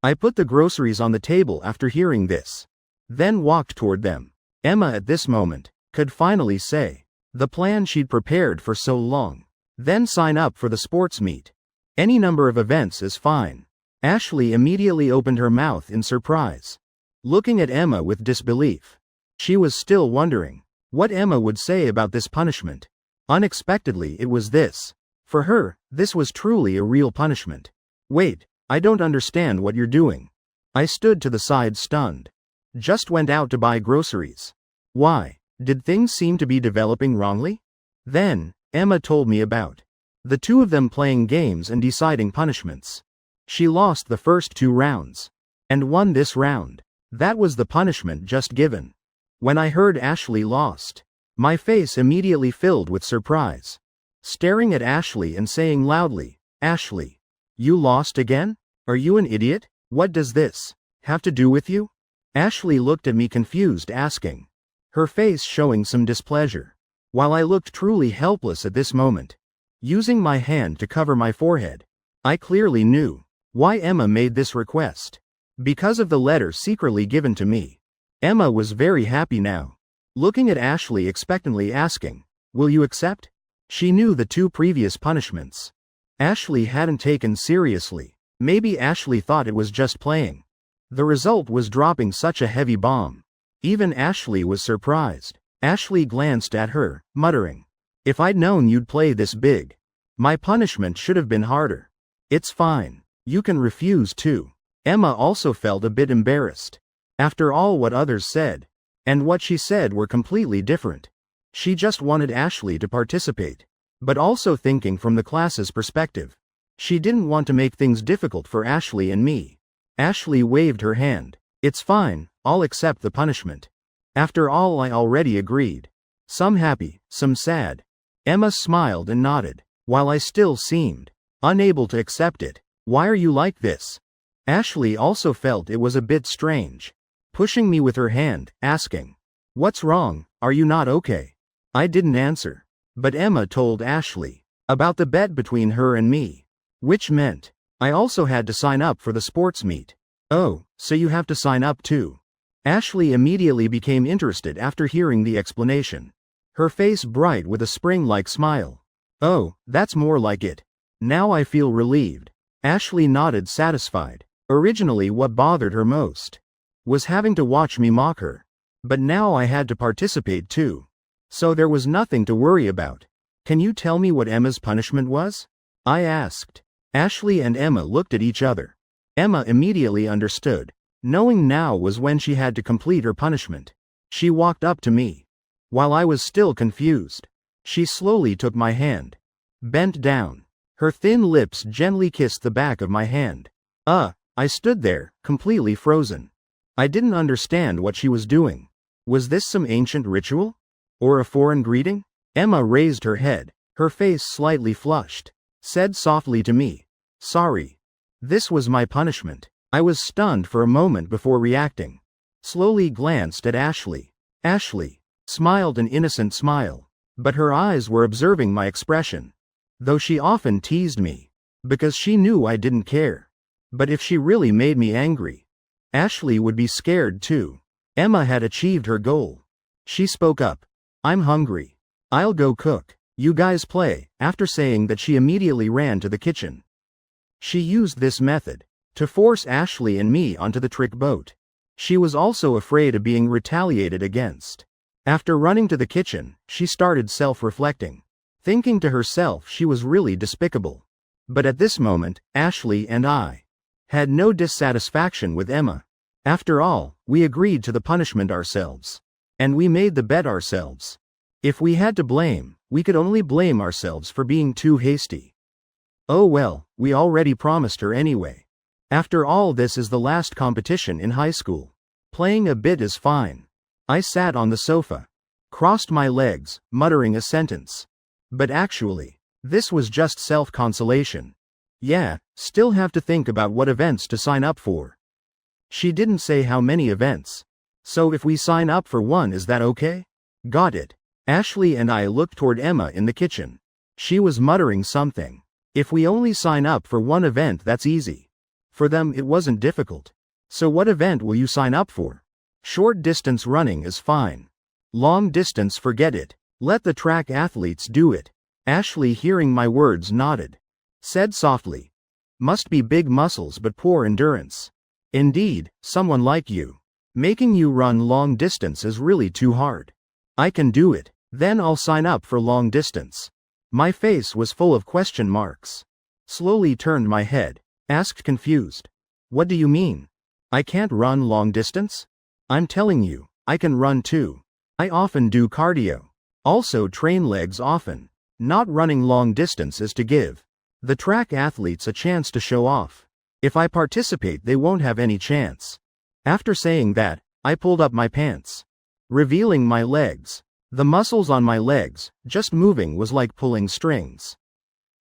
I put the groceries on the table after hearing this, then walked toward them. Emma at this moment could finally say the plan she'd prepared for so long. Then sign up for the sports meet. Any number of events is fine. Ashley immediately opened her mouth in surprise, looking at Emma with disbelief. She was still wondering what Emma would say about this punishment. Unexpectedly, it was this. For her, this was truly a real punishment. Wait, I don't understand what you're doing. I stood to the side stunned. Just went out to buy groceries. Why? Did things seem to be developing wrongly? Then, Emma told me about the two of them playing games and deciding punishments. She lost the first 2 rounds and won this round. That was the punishment just given. When I heard Ashley lost, my face immediately filled with surprise. Staring at Ashley and saying loudly, Ashley, you lost again? Are you an idiot? What does this have to do with you? Ashley looked at me confused, asking, her face showing some displeasure, while I looked truly helpless at this moment. Using my hand to cover my forehead, I clearly knew why Emma made this request. Because of the letter secretly given to me. Emma was very happy now, looking at Ashley expectantly, asking, will you accept? She knew the 2 previous punishments Ashley hadn't taken seriously. Maybe Ashley thought it was just playing. The result was dropping such a heavy bomb. Even Ashley was surprised. Ashley glanced at her, muttering, if I'd known you'd play this big, my punishment should have been harder. It's fine. You can refuse too. Emma also felt a bit embarrassed. After all what others said, and what she said were completely different. She just wanted Ashley to participate, but also thinking from the class's perspective. She didn't want to make things difficult for Ashley and me. Ashley waved her hand. It's fine, I'll accept the punishment. After all, I already agreed. Some happy, some sad. Emma smiled and nodded, while I still seemed unable to accept it. Why are you like this? Ashley also felt it was a bit strange, pushing me with her hand, asking, what's wrong, are you not okay? I didn't answer, but Emma told Ashley about the bet between her and me, which meant I also had to sign up for the sports meet. Oh, so you have to sign up too? Ashley immediately became interested after hearing the explanation, her face bright with a spring-like smile. Oh, that's more like it. Now I feel relieved. Ashley nodded, satisfied. Originally, what bothered her most was having to watch me mock her. But now I had to participate too. So there was nothing to worry about. Can you tell me what Emma's punishment was? I asked. Ashley and Emma looked at each other. Emma immediately understood, knowing now was when she had to complete her punishment. She walked up to me. While I was still confused, she slowly took my hand, bent down. Her thin lips gently kissed the back of my hand. I stood there, completely frozen. I didn't understand what she was doing. Was this some ancient ritual? Or a foreign greeting? Emma raised her head, her face slightly flushed, said softly to me, sorry. This was my punishment. I was stunned for a moment before reacting. Slowly glanced at Ashley. Ashley smiled an innocent smile, but her eyes were observing my expression. Though she often teased me, because she knew I didn't care. But if she really made me angry, Ashley would be scared too. Emma had achieved her goal. She spoke up. I'm hungry. I'll go cook. You guys play. After saying that, she immediately ran to the kitchen. She used this method to force Ashley and me onto the trick boat. She was also afraid of being retaliated against. After running to the kitchen, she started self-reflecting, thinking to herself she was really despicable. But at this moment, Ashley and I had no dissatisfaction with Emma. After all, we agreed to the punishment ourselves. And we made the bet ourselves. If we had to blame, we could only blame ourselves for being too hasty. Oh well, we already promised her anyway. After all, this is the last competition in high school. Playing a bit is fine. I sat on the sofa, crossed my legs, muttering a sentence. But actually, this was just self-consolation. Yeah, still have to think about what events to sign up for. She didn't say how many events. So if we sign up for one, is that okay? Got it. Ashley and I looked toward Emma in the kitchen. She was muttering something. If we only sign up for one event, that's easy. For them, it wasn't difficult. So what event will you sign up for? Short distance running is fine. Long distance, forget it. Let the track athletes do it. Ashley, hearing my words, nodded. Said softly, must be big muscles but poor endurance. Indeed, someone like you. Making you run long distance is really too hard. I can do it. Then I'll sign up for long distance. My face was full of question marks. Slowly turned my head, asked confused. What do you mean? I can't run long distance? I'm telling you, I can run too. I often do cardio. Also train legs often. Not running long distance is to give the track athletes a chance to show off. If I participate, they won't have any chance. After saying that, I pulled up my pants, revealing my legs. The muscles on my legs, just moving, was like pulling strings.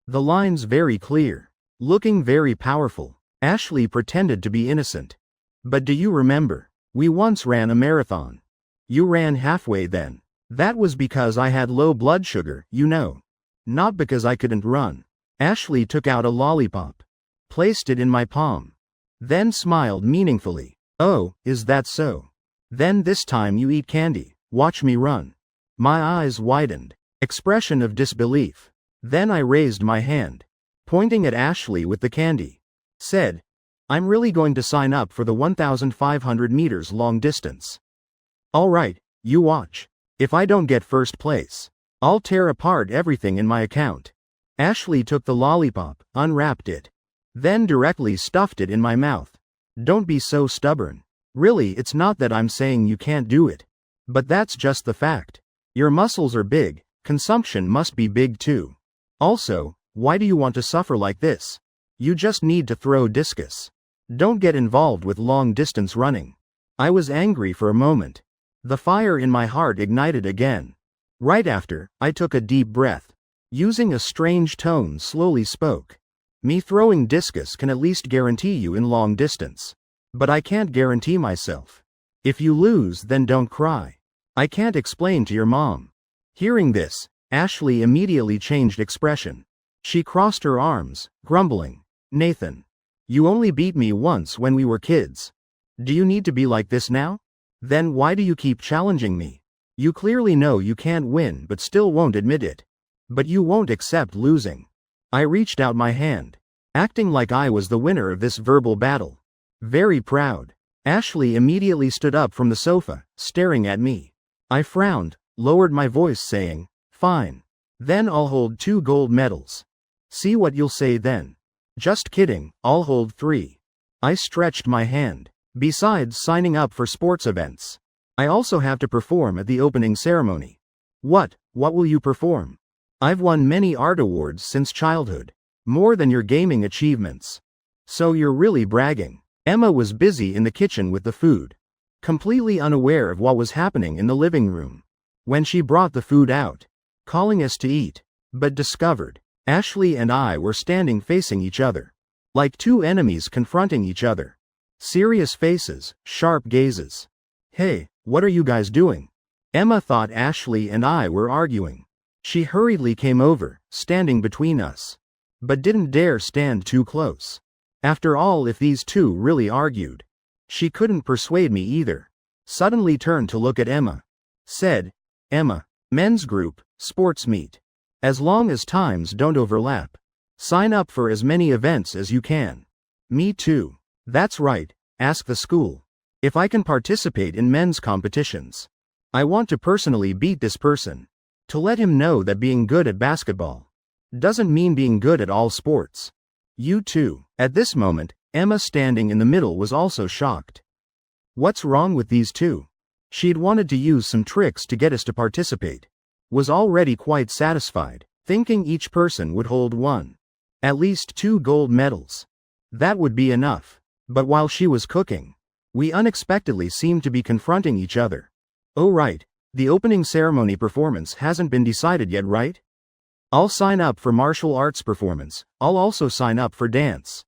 The lines very clear, looking very powerful. Ashley pretended to be innocent. But do you remember? We once ran a marathon. You ran halfway then. That was because I had low blood sugar, you know. Not because I couldn't run. Ashley took out a lollipop, placed it in my palm, then smiled meaningfully. Oh, is that so? Then this time you eat candy. Watch me run. My eyes widened, expression of disbelief. Then I raised my hand, pointing at Ashley with the candy. Said, I'm really going to sign up for the 1,500 meters long distance. All right, you watch. If I don't get first place, I'll tear apart everything in my account. Ashley took the lollipop, unwrapped it, then directly stuffed it in my mouth. Don't be so stubborn. Really, it's not that I'm saying you can't do it. But that's just the fact. Your muscles are big, consumption must be big too. Also, why do you want to suffer like this? You just need to throw discus. Don't get involved with long distance running. I was angry for a moment. The fire in my heart ignited again. Right after, I took a deep breath. Using a strange tone, slowly spoke. Me throwing discus can at least guarantee you in long distance. But I can't guarantee myself. If you lose, then don't cry. I can't explain to your mom. Hearing this, Ashley immediately changed expression. She crossed her arms, grumbling. Nathan, you only beat me once when we were kids. Do you need to be like this now? Then why do you keep challenging me? You clearly know you can't win but still won't admit it. But you won't accept losing. I reached out my hand, acting like I was the winner of this verbal battle. Very proud. Ashley immediately stood up from the sofa, staring at me. I frowned, lowered my voice saying, fine. Then I'll hold 2 gold medals. See what you'll say then. Just kidding, I'll hold 3. I stretched my hand. Besides signing up for sports events, I also have to perform at the opening ceremony. What will you perform? I've won many art awards since childhood. More than your gaming achievements. So you're really bragging. Emma was busy in the kitchen with the food, completely unaware of what was happening in the living room. When she brought the food out, calling us to eat, but discovered, Ashley and I were standing facing each other. Like 2 enemies confronting each other. Serious faces, sharp gazes. Hey, what are you guys doing? Emma thought Ashley and I were arguing. She hurriedly came over, standing between us. But didn't dare stand too close. After all, if these 2 really argued, she couldn't persuade me either. Suddenly turned to look at Emma. Said, Emma, men's group, sports meet. As long as times don't overlap. Sign up for as many events as you can. Me too. That's right, ask the school. If I can participate in men's competitions. I want to personally beat this person. To let him know that being good at basketball doesn't mean being good at all sports. You too. At this moment, Emma standing in the middle was also shocked. What's wrong with these 2? She'd wanted to use some tricks to get us to participate. was already quite satisfied, thinking each person would hold one. At least 2 gold medals. That would be enough. But while she was cooking, we unexpectedly seemed to be confronting each other. Oh right, the opening ceremony performance hasn't been decided yet, right? I'll sign up for martial arts performance, I'll also sign up for dance.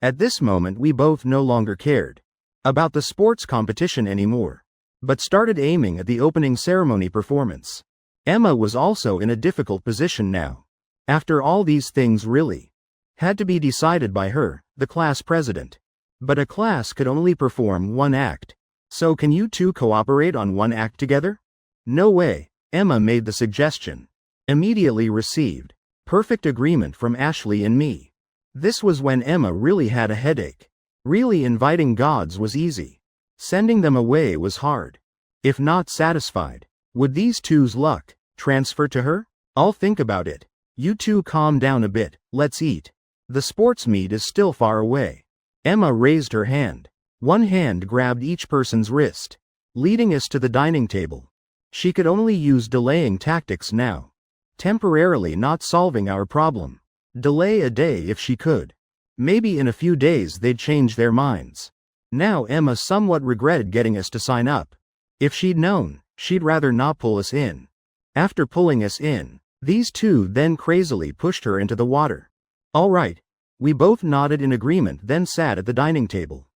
At this moment we both no longer cared about the sports competition anymore, but started aiming at the opening ceremony performance. Emma was also in a difficult position now. After all, these things really had to be decided by her, the class president. But a class could only perform one act. So can you two cooperate on one act together? No way, Emma made the suggestion. Immediately received perfect agreement from Ashley and me. This was when Emma really had a headache. Really, inviting gods was easy. Sending them away was hard. If not satisfied, would these two's luck transfer to her? I'll think about it. You two calm down a bit, let's eat. The sports meet is still far away. Emma raised her hand. One hand grabbed each person's wrist, leading us to the dining table. She could only use delaying tactics now. Temporarily not solving our problem. Delay a day if she could. Maybe in a few days they'd change their minds. Now Emma somewhat regretted getting us to sign up. If she'd known, she'd rather not pull us in. After pulling us in, these two then crazily pushed her into the water. All right. We both nodded in agreement, then sat at the dining table.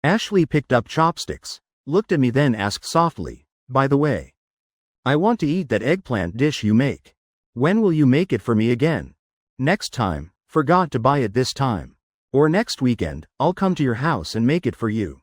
Ashley picked up chopsticks, looked at me, then asked softly, by the way, I want to eat that eggplant dish you make. When will you make it for me again? Next time, forgot to buy it this time. Or next weekend, I'll come to your house and make it for you.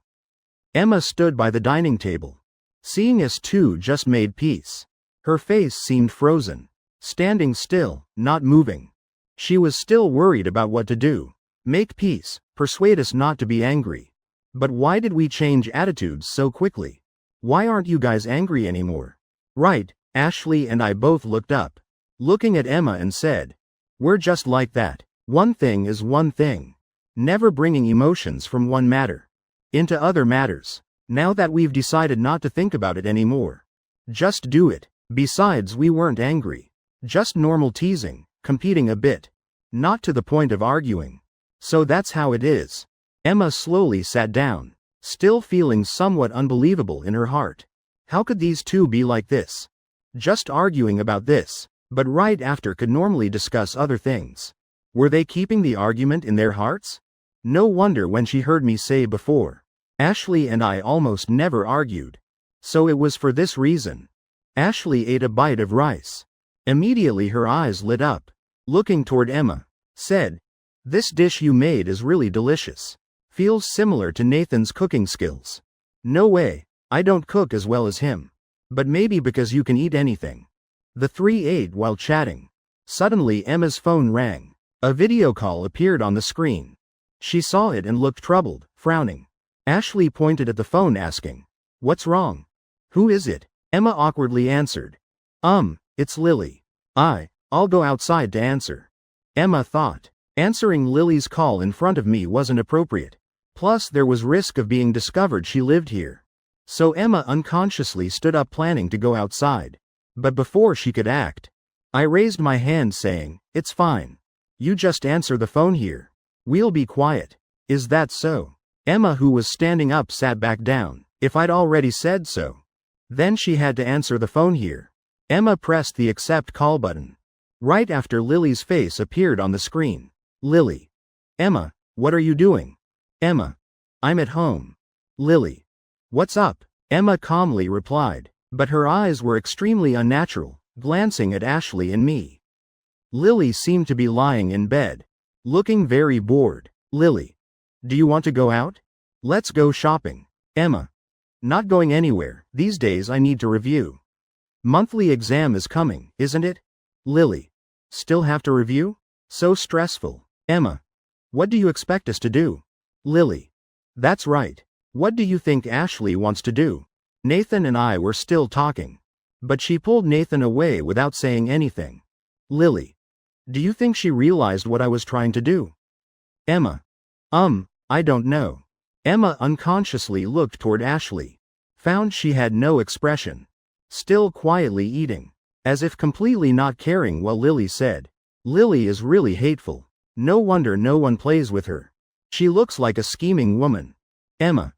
Emma stood by the dining table. Seeing us two just made peace. Her face seemed frozen, standing still, not moving. She was still worried about what to do. Make peace, persuade us not to be angry. But why did we change attitudes so quickly? Why aren't you guys angry anymore? Right, Ashley and I both looked up, looking at Emma, and said, we're just like that. One thing is one thing. Never bringing emotions from one matter into other matters. Now that we've decided not to think about it anymore. Just do it. Besides, we weren't angry. Just normal teasing, competing a bit. Not to the point of arguing. So that's how it is. Emma slowly sat down, still feeling somewhat unbelievable in her heart. How could these two be like this? Just arguing about this, but right after could normally discuss other things. Were they keeping the argument in their hearts? No wonder when she heard me say before, Ashley and I almost never argued. So it was for this reason. Ashley ate a bite of rice. Immediately her eyes lit up, looking toward Emma, said, this dish you made is really delicious. Feels similar to Nathan's cooking skills. No way, I don't cook as well as him. But maybe because you can eat anything. The three ate while chatting. Suddenly Emma's phone rang. A video call appeared on the screen. She saw it and looked troubled, frowning. Ashley pointed at the phone asking, what's wrong? Who is it? Emma awkwardly answered, it's Lily. I'll go outside to answer. Emma thought, answering Lily's call in front of me wasn't appropriate. Plus there was risk of being discovered she lived here. So Emma unconsciously stood up, planning to go outside. But before she could act, I raised my hand saying, it's fine. You just answer the phone here. We'll be quiet. Is that so? Emma, who was standing up, sat back down. If I'd already said so. Then she had to answer the phone here. Emma pressed the accept call button. Right after Lily's face appeared on the screen. Lily. Emma, what are you doing? Emma. I'm at home. Lily. What's up? Emma calmly replied, but her eyes were extremely unnatural, glancing at Ashley and me. Lily seemed to be lying in bed, looking very bored. Lily. Do you want to go out? Let's go shopping. Emma. Not going anywhere. These days I need to review. Monthly exam is coming, isn't it? Lily. Still have to review? So stressful. Emma. What do you expect us to do? Lily. That's right. What do you think Ashley wants to do? Nathan and I were still talking, but she pulled Nathan away without saying anything. Lily. Do you think she realized what I was trying to do? Emma. I don't know. Emma unconsciously looked toward Ashley, found she had no expression, still quietly eating. as if completely not caring what Lily said. Lily is really hateful. No wonder no one plays with her. She looks like a scheming woman. Emma.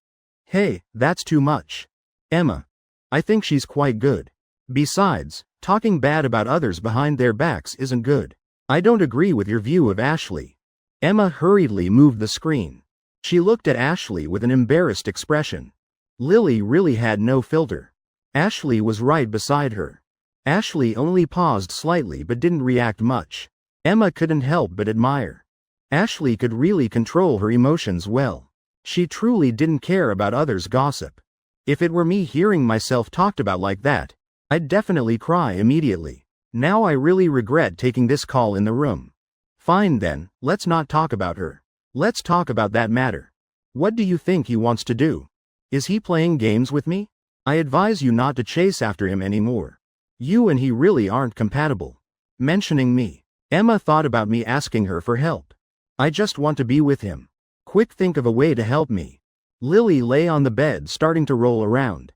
Hey, that's too much. Emma. I think she's quite good. Besides, talking bad about others behind their backs isn't good. I don't agree with your view of Ashley. Emma hurriedly moved the screen. She looked at Ashley with an embarrassed expression. Lily really had no filter. Ashley was right beside her. Ashley only paused slightly but didn't react much. Emma couldn't help but admire. Ashley could really control her emotions well. She truly didn't care about others' gossip. If it were me hearing myself talked about like that, I'd definitely cry immediately. Now I really regret taking this call in the room. Fine then, let's not talk about her. Let's talk about that matter. What do you think he wants to do? Is he playing games with me? I advise you not to chase after him anymore. You and he really aren't compatible. Mentioning me. Emma thought about me asking her for help. I just want to be with him. Quick, think of a way to help me. Lily lay on the bed starting to roll around,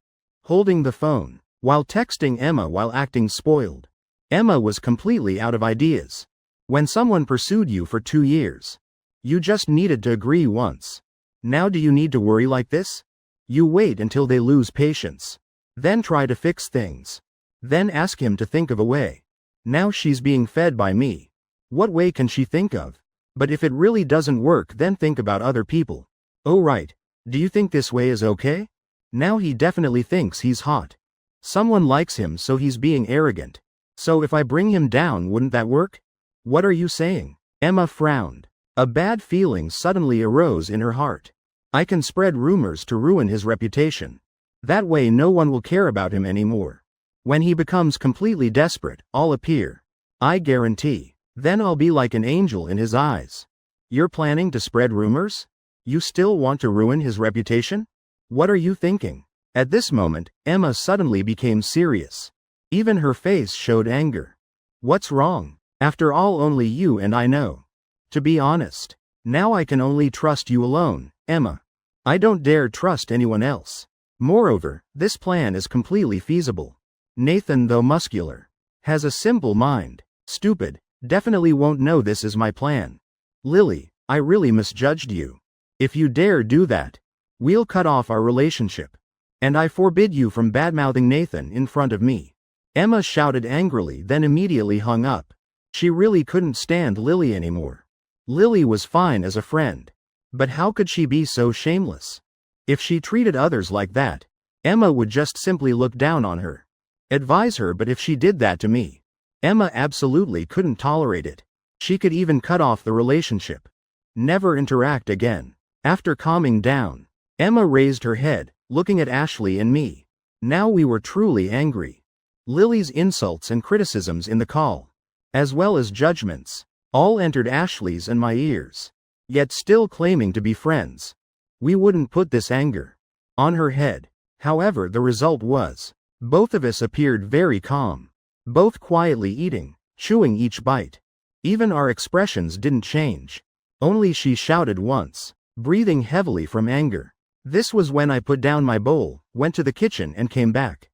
holding the phone, while texting Emma while acting spoiled. Emma was completely out of ideas. When someone pursued you for 2 years, you just needed to agree once. Now do you need to worry like this? You wait until they lose patience. Then try to fix things. Then ask him to think of a way. Now she's being fed by me. What way can she think of? But if it really doesn't work, then think about other people. Oh right, do you think this way is okay? Now he definitely thinks he's hot. Someone likes him, so he's being arrogant. So if I bring him down, wouldn't that work? What are you saying? Emma frowned. A bad feeling suddenly arose in her heart. I can spread rumors to ruin his reputation. That way no one will care about him anymore. When he becomes completely desperate, I'll appear. I guarantee. Then I'll be like an angel in his eyes. You're planning to spread rumors? You still want to ruin his reputation? What are you thinking? At this moment, Emma suddenly became serious. Even her face showed anger. What's wrong? After all, only you and I know. To be honest, now I can only trust you alone, Emma. I don't dare trust anyone else. Moreover, this plan is completely feasible. Nathan, though muscular, has a simple mind. Stupid, definitely won't know this is my plan. Lily, I really misjudged you. If you dare do that, we'll cut off our relationship. And I forbid you from badmouthing Nathan in front of me. Emma shouted angrily, then immediately hung up. She really couldn't stand Lily anymore. Lily was fine as a friend. But how could she be so shameless? If she treated others like that, Emma would just simply look down on her. Advise her, but if she did that to me, Emma absolutely couldn't tolerate it. She could even cut off the relationship. Never interact again. After calming down, Emma raised her head, looking at Ashley and me. Now we were truly angry. Lily's insults and criticisms in the call, as well as judgments, all entered Ashley's and my ears. Yet still claiming to be friends, we wouldn't put this anger on her head. However, the result was, both of us appeared very calm, both quietly eating, chewing each bite. Even our expressions didn't change. Only she shouted once, breathing heavily from anger. This was when I put down my bowl, went to the kitchen and came back.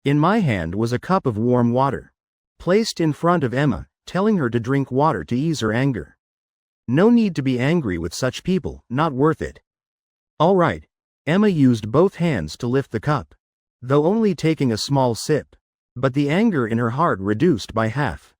In my hand was a cup of warm water, placed in front of Emma, telling her to drink water to ease her anger. No need to be angry with such people, not worth it. All right. Emma used both hands to lift the cup, though only taking a small sip. But the anger in her heart reduced by half.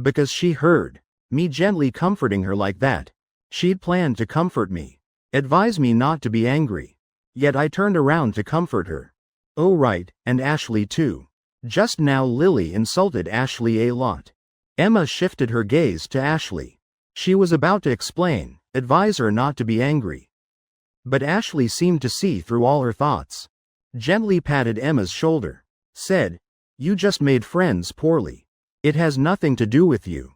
Because she heard me gently comforting her like that. She'd planned to comfort me, advise me not to be angry. Yet I turned around to comfort her. Oh right, and Ashley too. Just now Lily insulted Ashley a lot. Emma shifted her gaze to Ashley. She was about to explain, advise her not to be angry. But Ashley seemed to see through all her thoughts. Gently patted Emma's shoulder. Said, "You just made friends poorly. It has nothing to do with you.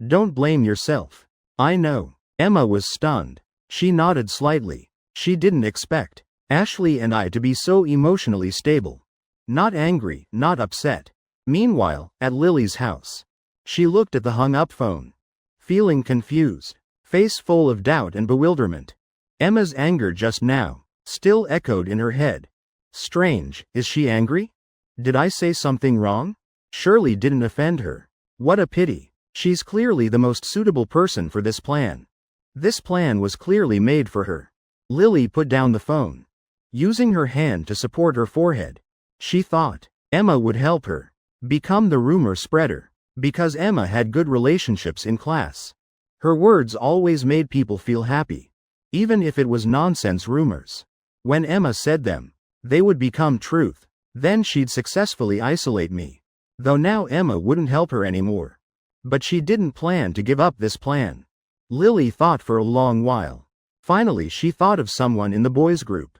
Don't blame yourself." I know. Emma was stunned. She nodded slightly. She didn't expect Ashley and I to be so emotionally stable. Not angry, not upset. Meanwhile, at Lily's house, she looked at the hung-up phone, feeling confused, face full of doubt and bewilderment. Emma's anger just now still echoed in her head. Strange, is she angry? Did I say something wrong? surely didn't offend her. What a pity. She's clearly the most suitable person for this plan. This plan was clearly made for her. Lily put down the phone. Using her hand to support her forehead, she thought Emma would help her become the rumor spreader, because Emma had good relationships in class. Her words always made people feel happy, even if it was nonsense rumors. When Emma said them, they would become truth. Then she'd successfully isolate me. Though now Emma wouldn't help her anymore. But she didn't plan to give up this plan. Lily thought for a long while. Finally she thought of someone in the boys' group.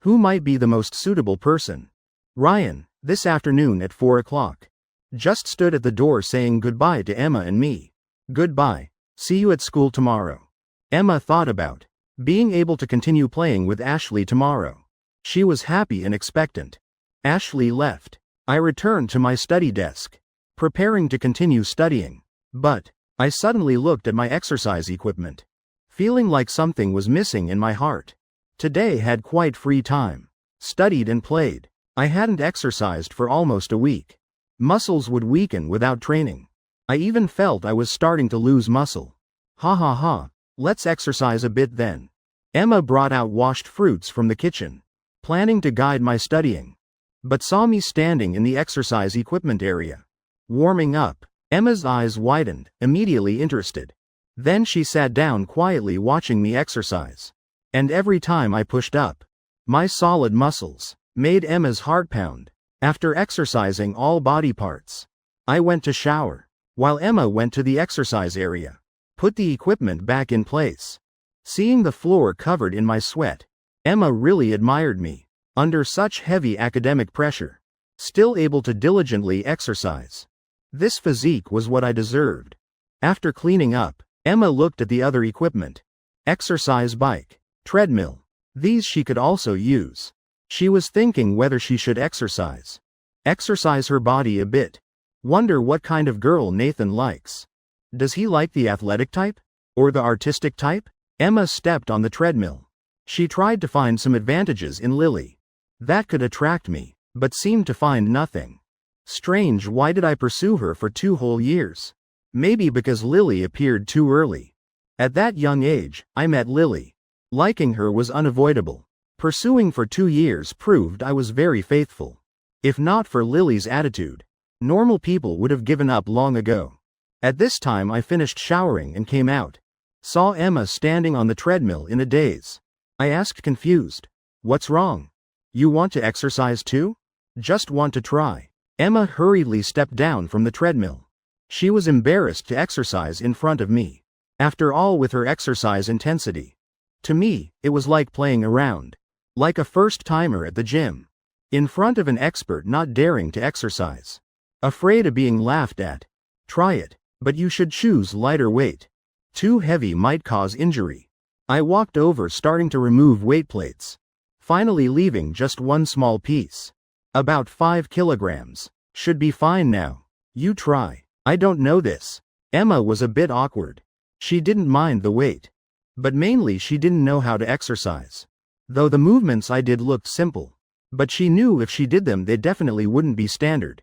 Who might be the most suitable person? Ryan, this afternoon at 4 o'clock. Just stood at the door saying goodbye to Emma and me. Goodbye. See you at school tomorrow. Emma thought about being able to continue playing with Ashley tomorrow. She was happy and expectant. Ashley left. I returned to my study desk, preparing to continue studying. But I suddenly looked at my exercise equipment, feeling like something was missing in my heart. Today had quite free time. Studied and played. I hadn't exercised for almost a week. Muscles would weaken without training. I even felt I was starting to lose muscle. Ha ha ha, let's exercise a bit then. Emma brought out washed fruits from the kitchen, planning to guide my studying, but saw me standing in the exercise equipment area, warming up. Emma's eyes widened, immediately interested. Then she sat down quietly watching me exercise. And every time I pushed up, my solid muscles made Emma's heart pound. After exercising all body parts, I went to shower, while Emma went to the exercise area, put the equipment back in place. Seeing the floor covered in my sweat, Emma really admired me. Under such heavy academic pressure, still able to diligently exercise. This physique was what I deserved. After cleaning up, Emma looked at the other equipment. Exercise bike, treadmill. These she could also use. She was thinking whether she should exercise her body a bit. Wonder what kind of girl Nathan likes. Does he like the athletic type? Or the artistic type? Emma stepped on the treadmill. She tried to find some advantages in Lily that could attract me, but seemed to find nothing. Strange, why did I pursue her for 2 whole years? Maybe because Lily appeared too early. At that young age, I met Lily. Liking her was unavoidable. Pursuing for 2 years proved I was very faithful. If not for Lily's attitude, normal people would have given up long ago. At this time I finished showering and came out. Saw Emma standing on the treadmill in a daze. I asked confused, "What's wrong? You want to exercise too?" "Just want to try." Emma hurriedly stepped down from the treadmill. She was embarrassed to exercise in front of me. After all, with her exercise intensity, to me, it was like playing around. Like a first-timer at the gym. In front of an expert not daring to exercise. Afraid of being laughed at. Try it, but you should choose lighter weight. Too heavy might cause injury. I walked over starting to remove weight plates. Finally leaving just one small piece. About 5 kilograms. Should be fine now. You try. I don't know this. Emma was a bit awkward. She didn't mind the weight. But mainly she didn't know how to exercise. Though the movements I did looked simple. But she knew if she did them they definitely wouldn't be standard.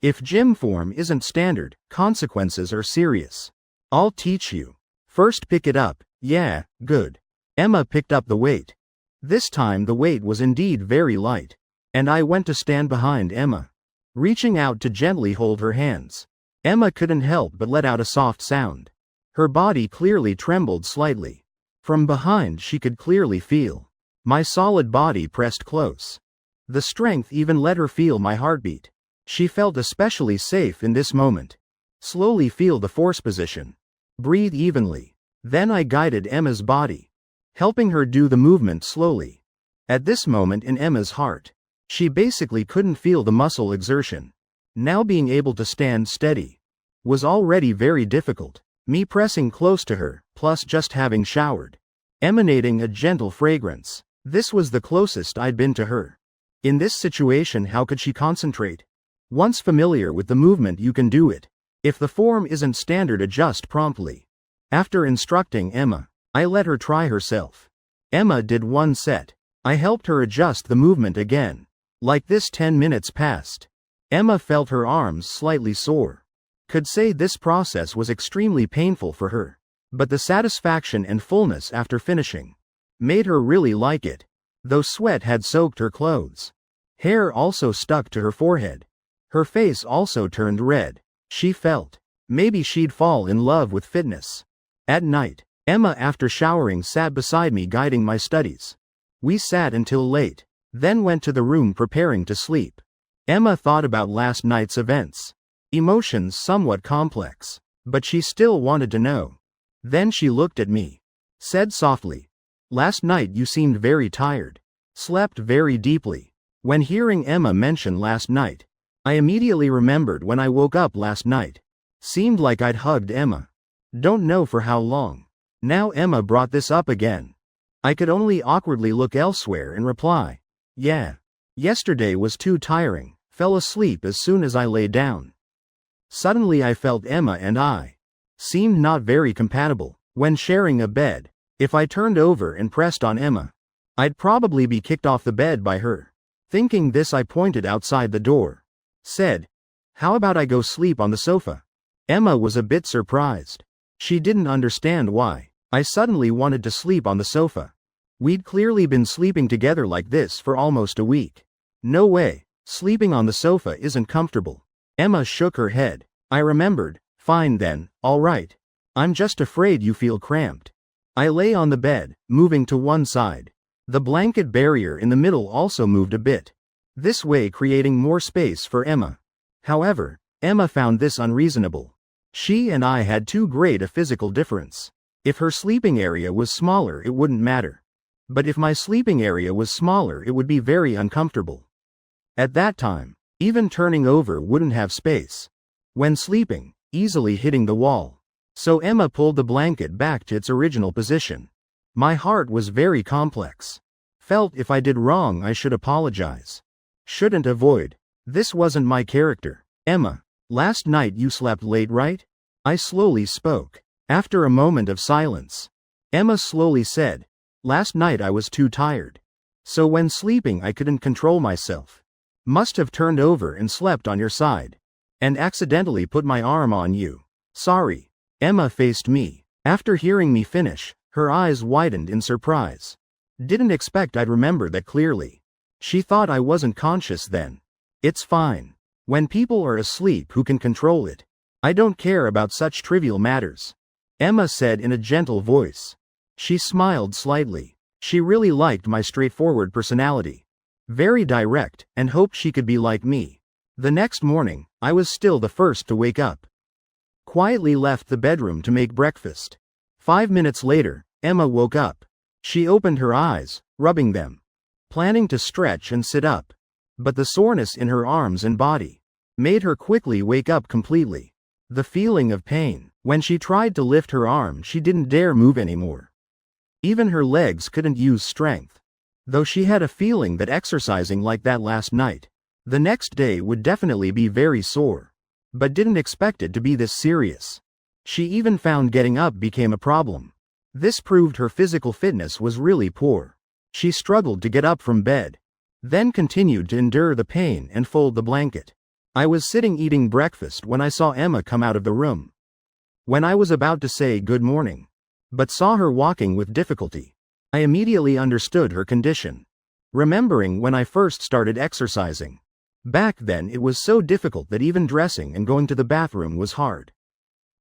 If gym form isn't standard, consequences are serious. I'll teach you. First pick it up. Yeah, good. Emma picked up the weight. This time the weight was indeed very light. And I went to stand behind Emma, reaching out to gently hold her hands. Emma couldn't help but let out a soft sound. Her body clearly trembled slightly. From behind she could clearly feel my solid body pressed close. The strength even let her feel my heartbeat. She felt especially safe in this moment. Slowly feel the force position. Breathe evenly. Then I guided Emma's body, helping her do the movement slowly. At this moment in Emma's heart, she basically couldn't feel the muscle exertion. Now being able to stand steady was already very difficult. Me pressing close to her, plus just having showered, emanating a gentle fragrance. This was the closest I'd been to her. In this situation, how could she concentrate? Once familiar with the movement, you can do it. If the form isn't standard, adjust promptly. After instructing Emma, I let her try herself. Emma did 1 set. I helped her adjust the movement again. Like this 10 minutes passed. Emma felt her arms slightly sore. Could say this process was extremely painful for her. But the satisfaction and fullness after finishing made her really like it, though sweat had soaked her clothes. Hair also stuck to her forehead. Her face also turned red. She felt maybe she'd fall in love with fitness. At night, Emma, after showering, sat beside me guiding my studies. We sat until late, then went to the room preparing to sleep. Emma thought about last night's events. Emotions somewhat complex, but she still wanted to know. Then she looked at me, said softly, "Last night you seemed very tired. Slept very deeply." When hearing Emma mention last night, I immediately remembered when I woke up last night. Seemed like I'd hugged Emma. Don't know for how long. Now Emma brought this up again. I could only awkwardly look elsewhere and reply, "Yeah. Yesterday was too tiring, fell asleep as soon as I lay down." Suddenly I felt Emma and I seemed not very compatible. When sharing a bed, if I turned over and pressed on Emma, I'd probably be kicked off the bed by her. Thinking this, I pointed outside the door. Said, "How about I go sleep on the sofa?" Emma was a bit surprised. She didn't understand why I suddenly wanted to sleep on the sofa. We'd clearly been sleeping together like this for almost a week. No way, sleeping on the sofa isn't comfortable. Emma shook her head. I remembered, "Fine then, all right. I'm just afraid you feel cramped." I lay on the bed, moving to one side. The blanket barrier in the middle also moved a bit, this way creating more space for Emma. However, Emma found this unreasonable. She and I had too great a physical difference. If her sleeping area was smaller, it wouldn't matter. But if my sleeping area was smaller, it would be very uncomfortable. At that time, even turning over wouldn't have space. When sleeping, easily hitting the wall. So Emma pulled the blanket back to its original position. My heart was very complex. Felt if I did wrong I should apologize. Shouldn't avoid. This wasn't my character. "Emma, last night you slept late, right?" I slowly spoke. After a moment of silence, Emma slowly said, "Last night I was too tired. So when sleeping I couldn't control myself. Must have turned over and slept on your side. And accidentally put my arm on you. Sorry." Emma faced me. After hearing me finish, her eyes widened in surprise. Didn't expect I'd remember that clearly. She thought I wasn't conscious then. It's fine. When people are asleep, who can control it? I don't care about such trivial matters, Emma said in a gentle voice. She smiled slightly. She really liked my straightforward personality. Very direct, and hoped she could be like me. The next morning, I was still the first to wake up. Quietly left the bedroom to make breakfast. 5 minutes later, Emma woke up. She opened her eyes, rubbing them, planning to stretch and sit up. But the soreness in her arms and body made her quickly wake up completely. The feeling of pain. When she tried to lift her arm, she didn't dare move anymore. Even her legs couldn't use strength. Though she had a feeling that exercising like that last night, the next day would definitely be very sore. But didn't expect it to be this serious. She even found getting up became a problem. This proved her physical fitness was really poor. She struggled to get up from bed, then continued to endure the pain and fold the blanket. I was sitting eating breakfast when I saw Emma come out of the room. When I was about to say good morning, but saw her walking with difficulty, I immediately understood her condition. Remembering when I first started exercising. Back then it was so difficult that even dressing and going to the bathroom was hard.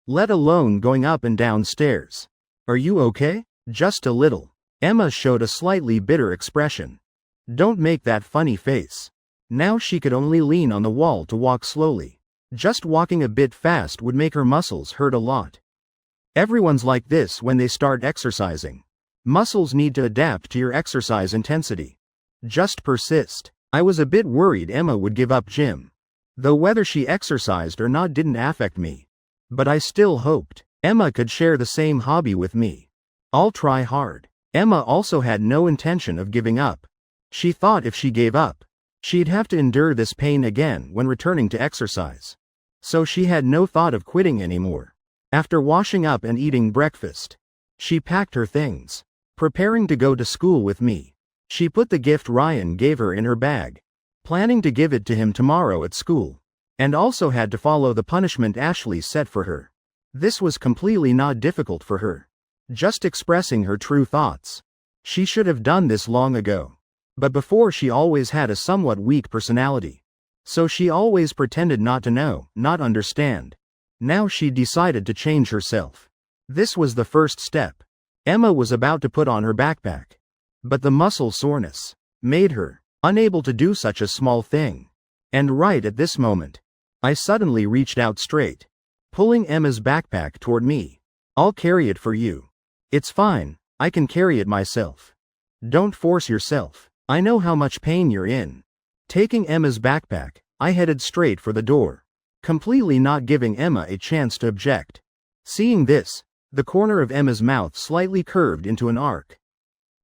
Let alone going up and down stairs. "Are you okay?" "Just a little." Emma showed a slightly bitter expression. "Don't make that funny face." Now she could only lean on the wall to walk slowly. Just walking a bit fast would make her muscles hurt a lot. Everyone's like this when they start exercising. Muscles need to adapt to your exercise intensity. Just persist. I was a bit worried Emma would give up gym. Though whether she exercised or not didn't affect me. But I still hoped Emma could share the same hobby with me. I'll try hard. Emma also had no intention of giving up. She thought if she gave up, she'd have to endure this pain again when returning to exercise. So she had no thought of quitting anymore. After washing up and eating breakfast, she packed her things, preparing to go to school with me. She put the gift Ryan gave her in her bag, planning to give it to him tomorrow at school. and also had to follow the punishment Ashley set for her. This was completely not difficult for her. Just expressing her true thoughts. She should have done this long ago. But before, she always had a somewhat weak personality. So she always pretended not to know, not understand. Now she decided to change herself. This was the first step. Emma was about to put on her backpack. But the muscle soreness made her unable to do such a small thing. And right at this moment, I suddenly reached out straight, pulling Emma's backpack toward me. I'll carry it for you. It's fine, I can carry it myself. Don't force yourself. I know how much pain you're in. Taking Emma's backpack, I headed straight for the door, completely not giving Emma a chance to object. Seeing this, the corner of Emma's mouth slightly curved into an arc.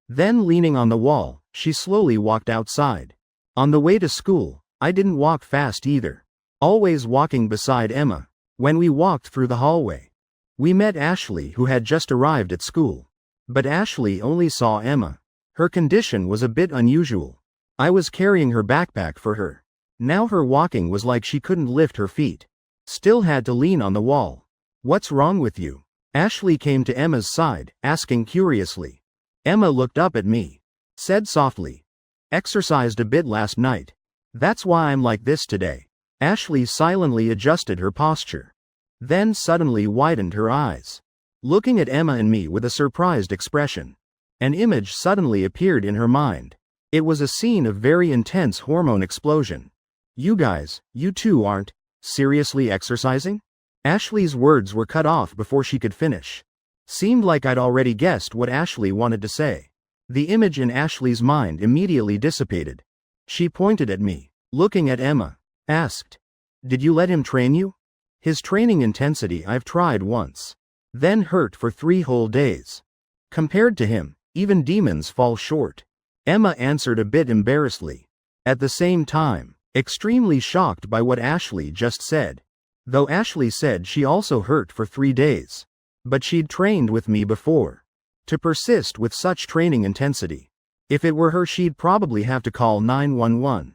Then, leaning on the wall, she slowly walked outside. On the way to school, I didn't walk fast either, always walking beside Emma. When we walked through the hallway, we met Ashley, who had just arrived at school. But Ashley only saw Emma. Her condition was a bit unusual. I was carrying her backpack for her. Now her walking was like she couldn't lift her feet. Still had to lean on the wall. What's wrong with you? Ashley came to Emma's side, asking curiously. Emma looked up at me, said softly, "Exercised a bit last night. That's why I'm like this today." Ashley silently adjusted her posture, then suddenly widened her eyes, looking at Emma and me with a surprised expression. An image suddenly appeared in her mind. It was a scene of very intense hormone explosion. You guys, you two aren't seriously exercising? Ashley's words were cut off before she could finish. Seemed like I'd already guessed what Ashley wanted to say. The image in Ashley's mind immediately dissipated. She pointed at me, looking at Emma, asked, "Did you let him train you?" His training intensity I've tried once, then hurt for 3 whole days. Compared to him, even demons fall short. Emma answered a bit embarrassedly. At the same time, extremely shocked by what Ashley just said. Though Ashley said she also hurt for 3 days. But she'd trained with me before. To persist with such training intensity. If it were her, she'd probably have to call 911.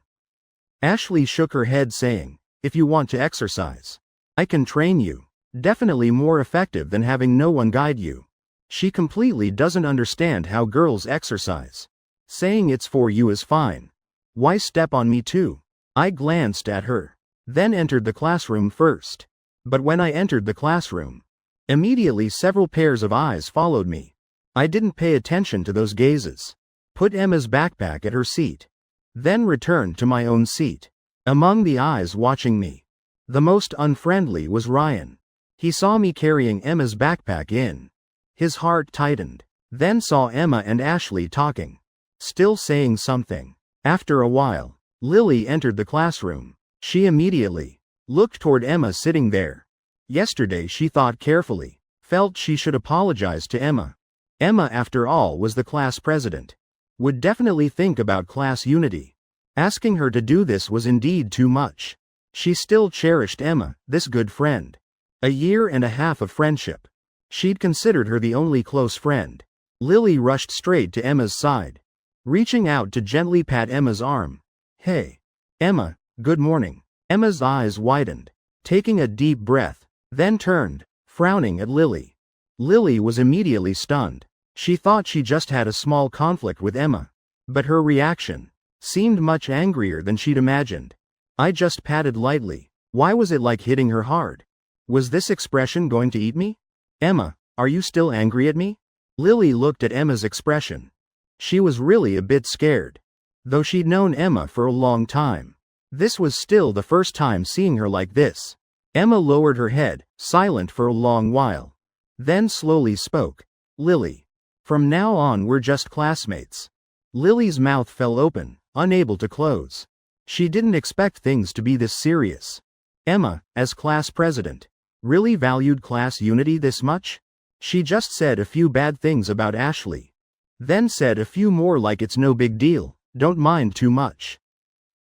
Ashley shook her head, saying, "If you want to exercise, I can train you. Definitely more effective than having no one guide you." She completely doesn't understand how girls exercise. Saying it's for you is fine. Why step on me too? I glanced at her, then entered the classroom first. But when I entered the classroom, immediately several pairs of eyes followed me. I didn't pay attention to those gazes. Put Emma's backpack at her seat, then returned to my own seat. Among the eyes watching me, the most unfriendly was Ryan. He saw me carrying Emma's backpack in. His heart tightened, then saw Emma and Ashley talking, still saying something. After a while, Lily entered the classroom. She immediately looked toward Emma sitting there. Yesterday, she thought carefully, felt she should apologize to Emma. Emma, after all, was the class president. Would definitely think about class unity. Asking her to do this was indeed too much. She still cherished Emma, this good friend. A year and a half of friendship. She'd considered her the only close friend. Lily rushed straight to Emma's side, reaching out to gently pat Emma's arm. "Hey, Emma, good morning." Emma's eyes widened, taking a deep breath, then turned, frowning at Lily. Lily was immediately stunned. She thought she just had a small conflict with Emma. But her reaction seemed much angrier than she'd imagined. "I just patted lightly. Why was it like hitting her hard? Was this expression going to eat me? Emma, are you still angry at me?" Lily looked at Emma's expression. She was really a bit scared. Though she'd known Emma for a long time, this was still the first time seeing her like this. Emma lowered her head, silent for a long while. Then slowly spoke. "Lily, from now on we're just classmates." Lily's mouth fell open, unable to close. She didn't expect things to be this serious. Emma, as class president, really valued class unity this much? She just said a few bad things about Ashley. Then said a few more like it's no big deal, don't mind too much.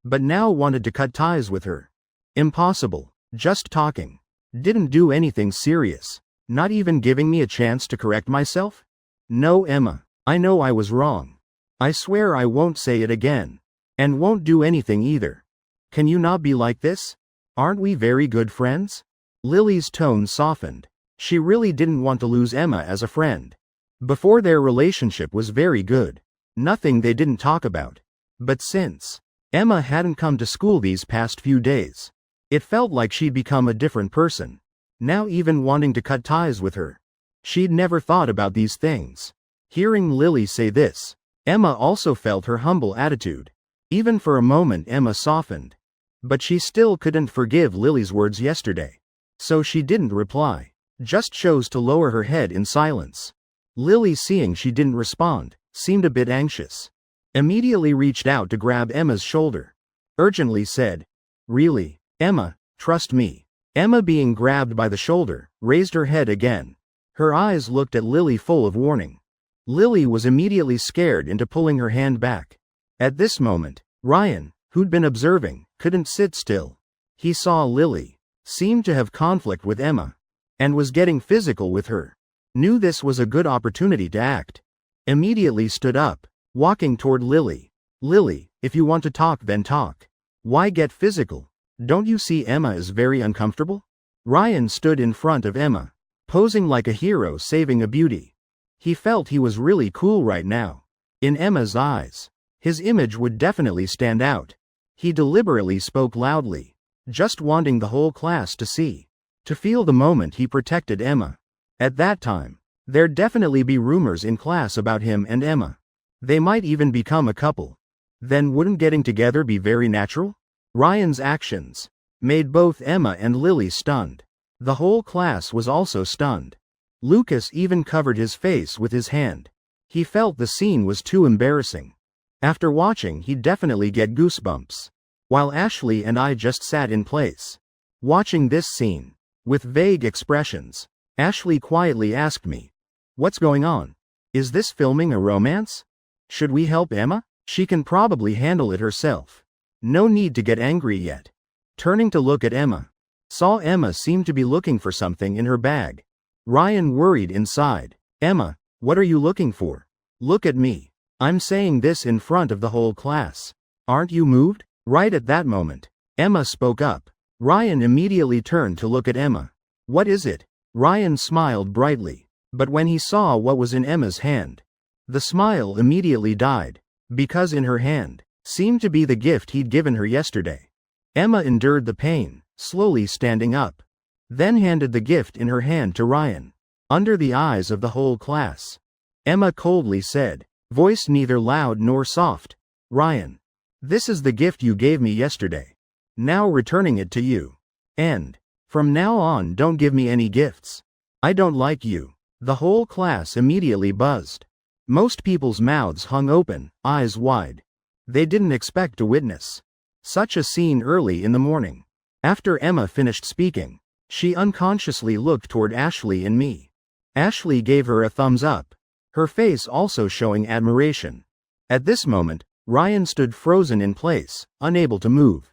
But now wanted to cut ties with her. Impossible, just talking. Didn't do anything serious, not even giving me a chance to correct myself? No, Emma, I know I was wrong. I swear I won't say it again. And won't do anything either. Can you not be like this? Aren't we very good friends? Lily's tone softened. She really didn't want to lose Emma as a friend. Before, their relationship was very good. Nothing they didn't talk about. But since Emma hadn't come to school these past few days, it felt like she'd become a different person. Now even wanting to cut ties with her. She'd never thought about these things. Hearing Lily say this, Emma also felt her humble attitude. Even for a moment Emma softened. But she still couldn't forgive Lily's words yesterday. So she didn't reply. Just chose to lower her head in silence. Lily, seeing she didn't respond, seemed a bit anxious. Immediately reached out to grab Emma's shoulder. Urgently said, "Really, Emma, trust me." Emma, being grabbed by the shoulder, raised her head again. Her eyes looked at Lily full of warning. Lily was immediately scared into pulling her hand back. At this moment, Ryan, who'd been observing, couldn't sit still. He saw Lily seemed to have conflict with Emma and was getting physical with her. Knew this was a good opportunity to act. Immediately stood up, walking toward Lily. "Lily, if you want to talk, then talk. Why get physical? Don't you see Emma is very uncomfortable?" Ryan stood in front of Emma, posing like a hero saving a beauty. He felt he was really cool right now. In Emma's eyes, his image would definitely stand out. He deliberately spoke loudly, just wanting the whole class to see, to feel the moment he protected Emma. At that time, there'd definitely be rumors in class about him and Emma. They might even become a couple. Then wouldn't getting together be very natural? Ryan's actions made both Emma and Lily stunned. The whole class was also stunned. Lucas even covered his face with his hand. He felt the scene was too embarrassing. After watching, he'd definitely get goosebumps. While Ashley and I just sat in place, watching this scene. With vague expressions, Ashley quietly asked me, "What's going on? Is this filming a romance? Should we help Emma? She can probably handle it herself. No need to get angry yet." Turning to look at Emma, saw Emma seemed to be looking for something in her bag. Ryan worried inside. "Emma, what are you looking for? Look at me. I'm saying this in front of the whole class. Aren't you moved?" Right at that moment, Emma spoke up. Ryan immediately turned to look at Emma. "What is it?" Ryan smiled brightly, but when he saw what was in Emma's hand, the smile immediately died, because in her hand seemed to be the gift he'd given her yesterday. Emma endured the pain, slowly standing up, then handed the gift in her hand to Ryan. Under the eyes of the whole class, Emma coldly said, voice neither loud nor soft, "Ryan, this is the gift you gave me yesterday. Now returning it to you. And from now on, don't give me any gifts. I don't like you." The whole class immediately buzzed. Most people's mouths hung open, eyes wide. They didn't expect to witness such a scene early in the morning. After Emma finished speaking, she unconsciously looked toward Ashley and me. Ashley gave her a thumbs up, her face also showing admiration. At this moment, Ryan stood frozen in place, unable to move.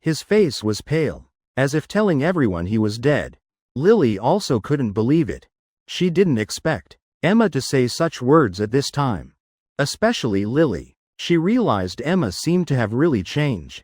His face was pale, as if telling everyone he was dead. Lily also couldn't believe it. She didn't expect Emma to say such words at this time. Especially Lily. She realized Emma seemed to have really changed.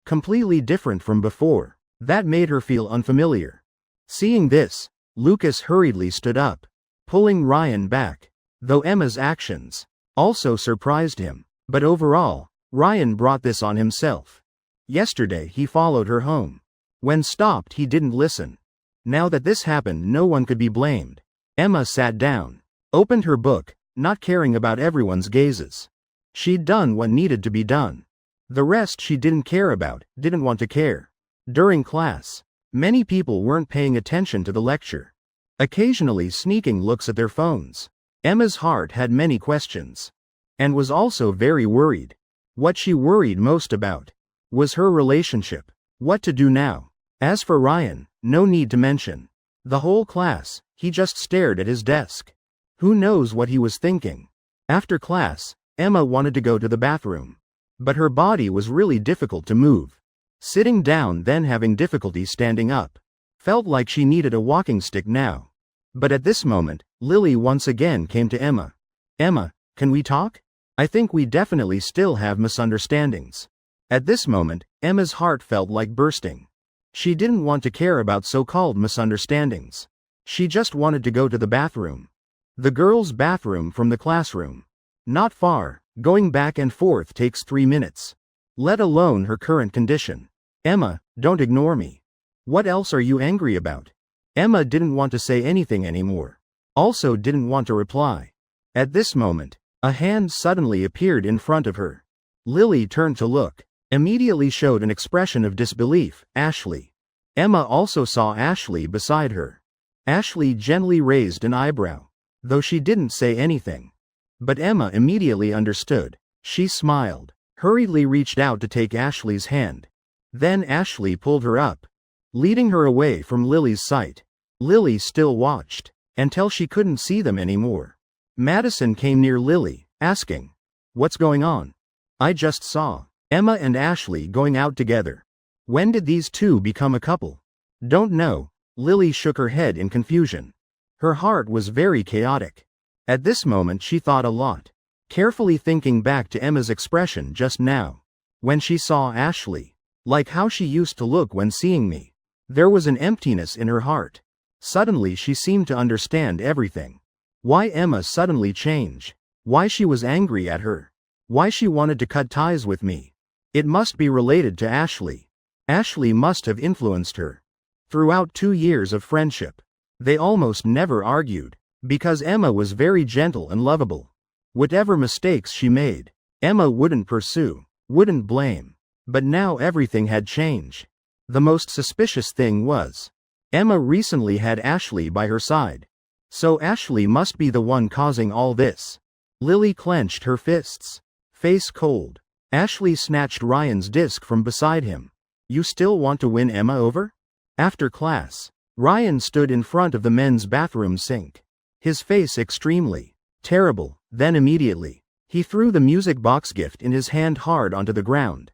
Completely different from before. That made her feel unfamiliar. Seeing this, Lucas hurriedly stood up, pulling Ryan back. Though Emma's actions also surprised him. But overall, Ryan brought this on himself. Yesterday he followed her home. When stopped, he didn't listen. Now that this happened, no one could be blamed. Emma sat down, opened her book, not caring about everyone's gazes. She'd done what needed to be done. The rest she didn't care about, didn't want to care. During class, many people weren't paying attention to the lecture, occasionally sneaking looks at their phones. Emma's heart had many questions, and was also very worried. What she worried most about was her relationship. What to do now? As for Ryan, no need to mention. The whole class, he just stared at his desk. Who knows what he was thinking? After class, Emma wanted to go to the bathroom, but her body was really difficult to move. Sitting down, then having difficulty standing up. Felt like she needed a walking stick now. But at this moment, Lily once again came to Emma. "Emma, can we talk? I think we definitely still have misunderstandings." At this moment, Emma's heart felt like bursting. She didn't want to care about so-called misunderstandings. She just wanted to go to the bathroom. The girls' bathroom from the classroom. Not far, going back and forth takes 3 minutes. Let alone her current condition. Emma, don't ignore me. What else are you angry about? Emma didn't want to say anything anymore. Also didn't want to reply. At this moment, a hand suddenly appeared in front of her. Lily turned to look. Immediately showed an expression of disbelief. Ashley. Emma also saw Ashley beside her. Ashley gently raised an eyebrow, though she didn't say anything. But Emma immediately understood. She smiled, hurriedly reached out to take Ashley's hand. Then Ashley pulled her up, leading her away from Lily's sight. Lily still watched, until she couldn't see them anymore. Madison came near Lily, asking, "What's going on?" "I just saw Emma and Ashley going out together." "When did these two become a couple?" "Don't know." Lily shook her head in confusion. Her heart was very chaotic. At this moment she thought a lot, carefully thinking back to Emma's expression just now, when she saw Ashley. Like how she used to look when seeing me. There was an emptiness in her heart. Suddenly she seemed to understand everything. Why Emma suddenly changed. Why she was angry at her. Why she wanted to cut ties with me. It must be related to Ashley. Ashley must have influenced her. Throughout 2 years of friendship, they almost never argued, because Emma was very gentle and lovable. Whatever mistakes she made, Emma wouldn't pursue, wouldn't blame. But now everything had changed. The most suspicious thing was, Emma recently had Ashley by her side. So Ashley must be the one causing all this. Lily clenched her fists. Face cold. Ashley snatched Ryan's disc from beside him. "You still want to win Emma over?" After class, Ryan stood in front of the men's bathroom sink. His face extremely terrible. Then immediately, he threw the music box gift in his hand hard onto the ground.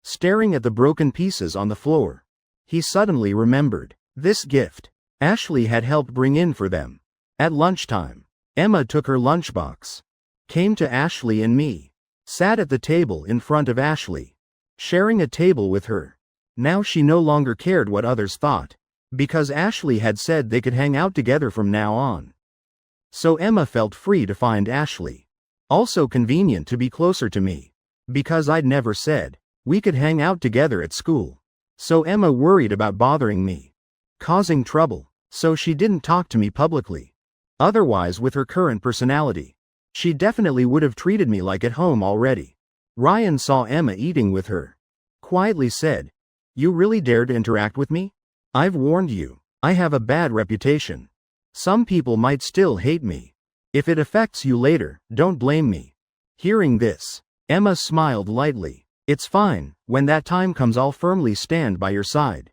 Staring at the broken pieces on the floor, he suddenly remembered. This gift, Ashley had helped bring in for them. At lunchtime, Emma took her lunchbox, came to Ashley and me, sat at the table in front of Ashley, sharing a table with her. Now she no longer cared what others thought, because Ashley had said they could hang out together from now on. So Emma felt free to find Ashley. Also convenient to be closer to me, because I'd never said we could hang out together at school. So Emma worried about bothering me, causing trouble, so she didn't talk to me publicly. Otherwise, with her current personality, she definitely would have treated me like at home already. Ryan saw Emma eating with her. Quietly said, "You really dare to interact with me? I've warned you. I have a bad reputation. Some people might still hate me. If it affects you later, don't blame me." Hearing this, Emma smiled lightly. "It's fine. When that time comes, I'll firmly stand by your side.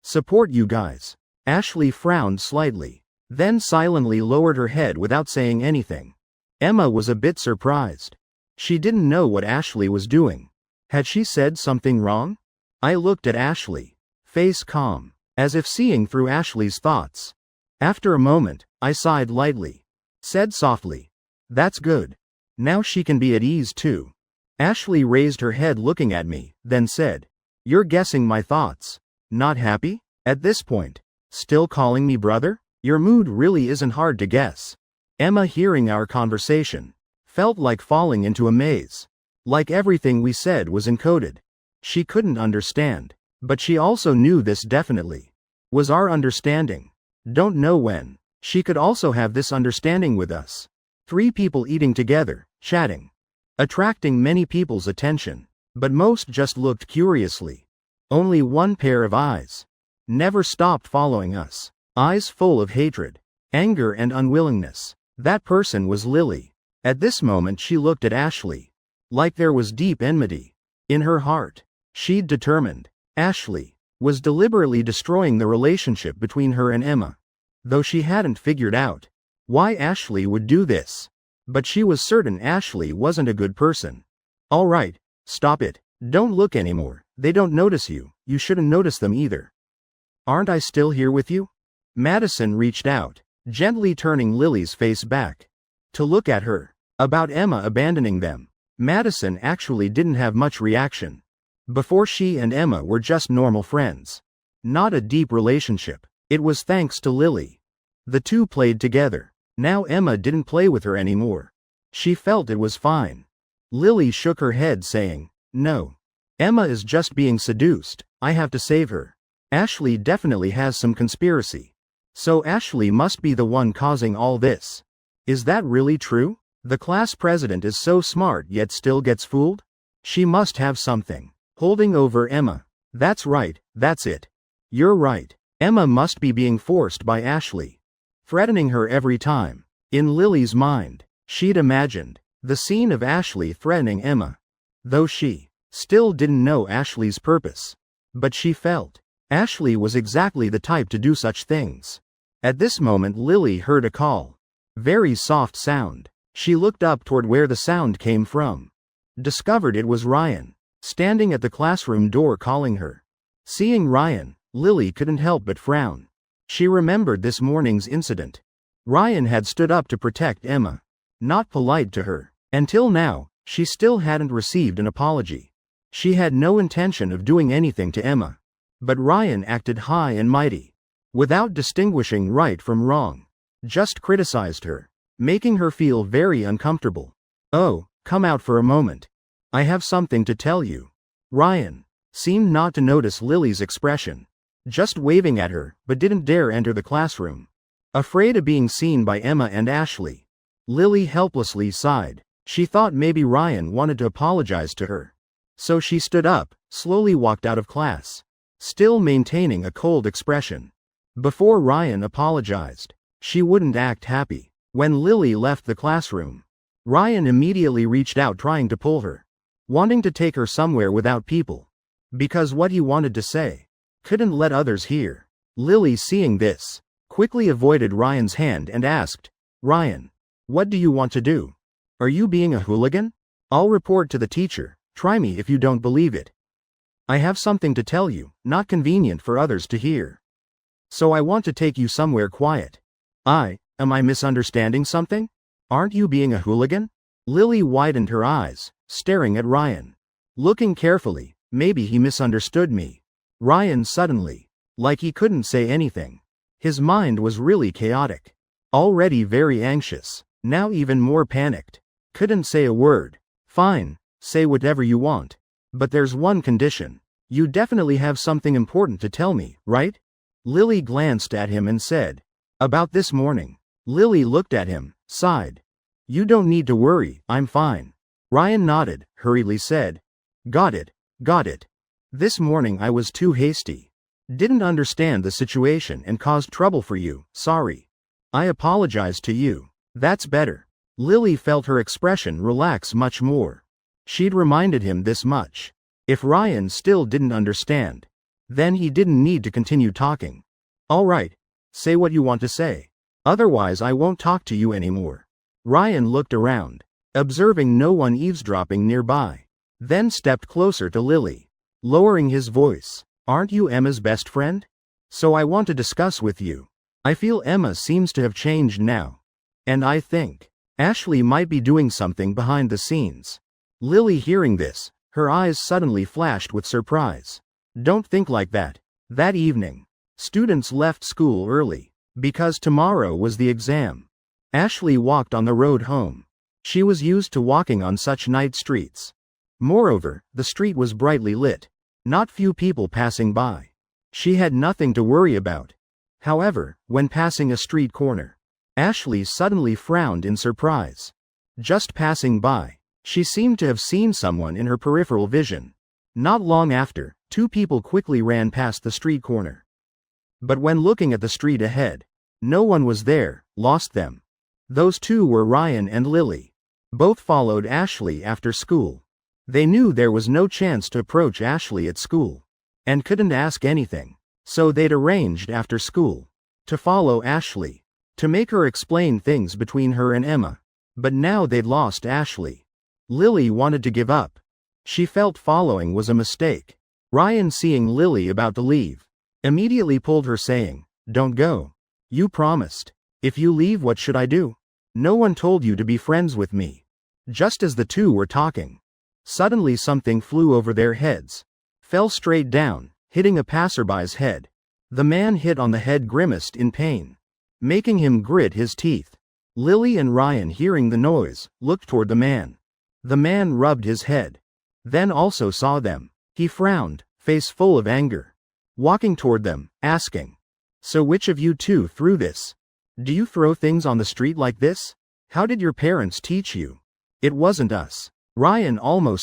Support you guys." Ashley frowned slightly, then silently lowered her head without saying anything. Emma was a bit surprised. She didn't know what Ashley was doing. Had she said something wrong? I looked at Ashley, face calm, as if seeing through Ashley's thoughts. After a moment, I sighed lightly, said softly, "That's good. Now she can be at ease too." Ashley raised her head looking at me, then said, "You're guessing my thoughts. Not happy? At this point, still calling me brother? Your mood really isn't hard to guess." Emma, hearing our conversation, felt like falling into a maze. Like everything we said was encoded. She couldn't understand, but she also knew this definitely was our understanding. Don't know when she could also have this understanding with us. 3 people eating together, chatting, attracting many people's attention, but most just looked curiously. Only one pair of eyes never stopped following us, eyes full of hatred, anger and unwillingness. That person was Lily. At this moment she looked at Ashley, like there was deep enmity in her heart. She'd determined Ashley was deliberately destroying the relationship between her and Emma, though she hadn't figured out why Ashley would do this. But she was certain Ashley wasn't a good person. "All right, stop it. Don't look anymore. They don't notice you. You shouldn't notice them either. Aren't I still here with you?" Madison reached out, gently turning Lily's face back to look at her. About Emma abandoning them, Madison actually didn't have much reaction. Before, she and Emma were just normal friends. Not a deep relationship. It was thanks to Lily. The two played together. Now Emma didn't play with her anymore. She felt it was fine. Lily shook her head saying, "No. Emma is just being seduced. I have to save her. Ashley definitely has some conspiracy. So Ashley must be the one causing all this. Is that really true? The class president is so smart yet still gets fooled? She must have something holding over Emma. That's right, that's it. You're right. Emma must be being forced by Ashley, threatening her every time." In Lily's mind, she'd imagined the scene of Ashley threatening Emma, though she still didn't know Ashley's purpose. But she felt Ashley was exactly the type to do such things. At this moment Lily heard a call. Very soft sound. She looked up toward where the sound came from. Discovered it was Ryan, standing at the classroom door calling her. Seeing Ryan, Lily couldn't help but frown. She remembered this morning's incident. Ryan had stood up to protect Emma, not polite to her. Until now, she still hadn't received an apology. She had no intention of doing anything to Emma. But Ryan acted high and mighty, without distinguishing right from wrong. Just criticized her, making her feel very uncomfortable. "Oh, come out for a moment. I have something to tell you." Ryan seemed not to notice Lily's expression, just waving at her, but didn't dare enter the classroom. Afraid of being seen by Emma and Ashley, Lily helplessly sighed. She thought maybe Ryan wanted to apologize to her. So she stood up, slowly walked out of class, still maintaining a cold expression. Before Ryan apologized, she wouldn't act happy. When Lily left the classroom, Ryan immediately reached out trying to pull her, wanting to take her somewhere without people. Because what he wanted to say couldn't let others hear. Lily, seeing this, quickly avoided Ryan's hand and asked, "Ryan, what do you want to do? Are you being a hooligan? I'll report to the teacher. Try me if you don't believe it. I have something to tell you, not convenient for others to hear. So I want to take you somewhere quiet." Am I misunderstanding something? Aren't you being a hooligan? Lily widened her eyes, staring at Ryan. Looking carefully, maybe he misunderstood me. Ryan suddenly, like he couldn't say anything. His mind was really chaotic. Already very anxious, now even more panicked. Couldn't say a word. "Fine, say whatever you want. But there's one condition. You definitely have something important to tell me, right?" Lily glanced at him and said, "About this morning." Lily looked at him, sighed. "You don't need to worry, I'm fine." Ryan nodded, hurriedly said, Got it. This morning I was too hasty. Didn't understand the situation and caused trouble for you, sorry. I apologize to you." "That's better." Lily felt her expression relax much more. She'd reminded him this much. If Ryan still didn't understand, then he didn't need to continue talking. "All right, say what you want to say. Otherwise I won't talk to you anymore." Ryan looked around, observing no one eavesdropping nearby, then stepped closer to Lily, lowering his voice. "Aren't you Emma's best friend? So I want to discuss with you. I feel Emma seems to have changed now. And I think Ashley might be doing something behind the scenes." Lily, hearing this, her eyes suddenly flashed with surprise. "Don't think like that." That evening, students left school early, because tomorrow was the exam. Ashley walked on the road home. She was used to walking on such night streets. Moreover, the street was brightly lit. Not few people passing by. She had nothing to worry about. However, when passing a street corner, Ashley suddenly frowned in surprise. Just passing by, she seemed to have seen someone in her peripheral vision. Not long after, two people quickly ran past the street corner. But when looking at the street ahead, no one was there, lost them. Those two were Ryan and Lily. Both followed Ashley after school. They knew there was no chance to approach Ashley at school, and couldn't ask anything. So they'd arranged after school to follow Ashley, to make her explain things between her and Emma. But now they'd lost Ashley. Lily wanted to give up. She felt following was a mistake. Ryan, seeing Lily about to leave, immediately pulled her, saying, "Don't go. You promised. If you leave, what should I do? No one told you to be friends with me." Just as the two were talking, suddenly something flew over their heads, fell straight down, hitting a passerby's head. The man hit on the head grimaced in pain, making him grit his teeth. Lily and Ryan, hearing the noise, looked toward the man. The man rubbed his head, then also saw them. He frowned, face full of anger, walking toward them, asking, "So which of you two threw this? Do you throw things on the street like this? How did your parents teach you?" "It wasn't us." Ryan almost